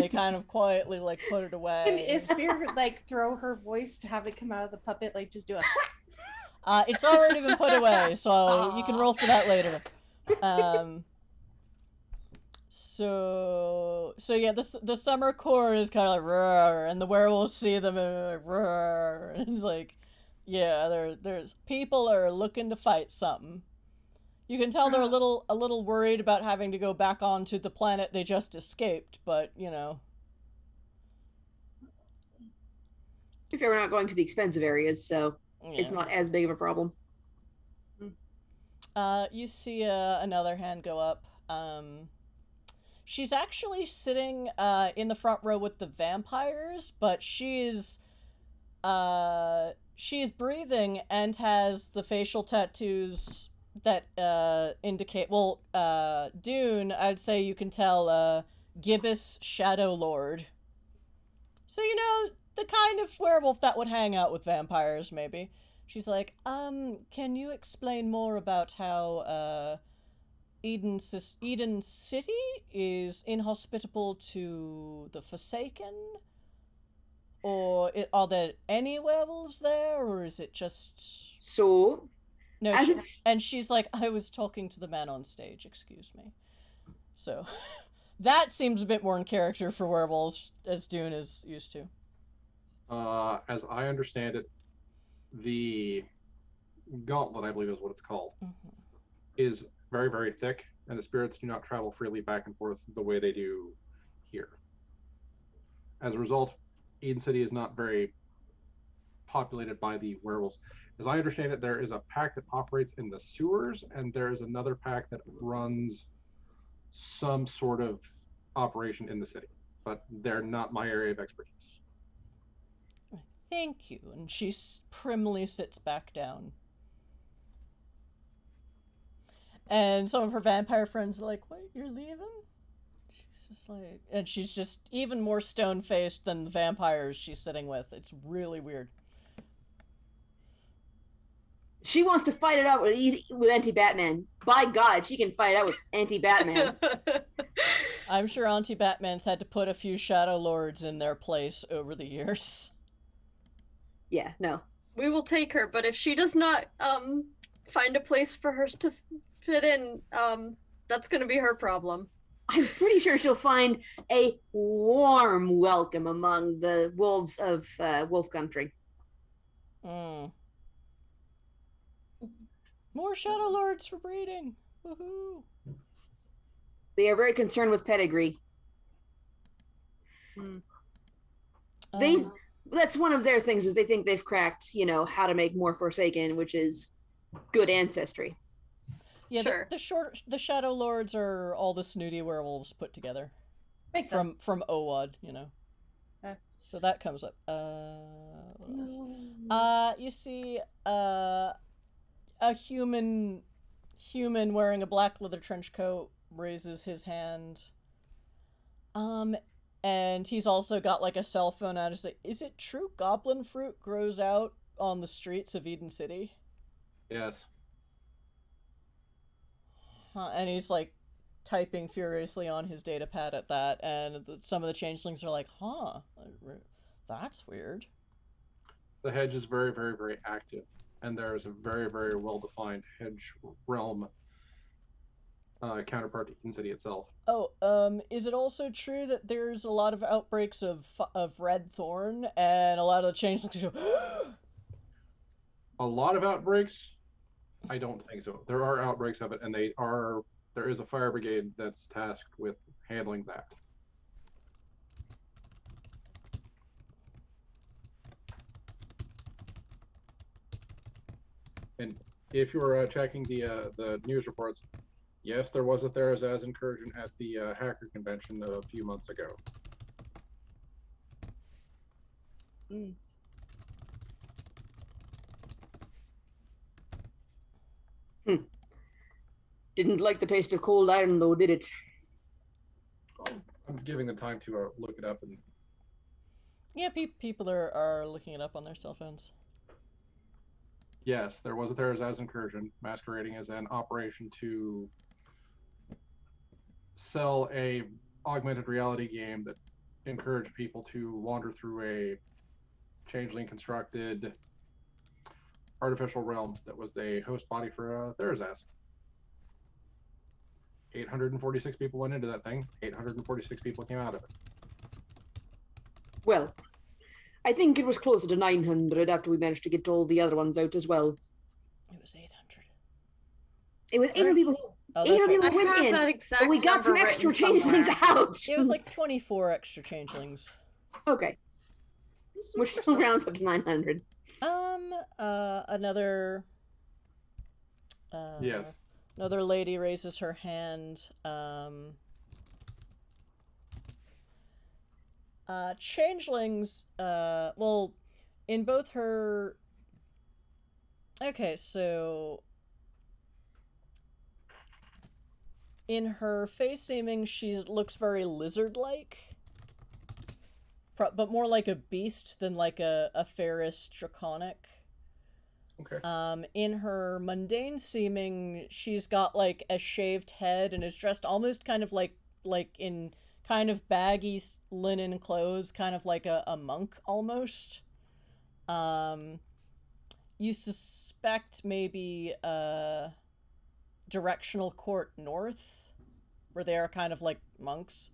S2: kind of quietly like put it away.
S5: Can Isphere like throw her voice to have it come out of the puppet, like just do a...
S2: It's already been put away, so you can roll for that later. So yeah, the Summer Core is kind of like roar, and the werewolves see them and like, roar, and it's like, yeah, there's people are looking to fight something. You can tell they're a little worried about having to go back onto the planet they just escaped, but
S3: If we're not going to the expensive areas, so
S2: yeah.
S3: It's not as big of a problem.
S2: You see another hand go up. She's actually sitting in the front row with the vampires, but she's breathing and has the facial tattoos that indicate, well, Dune, I'd say you can tell, Gibbous Shadow Lord. So, the kind of werewolf that would hang out with vampires, maybe. She's like, can you explain more about how, Eden City is inhospitable to the Forsaken? Or are there any werewolves there, or is it just...
S3: So,
S2: No,
S3: as it's...
S2: and she's like, I was talking to the man on stage, excuse me. So, that seems a bit more in character for werewolves, as Dune is used to.
S4: As I understand it, the gauntlet, I believe is what it's called, is very, very thick, and the spirits do not travel freely back and forth the way they do here. As a result, Eden City is not very populated by the werewolves. As I understand it, there is a pack that operates in the sewers, and there's another pack that runs some sort of operation in the city, but they're not my area of expertise.
S2: Thank you. And she primly sits back down. And some of her vampire friends are like, wait, you're leaving? She's just like... And she's just even more stone-faced than the vampires she's sitting with. It's really weird.
S3: She wants to fight it out with anti-Batman. By God, she can fight it out with anti-Batman.
S2: I'm sure anti-Batman's had to put a few Shadow Lords in their place over the years.
S3: Yeah, no.
S1: We will take her, but if she does not find a place for her to fit in, that's going to be her problem.
S3: I'm pretty sure she'll find a warm welcome among the wolves of Wolf Country.
S2: More Shadow Lords for breeding. Woohoo!
S3: They are very concerned with pedigree. That's one of their things, is they think they've cracked, how to make more Forsaken, which is good ancestry.
S2: Yeah,
S1: sure.
S2: The Shadow Lords are all the snooty werewolves put together.
S5: Makes sense.
S2: From NWoD, So that comes up. You see, a human wearing a black leather trench coat raises his hand. And he's also got like a cell phone out. He's like, is it true goblin fruit grows out on the streets of Eden City?
S4: Yes.
S2: And he's like typing furiously on his data pad at that, and some of the changelings are like, that's weird.
S4: The hedge is very, very, very active, and there is a very, very well-defined hedge realm counterpart to Eden City itself.
S2: Is it also true that there's a lot of outbreaks of red thorn, and a lot of the changelings go,
S4: A lot of outbreaks? I don't think so. There are outbreaks of it, and there is a fire brigade that's tasked with handling that. And if you were checking the news reports, yes, there was a Therazaz incursion at the hacker convention a few months ago.
S3: Didn't like the taste of cold iron, though, did it?
S4: I'm giving them time to look it up. And
S2: yeah, people are looking it up on their cell phones.
S4: Yes, there was a Therazaz incursion masquerading as an operation to sell a augmented reality game that encouraged people to wander through a changeling constructed artificial realm that was the host body for Therazaz. 846 people went into that thing. 846 people came out of it.
S3: Well, I think it was closer to 900 after we managed to get all the other ones out as well.
S2: It was 800.
S3: It was 800 people.
S2: Oh,
S3: 800 people
S1: I
S3: went
S1: have
S3: in,
S1: that exact
S3: but we got some
S1: number
S3: extra
S1: written
S3: changelings
S1: somewhere.
S3: out.
S2: It was like 24 extra changelings.
S3: Okay. Which still rounds up to 900.
S2: Another...
S4: Yes.
S2: Another lady raises her hand. Changelings, well, in both her... Okay, so... In her face seeming, she looks very lizard-like. But more like a beast than like a Ferris draconic.
S4: Okay.
S2: In her mundane seeming, she's got like a shaved head and is dressed almost kind of like in kind of baggy linen clothes, kind of like a monk almost. You suspect maybe directional court north, where they are kind of like monks.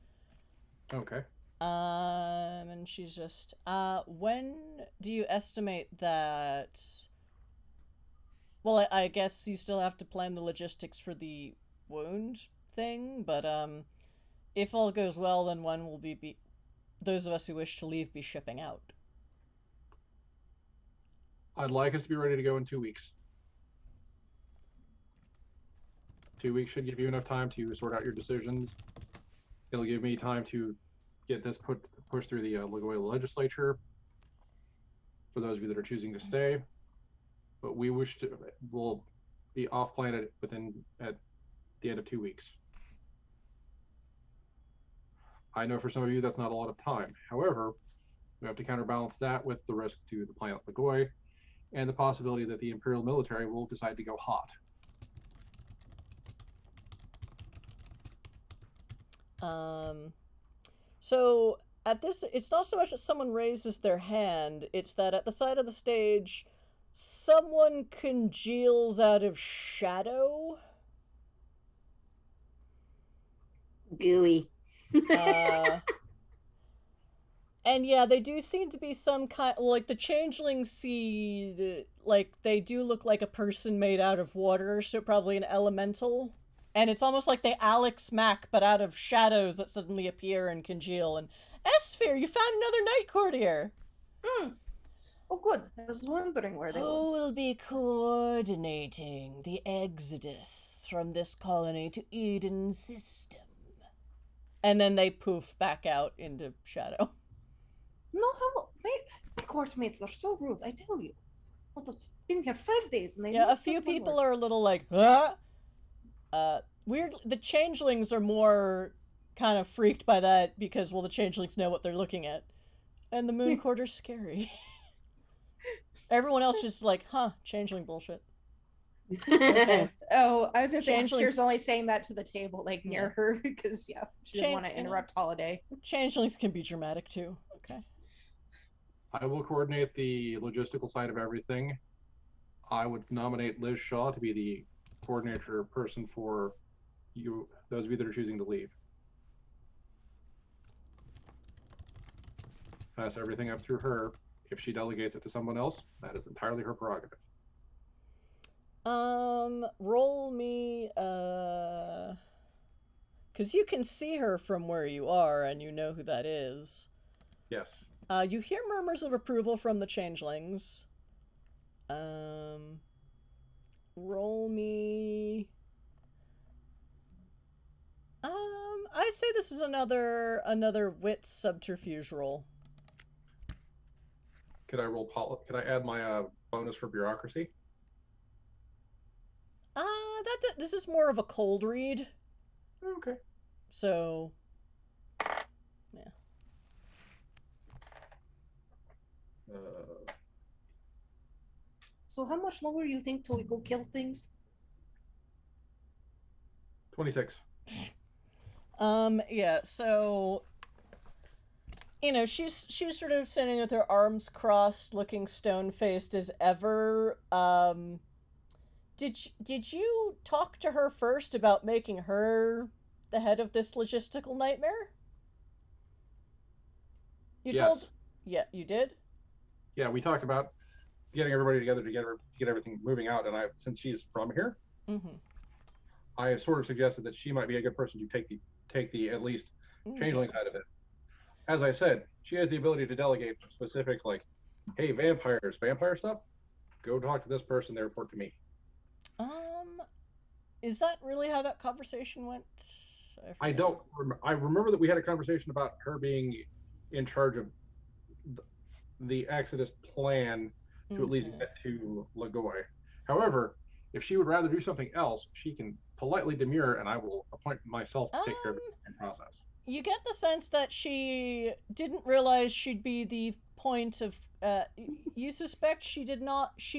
S4: Okay.
S2: And she's just, when do you estimate that? Well, I guess you still have to plan the logistics for the wound thing, but if all goes well, then when will be those of us who wish to leave be shipping out?
S4: I'd like us to be ready to go in 2 weeks. 2 weeks should give you enough time to sort out your decisions. It'll give me time to get this pushed through the Logoi legislature for those of you that are choosing to stay. But we'll be off planet at the end of 2 weeks. I know for some of you that's not a lot of time. However, we have to counterbalance that with the risk to the planet Logoi and the possibility that the Imperial military will decide to go hot.
S2: So at this, it's not so much that someone raises their hand, it's that at the side of the stage, someone congeals out of shadow.
S3: Gooey.
S2: And yeah, they do seem to be some kind, like the changelings see, like they do look like a person made out of water, so probably an elemental. And it's almost like they Alex Mack, but out of shadows that suddenly appear and congeal. And Esphere, you found another night courtier.
S5: Oh, good. I was wondering where they were.
S2: Who will be coordinating the exodus from this colony to Idun's system? And then they poof back out into shadow.
S5: No, hello. My court mates are so rude, I tell you. What, I've been here 5 days and they
S2: Yeah, a few people are a little like, huh? Weird. The changelings are more kind of freaked by that because, well, the changelings know what they're looking at. And the moon quarter's scary. Everyone else just like, huh, changeling bullshit. Okay.
S5: Oh, I was gonna say,
S2: Changelings-
S5: Esther's only saying that to the table, like near her, because she doesn't want to interrupt Holiday.
S2: Changelings can be dramatic too. Okay.
S4: I will coordinate the logistical side of everything. I would nominate Liz Shaw to be the coordinator person for you, those of you that are choosing to leave. Pass everything up through her. If she delegates it to someone else, that is entirely her prerogative.
S2: Roll me, because you can see her from where you are, and you know who that is.
S4: Yes.
S2: You hear murmurs of approval from the changelings. Roll me... I'd say this is another wit subterfuge roll.
S4: Could I add my bonus for bureaucracy?
S2: This is more of a cold read.
S4: Okay.
S2: So, yeah.
S5: So how much longer do you think till we go kill things?
S4: 26.
S2: Yeah, so, you know, she's sort of standing with her arms crossed, looking stone-faced as ever. Did you talk to her first about making her the head of this logistical nightmare?
S4: Yes.
S2: Yeah, you did?
S4: Yeah, we talked about getting everybody together to get everything moving out, and since she's from here, I sort of suggested that she might be a good person to take the at least changeling side of it. As I said, she has the ability to delegate specific, like, hey, vampire stuff, go talk to this person, they report to me.
S2: Is that really how that conversation went?
S4: I don't. I remember that we had a conversation about her being in charge of the Exodus plan to at least get to Logoi. However, if she would rather do something else, she can politely demur, and I will appoint myself to take care of the process.
S2: You get the sense that she didn't realize she'd be the point of you suspect she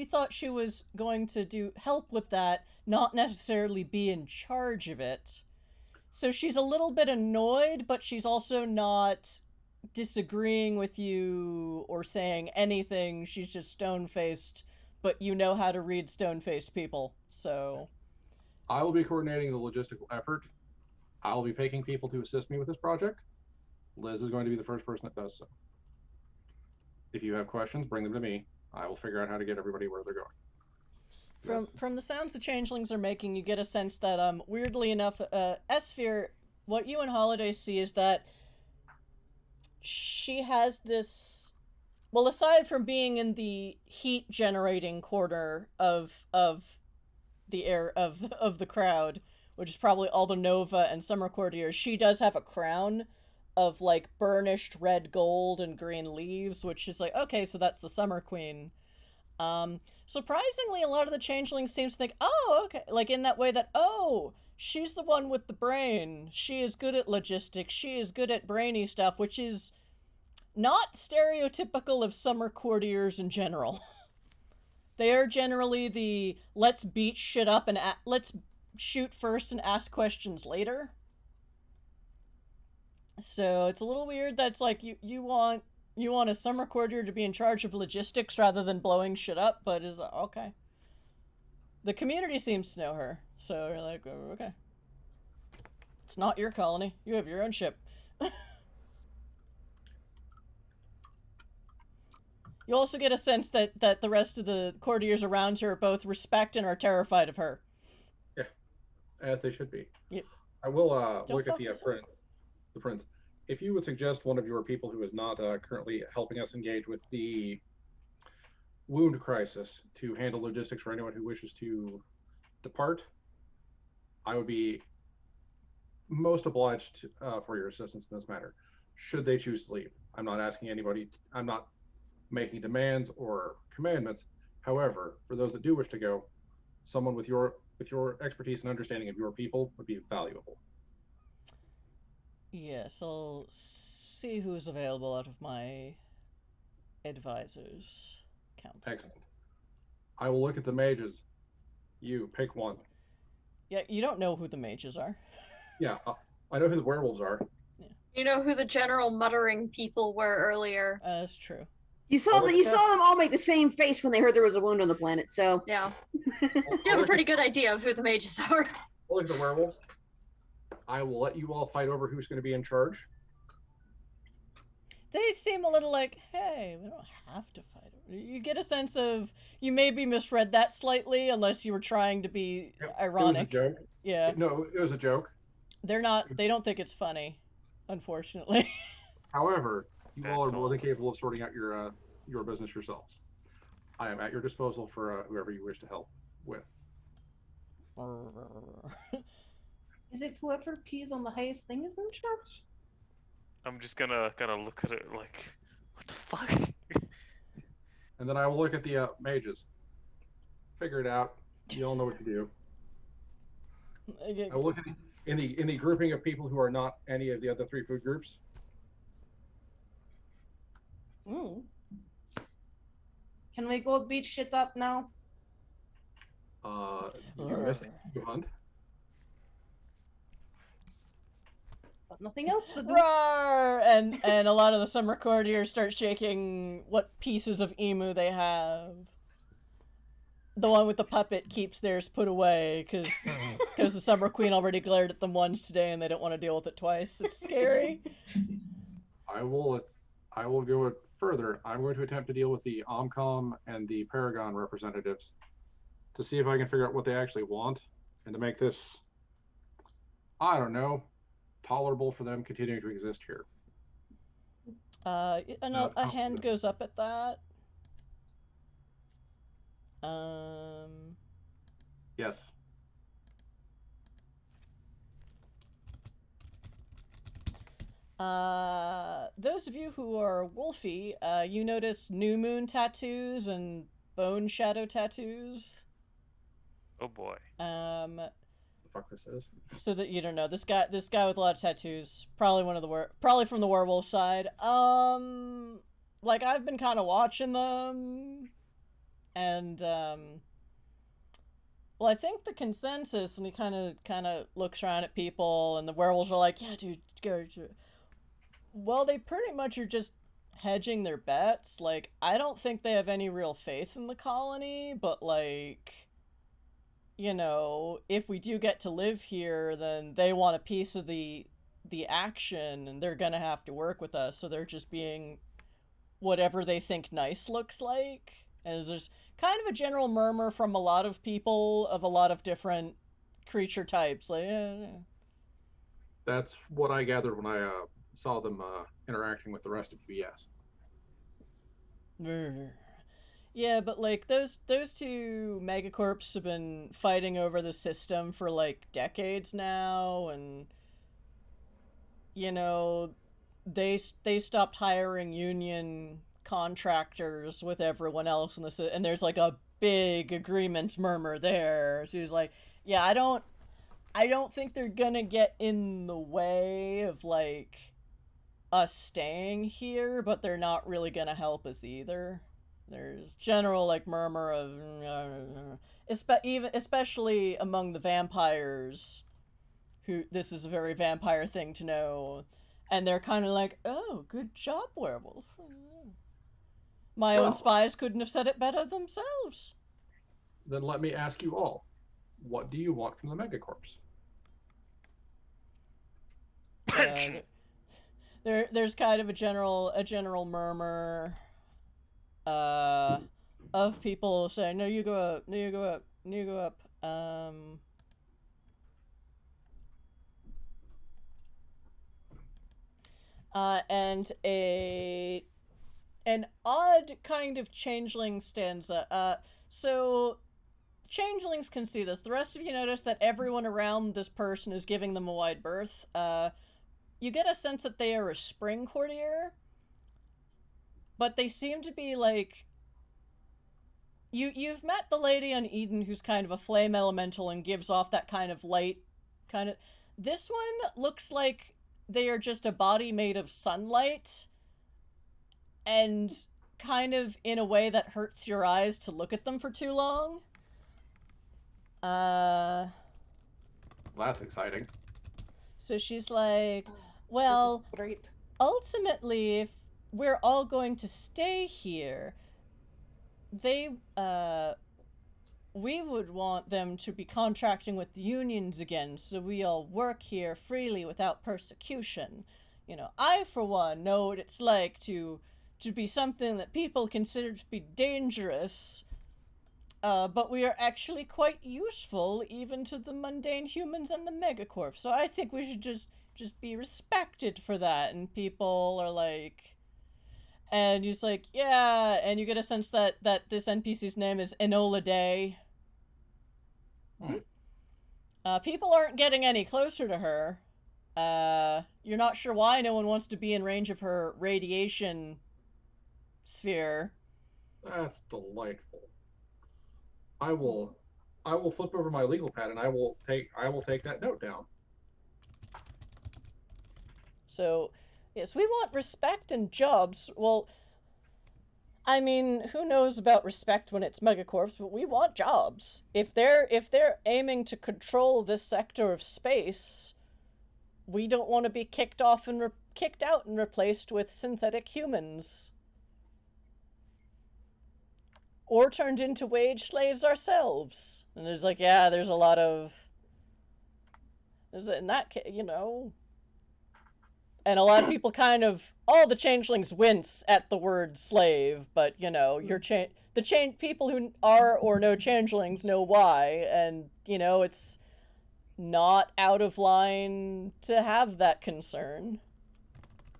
S2: thought she was going to do help with that, not necessarily be in charge of it. So she's a little bit annoyed, but she's also not disagreeing with you or saying anything. She's just stone-faced, but you know how to read stone-faced people, so...
S4: I will be coordinating the logistical effort. I'll be picking people to assist me with this project. Liz is going to be the first person that does so. If you have questions, bring them to me. I will figure out how to get everybody where they're going.
S2: From the sounds the changelings are making, you get a sense that, weirdly enough, Esphere, what you and Holiday see is that she has this... Well, aside from being in the heat-generating corner of the air of the crowd, which is probably all the Nova and Summer Courtiers, she does have a crown of, like, burnished red gold and green leaves, which is like, okay, so that's the Summer Queen. Surprisingly, a lot of the changelings seems to think, oh, okay, like in that way that, oh, she's the one with the brain. She is good at logistics. She is good at brainy stuff, which is not stereotypical of Summer Courtiers in general. They are generally the let's beat shit up and let's shoot first and ask questions later. So it's a little weird that's like you want a Summer Courtier to be in charge of logistics rather than blowing shit up, but is okay. The community seems to know her, so you're like, oh, okay. It's not your colony. You have your own ship. You also get a sense that the rest of the courtiers around her both respect and are terrified of her.
S4: Yeah, as they should be.
S2: Yep.
S4: I will look at the prince. If you would suggest one of your people who is not currently helping us engage with the wound crisis to handle logistics for anyone who wishes to depart, I would be most obliged for your assistance in this matter, should they choose to leave. I'm not asking anybody, I'm not making demands or commandments. However, for those that do wish to go, someone with your expertise and understanding of your people would be valuable.
S2: Yes, I'll see who's available out of my advisors' council.
S4: Excellent. I will look at the mages. You pick one.
S2: Yeah, you don't know who the mages are.
S4: Yeah, I know who the werewolves are.
S2: Yeah.
S1: You know who the general muttering people were earlier.
S2: That's true.
S3: You saw them all make the same face when they heard there was a wound on the planet, so...
S1: Yeah. You have a pretty good idea of who the mages are.
S4: Look at the werewolves. I will let you all fight over who's going to be in charge.
S2: They seem a little like, hey, we don't have to fight. You get a sense of, you maybe misread that slightly, unless you were trying to be ironic.
S4: It was a joke.
S2: Yeah.
S4: No, it was a joke.
S2: They don't think it's funny, unfortunately.
S4: However, you all are more than capable of sorting out your business yourselves. I am at your disposal for whoever you wish to help with.
S5: Is it whoever pees on the highest thing is in charge?
S6: I'm just gonna look at it like, what the fuck?
S4: And then I will look at the mages. Figure it out. You all know what to do. I will look at in the grouping of people who are not any of the other three food groups.
S5: Can we go beat shit up now?
S4: You missing you hunt?
S5: But nothing else to do.
S2: Roar! And a lot of the Summer Courtiers start shaking what pieces of emu they have. The one with the puppet keeps theirs put away because the Summer Queen already glared at them once today and they don't want to deal with it twice. It's scary.
S4: I will go further. I'm going to attempt to deal with the Omcom and the Paragon representatives to see if I can figure out what they actually want and to make this, I don't know, tolerable for them continuing to exist here.
S2: A hand goes up at that.
S4: Yes.
S2: Those of you who are wolfy, you notice new moon tattoos and bone shadow tattoos.
S6: Oh boy.
S4: The fuck this is?
S2: So that you don't know, this guy with a lot of tattoos, probably from the werewolf side. like, I've been kind of watching them, and, well, I think the consensus, and he kind of looks around at people, and the werewolves are like, yeah, dude, go. Well, they pretty much are just hedging their bets. Like, I don't think they have any real faith in the colony, but, like, you know, if we do get to live here, then they want a piece of the action, and they're gonna have to work with us, so they're just being whatever they think nice looks like. And there's kind of a general murmur from a lot of people of a lot of different creature types. Like,
S4: That's what I gathered when I saw them interacting with the rest of UBS.
S2: yeah, but like those two megacorps have been fighting over the system for like decades now, and you know, they stopped hiring union contractors with everyone else in the and there's like a big agreement murmur there. So he's like, yeah, I don't think they're gonna get in the way of like us staying here, but they're not really gonna help us either. There's general like murmur of especially among the vampires, who this is a very vampire thing to know, and they're kind of like, oh, good job, werewolf. My own spies couldn't have said it better themselves.
S4: Then let me ask you all, what do you want from the megacorps?
S2: There's kind of a general murmur of people saying, no, you go up, no, you go up, no, you go up. And an odd kind of changeling stanza. So changelings can see this. The rest of you notice that everyone around this person is giving them a wide berth. You get a sense that they are a spring courtier, but they seem to be like... You've met the lady on Idun who's kind of a flame elemental and gives off that kind of light, kind of... This one looks like they are just a body made of sunlight, and kind of in a way that hurts your eyes to look at them for too long.
S4: That's exciting.
S2: So she's like, well,
S5: Great.
S2: ultimately, if we're all going to stay here, we would want them to be contracting with the unions again, so we all work here freely without persecution. You know, I, for one, know what it's like to be something that people consider to be dangerous, but we are actually quite useful even to the mundane humans and the megacorp, so I think we should just be respected for that. And people are like... And he's like, yeah, and you get a sense that this NPC's name is Enola Day. People aren't getting any closer to her. You're not sure why no one wants to be in range of her radiation sphere.
S4: That's delightful. I will flip over my legal pad and I will take that note down.
S2: So, yes, we want respect and jobs. Well, I mean, who knows about respect when it's megacorps, but we want jobs. If they're aiming to control this sector of space, we don't want to be kicked out and replaced with synthetic humans. Or turned into wage slaves ourselves. And there's like, yeah, there's a lot of... in that case, you know... And a lot of people kind of... All the changelings wince at the word slave, but, you know, people who are or know changelings know why, and, you know, it's not out of line to have that concern.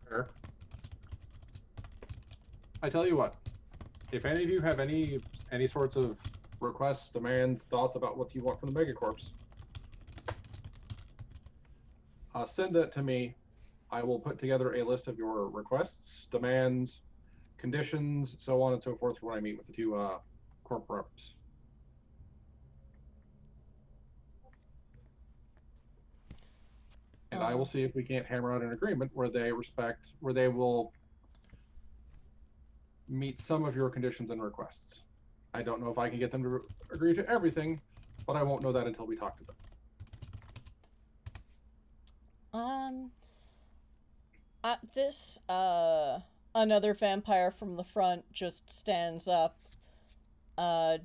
S4: Sure. I tell you what, if any of you have any sorts of requests, demands, thoughts about what you want from the megacorps, send that to me. I will put together a list of your requests, demands, conditions, so on and so forth when I meet with the two corp reps. And I will see if we can't hammer out an agreement where they will meet some of your conditions and requests. I don't know if I can get them to agree to everything, but I won't know that until we talk to them.
S2: At this, another vampire from the front just stands up. And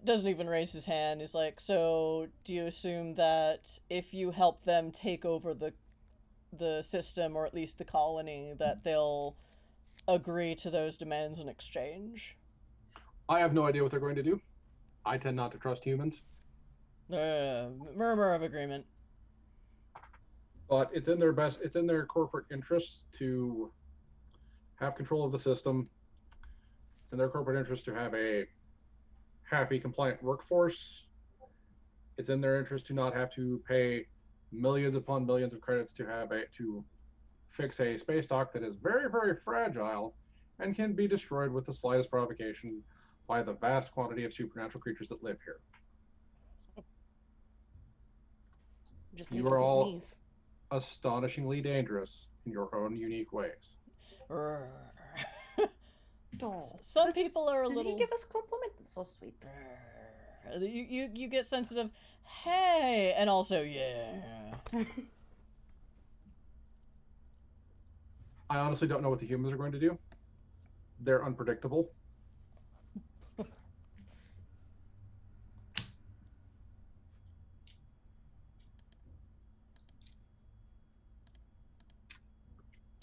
S2: doesn't even raise his hand. He's like, so do you assume that if you help them take over the system, or at least the colony, that they'll agree to those demands in exchange?
S4: I have no idea what they're going to do. I tend not to trust humans.
S2: Murmur of agreement.
S4: But it's in their corporate interests to have control of the system. It's in their corporate interest to have a happy, compliant workforce. It's in their interest to not have to pay millions upon millions of credits to fix a space dock that is very, very fragile and can be destroyed with the slightest provocation by the vast quantity of supernatural creatures that live here.
S5: Just
S4: You
S5: need
S4: are
S5: to
S4: all
S5: sneeze.
S4: astonishingly dangerous in your own unique ways.
S2: Some people are a
S5: Did
S2: little.
S5: he give us compliment? That's so sweet.
S2: You get sensitive. Hey, and also yeah.
S4: I honestly don't know what the humans are going to do. They're unpredictable.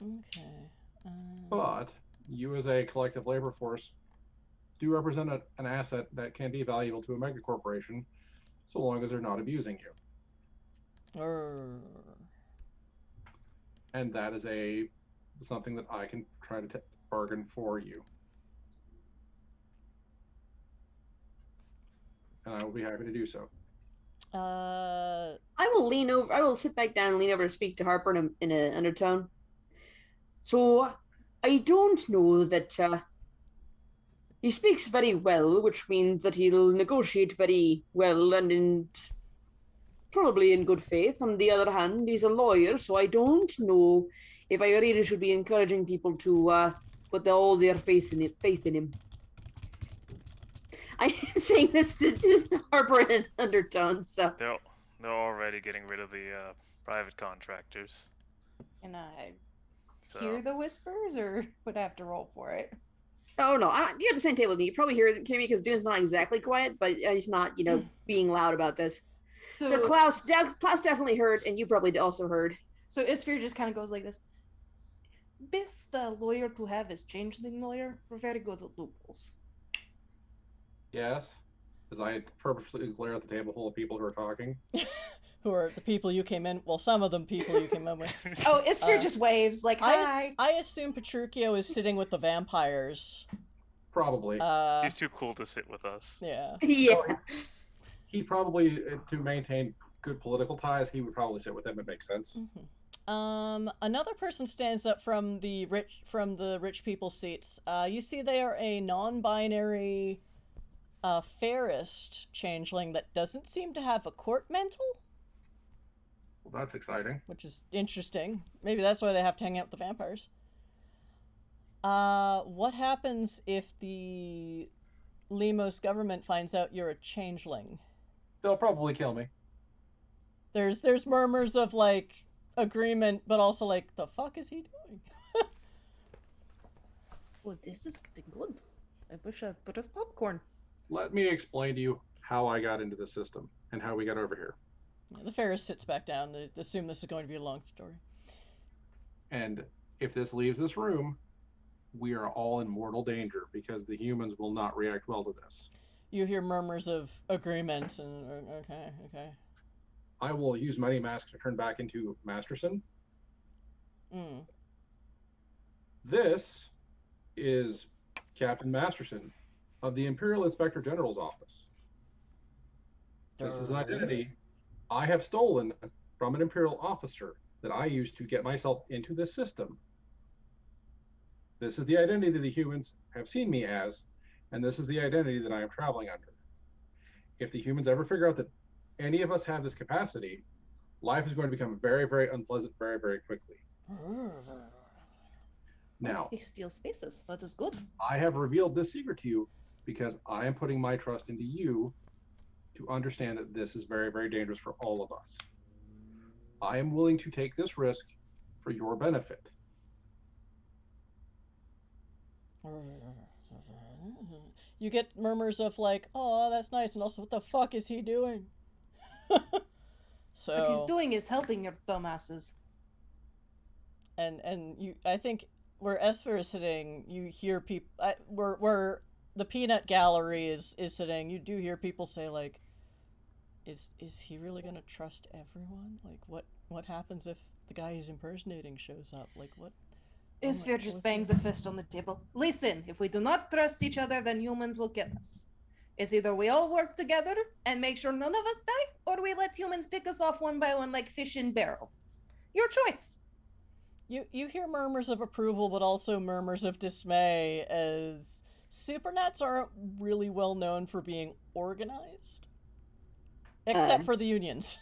S2: Okay.
S4: But you, as a collective labor force, do represent an asset that can be valuable to a mega corporation, so long as they're not abusing you. And that is something that I can try to bargain for you. And I will be happy to do so.
S3: I will sit back down and lean over to speak to Harper in an undertone. So, I don't know that he speaks very well, which means that he'll negotiate very well and probably in good faith. On the other hand, he's a lawyer, so I don't know if I really should be encouraging people to put all their faith in him. I am saying this to Harper in an undertone, so.
S6: They're already getting rid of the private contractors.
S5: Can I
S6: So
S5: hear the whispers, or would I have to roll for it?
S3: Oh no, you're at the same table with me. You probably hear me because Dune's not exactly quiet, but he's not, being loud about this. So Klaus definitely heard, and you probably also heard.
S5: So Isphere just kind of goes like this. Best lawyer to have is changeling lawyer. We're very good at loopholes.
S4: Yes, as I purposely glare at the table full of people who are talking.
S2: Who are the people you came in? Well, some of them people you came in with.
S5: Oh, Isphere just waves like, hi.
S2: I assume Petruchio is sitting with the vampires.
S4: Probably.
S6: He's too cool to sit with us.
S2: Yeah.
S3: Yeah.
S4: He probably, to maintain good political ties, he would probably sit with them. It makes sense.
S2: Mm-hmm. Another person stands up from the rich people's seats. You see they are a non-binary fairest changeling that doesn't seem to have a court mantle.
S4: Well, that's exciting.
S2: Which is interesting. Maybe that's why they have to hang out with the vampires. What happens if the Limos government finds out you're a changeling?
S4: They'll probably kill me.
S2: There's murmurs of, like, agreement, but also, like, the fuck is he doing?
S5: Well, this is getting good. I wish I put a popcorn.
S4: Let me explain to you how I got into the system and how we got over here.
S2: Yeah, the Ferris sits back down. They assume this is going to be a long story.
S4: And if this leaves this room, we are all in mortal danger because the humans will not react well to this.
S2: You hear murmurs of agreement and okay.
S4: I will use Mighty Mask to turn back into Masterson. This is Captain Masterson of the Imperial Inspector General's office. This is an identity I have stolen from an Imperial officer that I used to get myself into this system. This is the identity that the humans have seen me as, and this is the identity that I am traveling under. If the humans ever figure out that any of us have this capacity, life is going to become very, very unpleasant very, very quickly. Now,
S5: They steal spaces. That is good.
S4: I have revealed this secret to you because I am putting my trust into you to understand that this is very, very dangerous for all of us. I am willing to take this risk for your benefit.
S2: You get murmurs of like, oh, that's nice, and also, what the fuck is he doing? So
S5: What he's doing is helping your dumbasses.
S2: and you, I think where Esper is sitting, you hear people where the peanut gallery is sitting, you do hear people say like, is he really gonna trust everyone? Like, what happens if the guy he's impersonating shows up? Like, what?
S5: Isfir just bangs a fist on the table. Listen, if we do not trust each other, then humans will kill us. It's either we all work together and make sure none of us die, or we let humans pick us off one by one like fish in barrel. Your choice.
S2: You hear murmurs of approval, but also murmurs of dismay, as Supernats aren't really well known for being organized, except for the unions.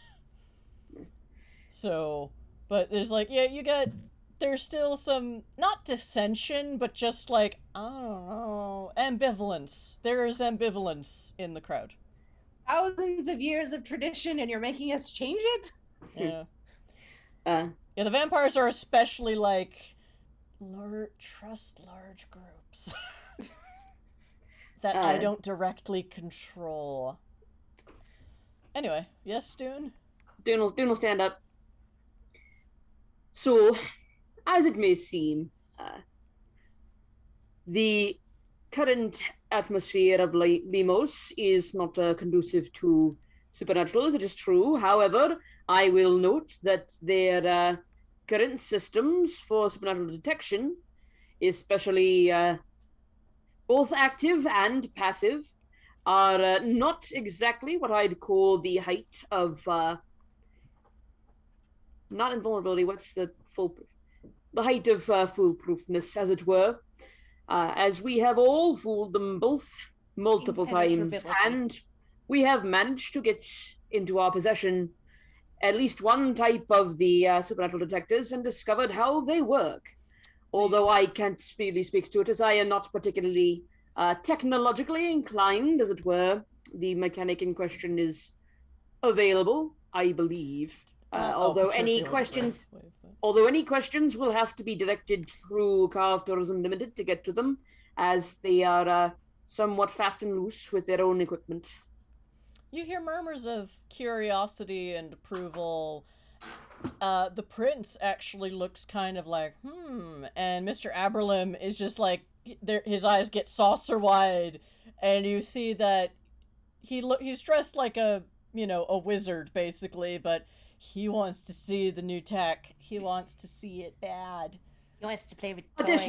S2: So, but there's like, yeah, there's still some, not dissension, but just like, I don't know, ambivalence. There is ambivalence in the crowd.
S5: Thousands of years of tradition, and you're making us change it?
S2: Yeah.
S3: Uh,
S2: The vampires are especially like, trust large groups that I don't directly control. Anyway, yes, Dune?
S3: Dune will stand up. So, as it may seem, the current atmosphere of Limos is not conducive to supernaturals, it is true. However, I will note that their current systems for supernatural detection, especially both active and passive, are not exactly what I'd call the height of not invulnerability. What's the height of foolproofness, as it were, as we have all fooled them both multiple times, and we have managed to get into our possession at least one type of the supernatural detectors and discovered how they work. Although I can't really speak to it, as I am not particularly technologically inclined, as it were. The mechanic in question is available, I believe. Although any questions will have to be directed through Karve Tourism Ltd to get to them, as they are somewhat fast and loose with their own equipment.
S2: You hear murmurs of curiosity and approval. The prince actually looks kind of like, and Mr. Aberlim is just like, his eyes get saucer wide, and you see that he's dressed like a wizard, basically, but he wants to see the new tech. He wants to see it bad.
S5: He wants to play with
S2: toys.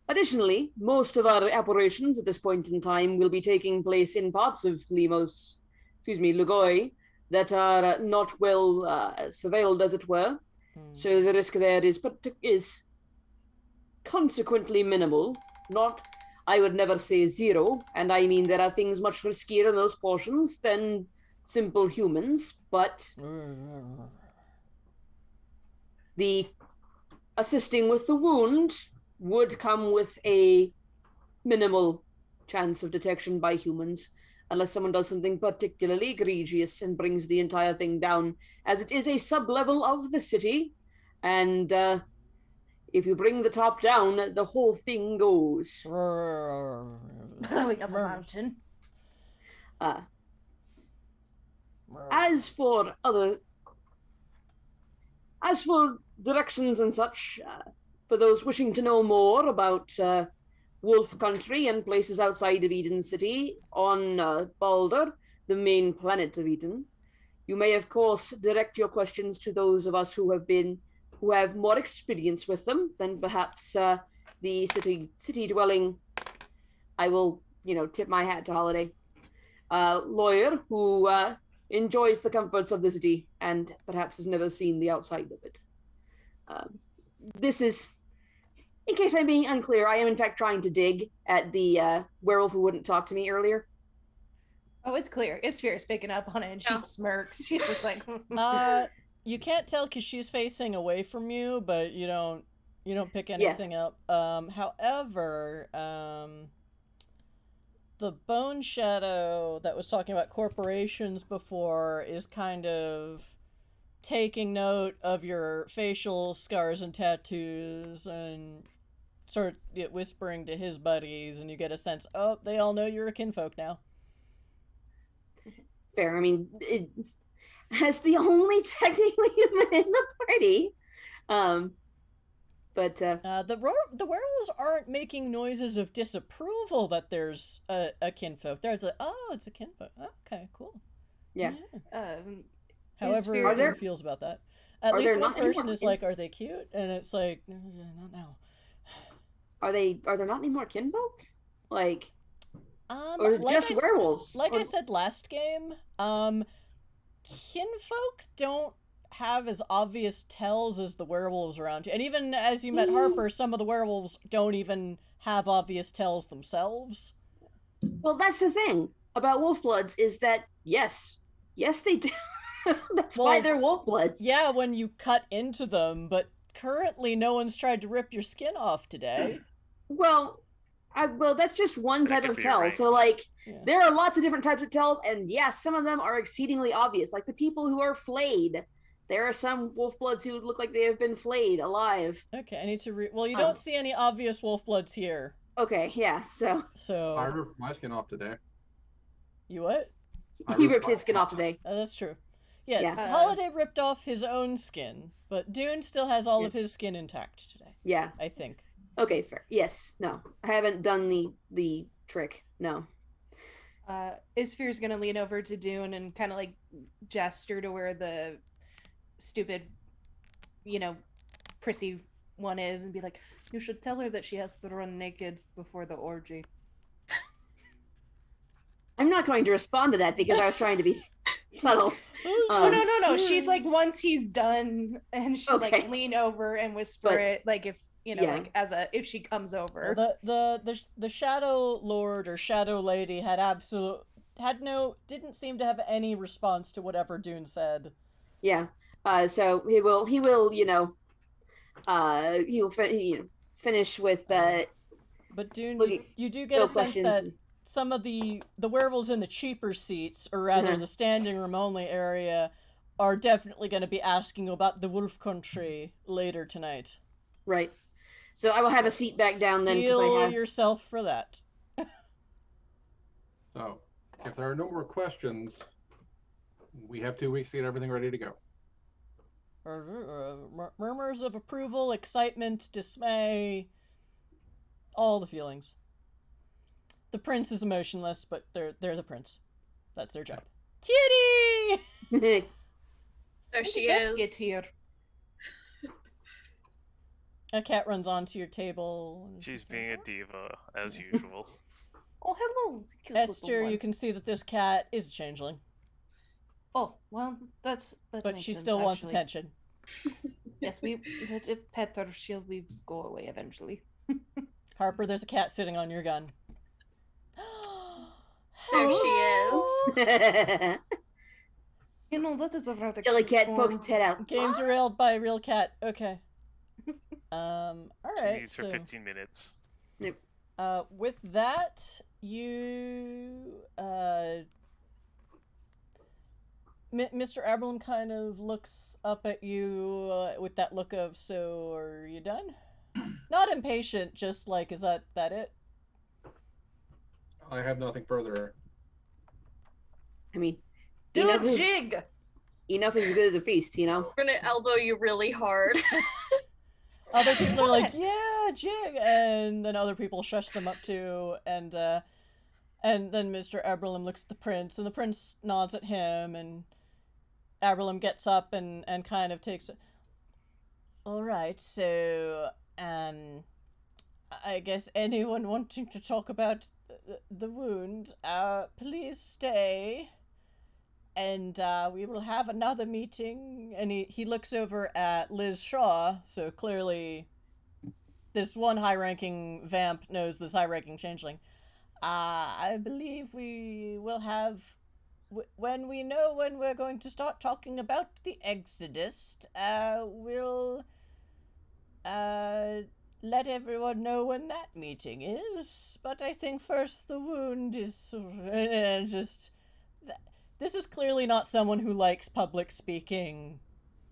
S3: Additionally, most of our operations at this point in time will be taking place in parts of Logoi, that are not well surveilled, as it were. So the risk there is consequently minimal. Not, I would never say zero, and I mean there are things much riskier in those portions than simple humans, but the assisting with the wound would come with a minimal chance of detection by humans, unless someone does something particularly egregious and brings the entire thing down, as it is a sub-level of the city, and if you bring the top down, the whole thing goes.
S5: Blowing up a mountain.
S3: As for directions and such, for those wishing to know more about Wolf Country and places outside of Eden City on Balder, the main planet of Eden, you may of course direct your questions to those of us who have more experience with them than perhaps the city dwelling. I will, tip my hat to Holiday, lawyer who enjoys the comforts of the city and perhaps has never seen the outside of it. This is, in case I'm being unclear, I am in fact trying to dig at the werewolf who wouldn't talk to me earlier.
S5: Oh, it's clear. Isfir's picking up on it, and she smirks. She's just like,
S2: you can't tell because she's facing away from you, but you don't You don't pick anything up. However, the Bone Shadow that was talking about corporations before is kind of taking note of your facial scars and tattoos and sort of whispering to his buddies, and you get a sense, oh, they all know you're a kinfolk now.
S3: Fair. I mean, as the only technically human in the party, but
S2: the werewolves aren't making noises of disapproval that there's a kinfolk. They're like, oh, it's a kinfolk. Okay, cool.
S3: Yeah.
S2: However, Idun feels about that. At least one person is like, are they cute? And it's like, no, not now.
S3: Are there not any more kinfolk? Like, or
S2: like
S3: just werewolves?
S2: Like I said last game, kinfolk don't have as obvious tells as the werewolves around you. And even as you met Harper, some of the werewolves don't even have obvious tells themselves.
S3: Well, that's the thing about wolfbloods is that, yes, they do. That's why they're wolfbloods.
S2: Yeah, when you cut into them, but currently no one's tried to rip your skin off today.
S3: Well, that's just one type of tell. Right. So, like, there are lots of different types of tells, and yes, some of them are exceedingly obvious. Like the people who are flayed. There are some wolfbloods who look like they have been flayed alive.
S2: Okay, I need to well, you don't see any obvious wolfbloods here.
S3: Okay, yeah, so...
S4: I ripped my skin off today.
S2: You what?
S3: He ripped his skin off today.
S2: That's true. Yes, Holiday ripped off his own skin, but Dune still has all of his skin intact today.
S3: Yeah.
S2: I think.
S3: Okay, fair. Yes, no. I haven't done the trick, no.
S5: Isphere's gonna lean over to Dune and kind of like gesture to where the stupid, prissy one is and be like, you should tell her that she has to run naked before the orgy.
S3: I'm not going to respond to that because I was trying to be subtle.
S5: No. She's like, once he's done, and she'll like lean over and whisper it, like if like if she comes over.
S2: Well, the Shadow Lord or Shadow Lady didn't seem to have any response to whatever Dune said.
S3: Yeah. So he will finish with
S2: but Dune, you do get a sense that some of the werewolves in the cheaper seats, or rather the standing room only area, are definitely going to be asking about the wolf country later tonight.
S3: Right. So I will have a seat back down then.
S2: Steel yourself for that.
S4: So, if there are no more questions, we have 2 weeks to get everything ready to go.
S2: Murmurs of approval, excitement, dismay, all the feelings. The prince is emotionless, but they're the prince. That's their job. Kitty!
S1: There she is.
S5: Get here.
S2: A cat runs onto your table.
S6: She's being a diva, as usual.
S5: Oh, hello.
S2: Esther, you can see that this cat is a changeling.
S5: Oh, well, that
S2: but she still wants attention.
S5: Yes, pet her. She'll go away eventually.
S2: Harper, there's a cat sitting on your gun.
S1: There she is.
S5: That is a rather
S3: Jelly cat pokes its head out.
S2: Game derailed by a real cat. Okay. All right.
S6: She needs for 15 minutes.
S3: Yep.
S2: With that, you Mr. Aberlin kind of looks up at you with that look of, so are you done? Not impatient, just like, is that it?
S4: I have nothing further.
S3: I mean,
S5: do a jig!
S3: Enough is as good as a feast,
S1: We're gonna elbow you really hard.
S2: Other people are like, yeah, jig! And then other people shush them up too, and then Mr. Aberlin looks at the prince, and the prince nods at him, and Aberlin gets up and kind of takes it. Alright, so, I guess anyone wanting to talk about the wound, please stay. And we will have another meeting. And he looks over at Liz Shaw, so clearly this one high-ranking vamp knows this high-ranking changeling. I believe we will have, when we know when we're going to start talking about the Exodus, we'll let everyone know when that meeting is, but I think first the wound is just... This is clearly not someone who likes public speaking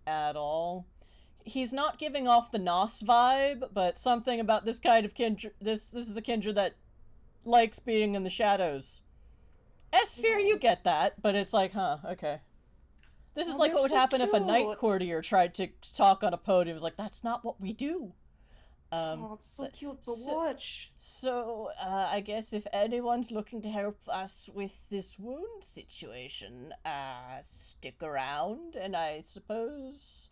S2: at all. He's not giving off the Nos vibe, but something about this kind of kindred... This is a kindred that likes being in the shadows. Esphere, you get that, but it's like, huh, okay. This is like what would happen if a night courtier tried to talk on a podium. It was like, that's not what we do.
S5: It's so cute to watch.
S2: So, I guess if anyone's looking to help us with this wound situation, stick around, and I suppose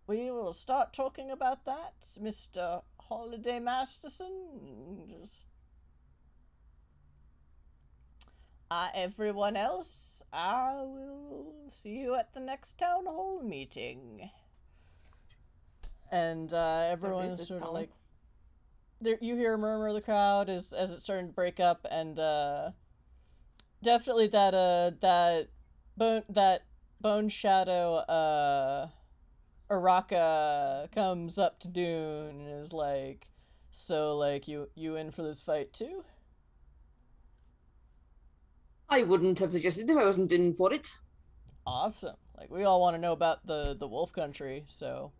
S2: we will start talking about that, Mr. Holiday Masterson. Just... everyone else, I will see you at the next town hall meeting. And everyone is sort of like, there, you hear a murmur of the crowd as it's starting to break up, and definitely that bone shadow Araka comes up to Dune and is like, so like you in for this fight too?
S3: I wouldn't have suggested if I wasn't in for it.
S2: Awesome. Like, we all want to know about the wolf country, so...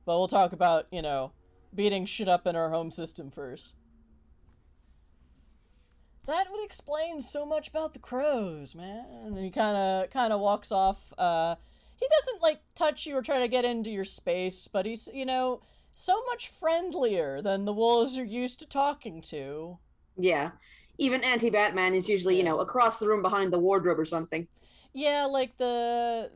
S2: But we'll talk about, you know, beating shit up in our home system first. That would explain so much about the crows, man. And he kind of walks off. He doesn't, like, touch you or try to get into your space, but he's, you know, so much friendlier than the wolves you're used to talking to.
S3: Yeah. Even anti-Batman is usually, you know, across the room behind the wardrobe or something.
S2: Yeah, like the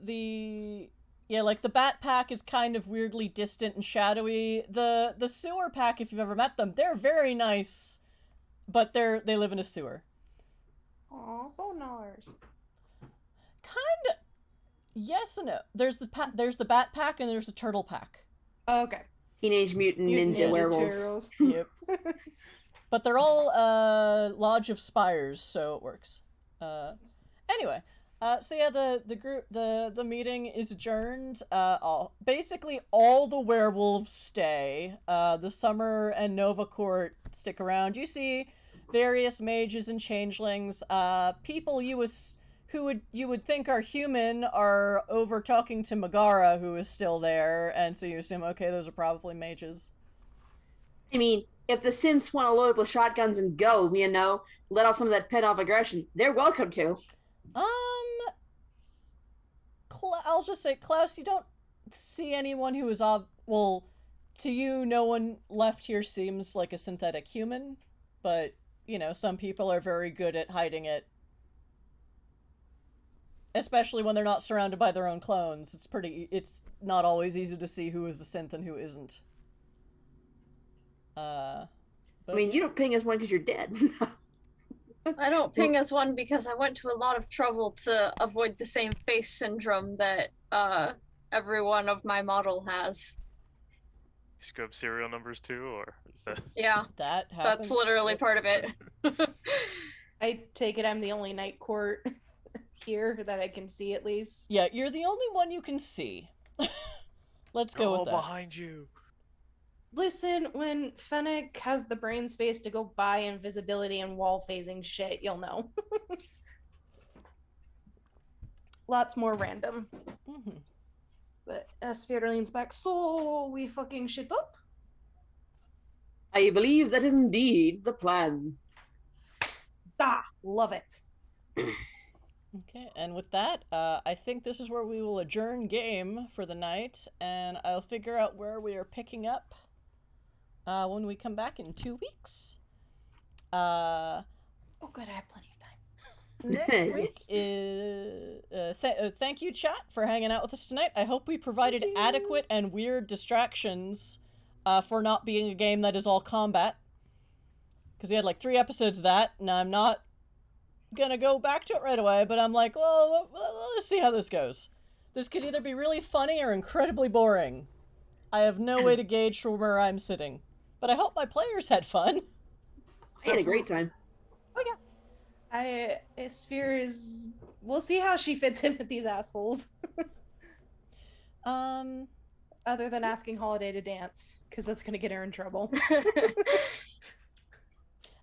S2: Bat Pack is kind of weirdly distant and shadowy. The Sewer Pack, if you've ever met them, they're very nice, but they live in a sewer.
S5: Aw, bonars.
S2: Kinda. Yes and no. There's the Bat Pack and there's the Turtle Pack.
S5: Okay.
S3: Teenage Mutant Ninja Werewolves.
S2: Yep. But they're all Lodge of Spires, so it works. Anyway, so yeah, the meeting is adjourned. Basically all the werewolves stay. The Summer and Nova Court stick around. You see various mages and changelings. People you would think are human are over talking to Megara, who is still there, and so you assume, okay, those are probably mages.
S3: I mean, if the synths want to load up with shotguns and go, you know, let off some of that pent-off aggression, they're welcome to.
S2: I'll just say, Klaus, you don't see anyone who is, well, to you, no one left here seems like a synthetic human, but, you know, some people are very good at hiding it. Especially when they're not surrounded by their own clones. It's not always easy to see who is a synth and who isn't.
S3: I mean, you don't ping as one because you're dead.
S1: I don't ping as one because I went to a lot of trouble to avoid the same face syndrome that every one of my model has.
S6: You scrub serial numbers too, or is that?
S1: Yeah,
S2: that happens.
S1: That's literally part of it.
S5: I take it I'm the only night court here that I can see at least.
S2: Yeah, you're the only one you can see. Let's go with that.
S6: Behind you.
S5: Listen, when Fennec has the brain space to go buy invisibility and wall phasing shit, you'll know. Lots more random.
S2: Mm-hmm.
S5: But Sphere leans back, so we fucking shit up?
S3: I believe that is indeed the plan.
S5: Love it.
S2: Okay, and with that, I think this is where we will adjourn game for the night, and I'll figure out where we are picking up when we come back in 2 weeks.
S5: Oh good, I have plenty of time.
S2: Next week is... thank you, chat, for hanging out with us tonight. I hope we provided adequate and weird distractions for not being a game that is all combat. Because we had like 3 episodes of that, and I'm not gonna go back to it right away, but I'm like, well, let's see how this goes. This could either be really funny or incredibly boring. I have no way to gauge from where I'm sitting. But I hope my players had fun.
S3: I had a great time.
S5: Oh yeah. Sphere is... We'll see how she fits in with these assholes. other than asking Holiday to dance, because that's gonna get her in trouble.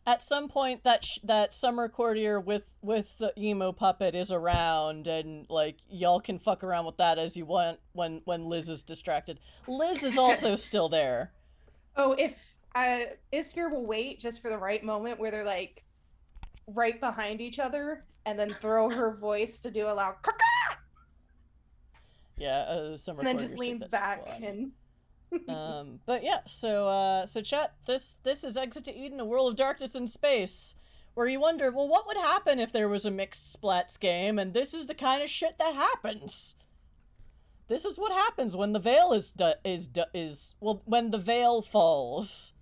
S2: At some point, that summer courtier with the emo puppet is around, and like y'all can fuck around with that as you want when Liz is distracted. Liz is also still there.
S5: Oh, if Isphere will wait just for the right moment where they're like right behind each other, and then throw her voice to do a loud caca,
S2: Yeah, summer
S5: and then
S2: courtier's
S5: just
S2: think
S5: leans
S2: that's
S5: back
S2: fun.
S5: and.
S2: But yeah, so chat, this is Exit to Eden, a world of darkness in space, where you wonder, well, what would happen if there was a mixed splats game, and this is the kind of shit that happens. This is what happens when the veil when the veil falls.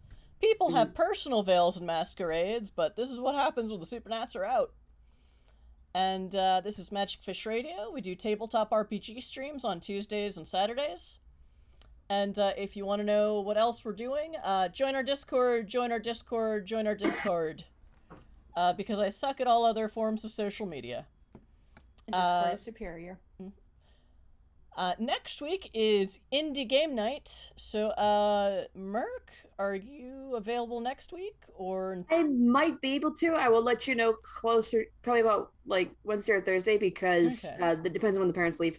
S2: People have personal veils and masquerades, but this is what happens when the Supernats are out. And this is Magic Fish Radio. We do tabletop RPG streams on Tuesdays and Saturdays. And if you want to know what else we're doing, join our Discord, because I suck at all other forms of social media.
S5: Discord is superior.
S2: Next week is Indie Game Night. So, Merc, are you available next week? Or
S3: I might be able to. I will let you know closer, probably about like Wednesday or Thursday, because that depends on when the parents leave.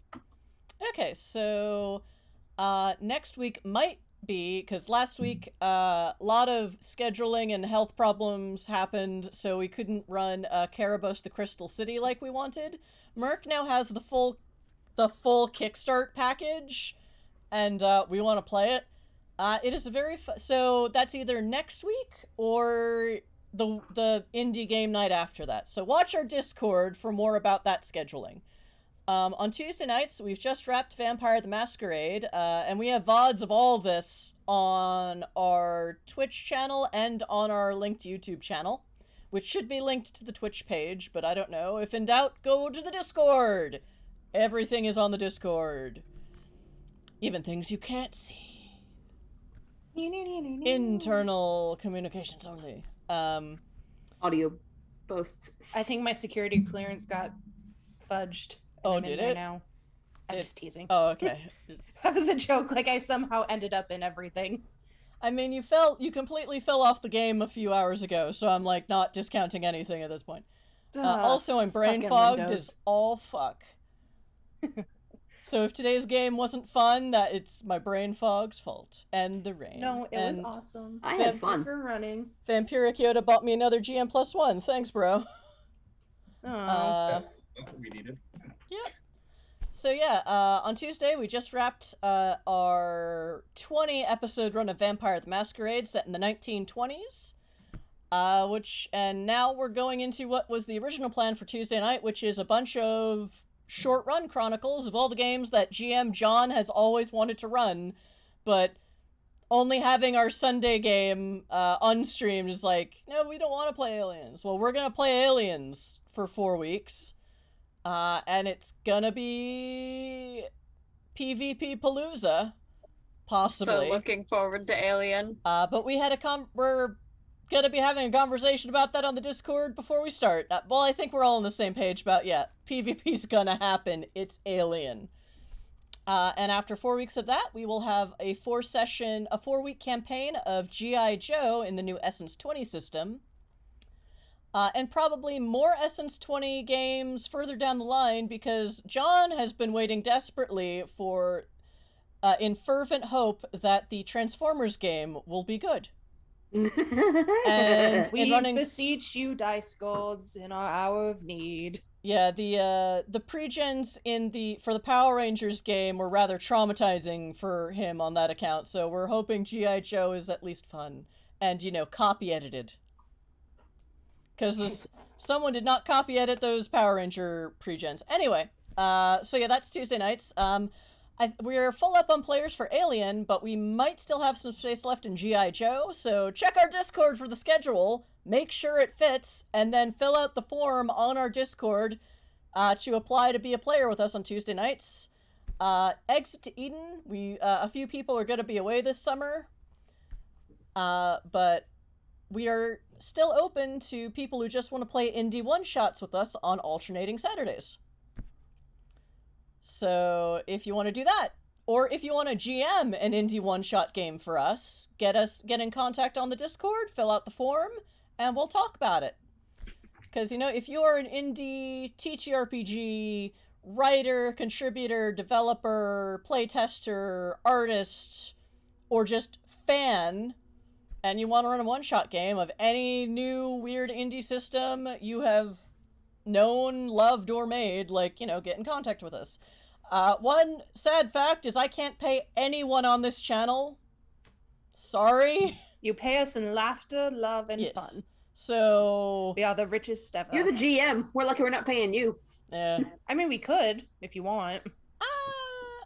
S2: Okay, so next week might be, because last week a lot of scheduling and health problems happened, so we couldn't run Karabos the Crystal City like we wanted. Merc now has the full Kickstart package, and we want to play it. It is a very so that's either next week or the indie game night after that. So watch our Discord for more about that scheduling. On Tuesday nights, we've just wrapped Vampire the Masquerade, and we have VODs of all this on our Twitch channel and on our linked YouTube channel, which should be linked to the Twitch page, but I don't know. If in doubt, go to the Discord! Everything is on the Discord. Even things you can't see. Internal communications only.
S3: Audio posts.
S5: I think my security clearance got fudged.
S2: Oh, did it?
S5: Now. I'm just teasing.
S2: Oh, okay.
S5: That was a joke. Like, I somehow ended up in everything.
S2: I mean, you completely fell off the game a few hours ago, so I'm, like, not discounting anything at this point. Also, I'm brain fogged as all fuck. So if today's game wasn't fun, that it's my brain fog's fault. And the rain.
S5: No, it was awesome.
S3: I had fun.
S5: For running.
S2: Vampiric Yoda bought me another GM+1. Thanks, bro.
S4: That's what we needed.
S2: Yep. So yeah, on Tuesday we just wrapped our 20-episode run of Vampire the Masquerade set in the 1920s. And now we're going into what was the original plan for Tuesday night, which is a bunch of short-run chronicles of all the games that GM John has always wanted to run, but only having our Sunday game unstreamed is like, no, we don't want to play Aliens. Well, we're going to play Aliens for 4 weeks, and it's going to be PvP Palooza, possibly.
S1: So looking forward to Alien.
S2: But we had we're gonna be having a conversation about that on the Discord before we start. Well, I think we're all on the same page about, PvP's gonna happen. It's Alien. And after 4 weeks of that, we will have a 4-week campaign of G.I. Joe in the new Essence 20 system. And probably more Essence 20 games further down the line, because John has been waiting desperately for, in fervent hope that the Transformers game will be good. And
S5: we beseech you, Dice Gods, in our hour of need.
S2: Yeah, the pre-gens for the Power Rangers game were rather traumatizing for him on that account, so we're hoping G.I. Joe is at least fun. And, copy edited. Because someone did not copy edit those Power Ranger pre-gens. Anyway, so yeah, that's Tuesday nights. We're full up on players for Alien, but we might still have some space left in G.I. Joe, so check our Discord for the schedule, make sure it fits, and then fill out the form on our Discord to apply to be a player with us on Tuesday nights. Exit to Eden, a few people are going to be away this summer, but we are still open to people who just want to play indie one-shots with us on alternating Saturdays. So if you want to do that, Or if you want to GM an indie one-shot game for us, get in contact on the Discord, fill out the form, and we'll talk about it. Because, you know, if you are an indie TTRPG writer, contributor, developer, playtester, artist, or just fan, and you want to run a one-shot game of any new weird indie system you have known, loved, or made, like, you know, get in contact with us. One sad fact is I can't pay anyone on this channel. Sorry.
S5: You pay us in laughter, love, and fun.
S2: So...
S5: We are the richest ever.
S3: You're the GM. We're lucky we're not paying you.
S2: Yeah.
S5: I mean, we could, if you want.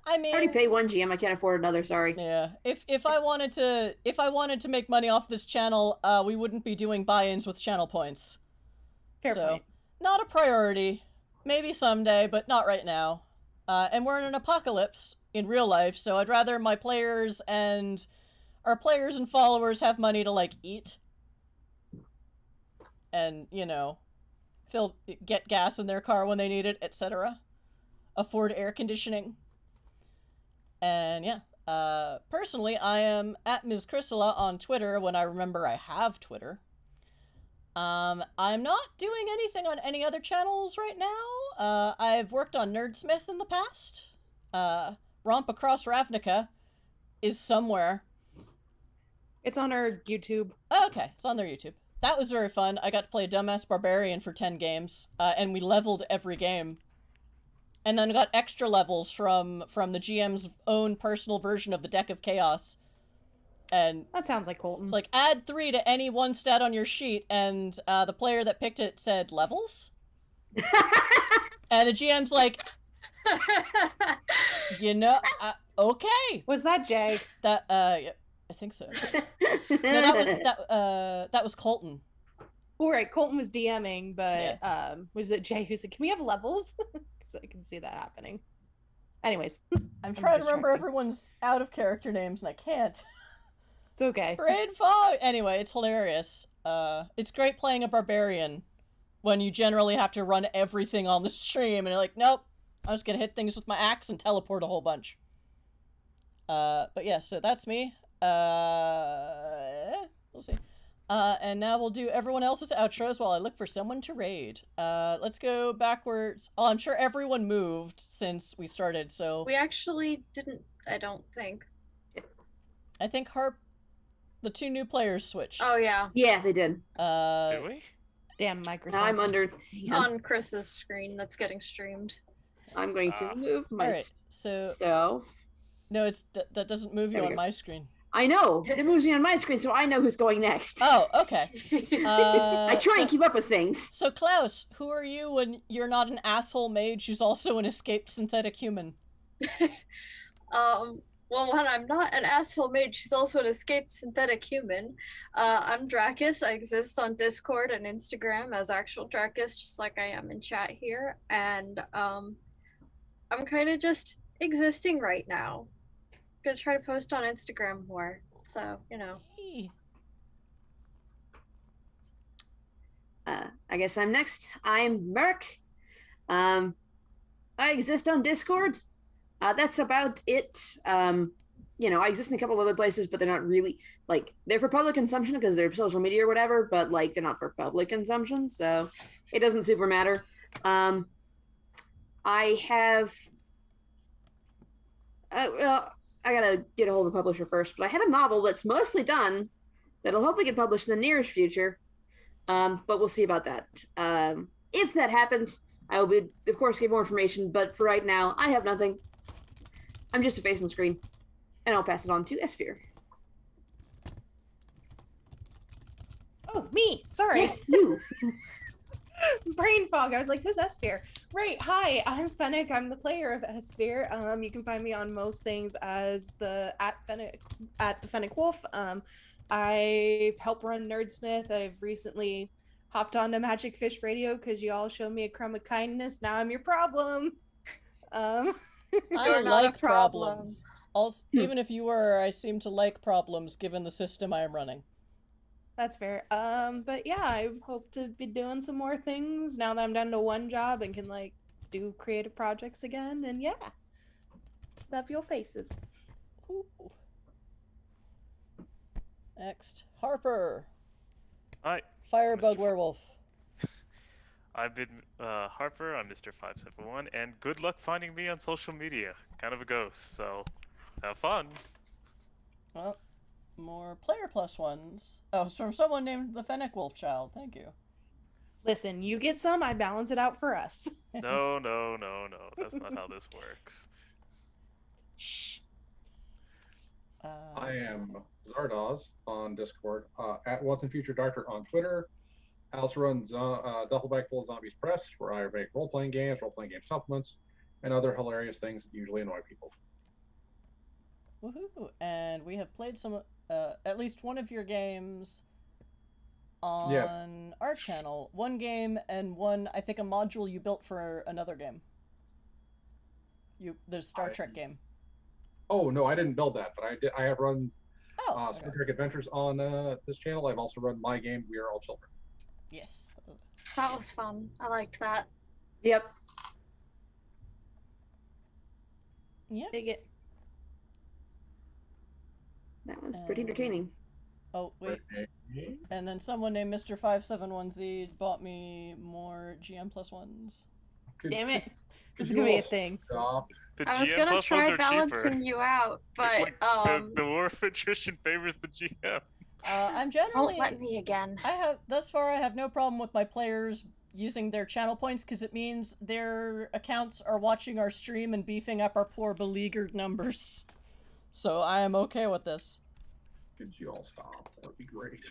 S2: I mean...
S3: I already pay one GM. I can't afford another, sorry.
S2: Yeah. If I wanted to make money off this channel, we wouldn't be doing buy-ins with channel points.
S5: Fair point.
S2: Not a priority. Maybe someday, but not right now. And we're in an apocalypse in real life, so I'd rather my players and our players and followers have money to, like, eat. And, you know, get gas in their car when they need it, etc. Afford air conditioning. And, yeah. Personally, I am at Ms. Chrysala on Twitter when I remember I have Twitter. I'm not doing anything on any other channels right now. I've worked on Nerdsmith in the past. Romp Across Ravnica is somewhere.
S5: It's on our YouTube.
S2: Okay, it's on their YouTube. That was very fun. I got to play a dumbass barbarian for 10 games, and we leveled every game. And then got extra levels from the GM's own personal version of the Deck of Chaos. And
S5: that sounds like Colton.
S2: It's like, add 3 to any one stat on your sheet, and the player that picked it said, levels? And the GM's like, you know, okay.
S5: Was that Jay?
S2: That, yeah, I think so. No, that was Colton.
S5: All right, Colton was DMing, but was it Jay who said, can we have levels? Because I can see that happening. Anyways.
S2: I'm trying to remember everyone's out of character names, and I can't.
S5: It's okay.
S2: Brain fog! Anyway, it's hilarious. It's great playing a barbarian when you generally have to run everything on the stream, and you're like, nope, I'm just gonna hit things with my axe and teleport a whole bunch. But yeah, so that's me. We'll see. And now we'll do everyone else's outros while I look for someone to raid. Let's go backwards. Oh, I'm sure everyone moved since we started, so...
S1: We actually didn't, I don't think.
S2: I think the 2 new players switched.
S1: Oh, yeah.
S3: Yeah, they did.
S6: Did we?
S5: Damn Microsoft.
S3: Now I'm under...
S1: On Chris's screen that's getting streamed.
S3: I'm going to move my...
S2: Alright, so... No, that doesn't move you on my screen.
S3: I know. It moves me on my screen, so I know who's going next.
S2: Oh, okay.
S3: I try and keep up with things.
S2: So, Klaus, who are you when you're not an asshole mage who's also an escaped synthetic human?
S1: Well, when I'm not an asshole mage who's also an escaped synthetic human, I'm Dracus. I exist on Discord and Instagram as actual Dracus, just like I am in chat here. And I'm kind of just existing right now. Gonna try to post on Instagram more, so you know.
S2: Hey.
S3: I guess I'm next. I'm Merc. I exist on Discord. That's about it. You know, I exist in a couple other places, but they're not really like they're for public consumption because they're social media or whatever. But like they're not for public consumption, so it doesn't super matter. I have. Well, I gotta get a hold of the publisher first, but I have a novel that's mostly done that'll hopefully get published in the nearest future. But we'll see about that. If that happens, I will be, of course, give more information. But for right now, I have nothing. I'm just a face on the screen, and I'll pass it on to Esphere.
S5: Oh, me. Sorry.
S3: Yes, you.
S5: Brain fog. I was like, who's Esphere? Right. Hi, I'm Fennec. I'm the player of Esphere. You can find me on most things as at the Fennec Wolf. I help run Nerdsmith. I've recently hopped on to Magic Fish Radio because you all showed me a crumb of kindness. Now I'm your problem.
S2: I
S1: You're not
S2: like
S1: a problem.
S2: problems. Also, even if you were, I seem to like problems given the system I am running.
S5: That's fair. But yeah, I hope to be doing some more things now that I'm down to one job and can like do creative projects again. And yeah. Love your faces.
S2: Ooh. Next, Harper.
S6: Hi.
S2: Firebug
S6: Mr.
S2: werewolf.
S6: I've been Harper. I'm Mr. 571, and good luck finding me on social media. Kind of a ghost, so have fun.
S2: Well, more player plus ones. Oh, it's from someone named the Fennec Wolf Child. Thank you.
S5: Listen, you get some, I balance it out for us.
S6: No. That's not how this works.
S5: Shh.
S4: I am Zardoz on Discord, at Once and Future Doctor on Twitter. I also run Duffel Bag Full of Zombies Press, where I make role-playing game supplements, and other hilarious things that usually annoy people.
S2: Woohoo! And we have played some, at least one of your games on our channel. One game and one, I think, a module you built for another game. The Star Trek game.
S4: Oh no, I didn't build that, but I have run
S2: Star
S4: Trek Adventures on this channel. I've also run my game, We Are All Children.
S2: Yes.
S1: That was fun. I liked that.
S3: Yep.
S2: Yep.
S5: Dig it.
S3: That was pretty entertaining.
S2: Oh, wait. And then someone named Mr. 571Z bought me more GM plus ones.
S5: Damn it. This is gonna be a thing.
S4: Stop.
S6: The
S1: I was
S6: GM
S1: gonna
S6: plus
S1: try
S6: ones are
S1: balancing
S6: cheaper.
S1: you out, but
S6: The war of attrition favors the GM.
S2: I'm generally.
S1: won't let me again.
S2: Thus far, I have no problem with my players using their channel points because it means their accounts are watching our stream and beefing up our poor beleaguered numbers. So I am okay with this.
S4: Could you all stop? That would be great.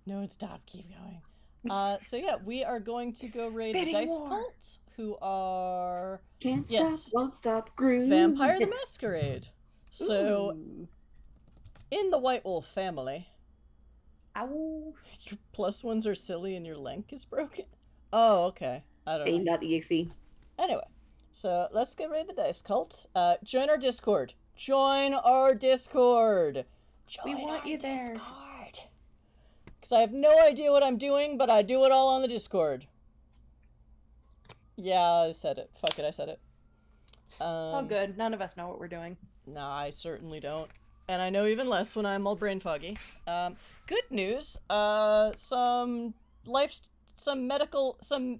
S2: No, stop. Keep going. So yeah, we are going to go raid the
S5: Bidding
S2: Dice
S5: war.
S2: Cult, who are
S3: Can't
S2: Yes.
S3: stop, won't stop, groove.
S2: Vampire the Masquerade. So,
S3: Ooh.
S2: in the White Wolf family,
S5: Ow.
S2: your plus ones are silly and your link is broken. Oh, okay. I don't know.
S3: Pain.exe.
S2: Anyway, so let's get raid the Dice Cult. Join our Discord. Join our Discord.
S5: We want you there.
S2: Because I have no idea what I'm doing, but I do it all on the Discord. Yeah, I said it. Fuck it, I said it.
S5: Oh, good. None of us know what we're doing.
S2: Nah, I certainly don't. And I know even less when I'm all brain foggy. Good news. Some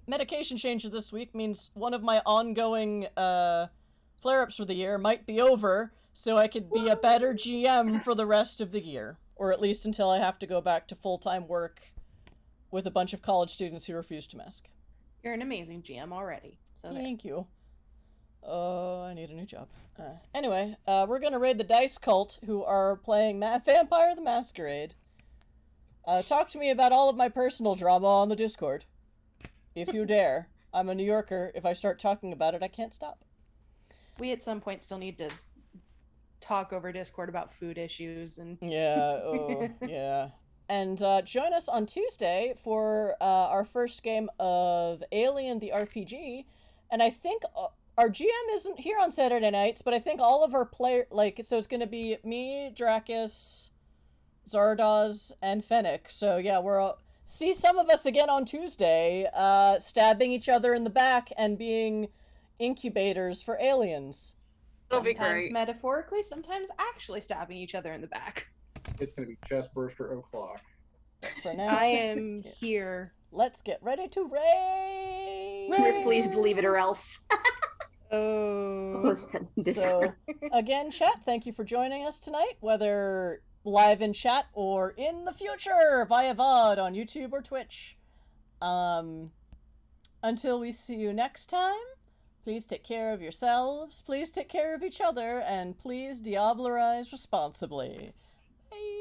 S2: medication changes this week means one of my ongoing flare-ups for the year might be over, so I could be a better GM for the rest of the year. Or at least until I have to go back to full-time work with a bunch of college students who refuse to mask.
S5: You're an amazing GM already. So there.
S2: Thank you. Oh, I need a new job. Anyway, we're gonna raid the Dice Cult, who are playing Vampire the Masquerade. Talk to me about all of my personal drama on the Discord. If you dare. I'm a New Yorker. If I start talking about it, I can't stop.
S5: We at some point still need to talk over Discord about food issues and
S2: Yeah, oh, yeah. And join us on Tuesday for our first game of Alien the RPG. And I think our GM isn't here on Saturday nights, but I think all of our so it's going to be me, Dracus, Zardoz, and Fennec. So yeah, see some of us again on Tuesday, stabbing each other in the back and being incubators for aliens.
S1: That'll be
S5: sometimes
S1: great.
S5: metaphorically, sometimes actually stabbing each other in the back.
S4: It's going to be chest burster o'clock.
S2: For now,
S5: I am here.
S2: let's get ready to raid!
S3: Please believe it or else.
S5: Oh.
S2: So, again, chat, thank you for joining us tonight, whether live in chat or in the future via VOD on YouTube or Twitch. Until we see you next time, please take care of yourselves, please take care of each other, and please diablerize responsibly. Bye!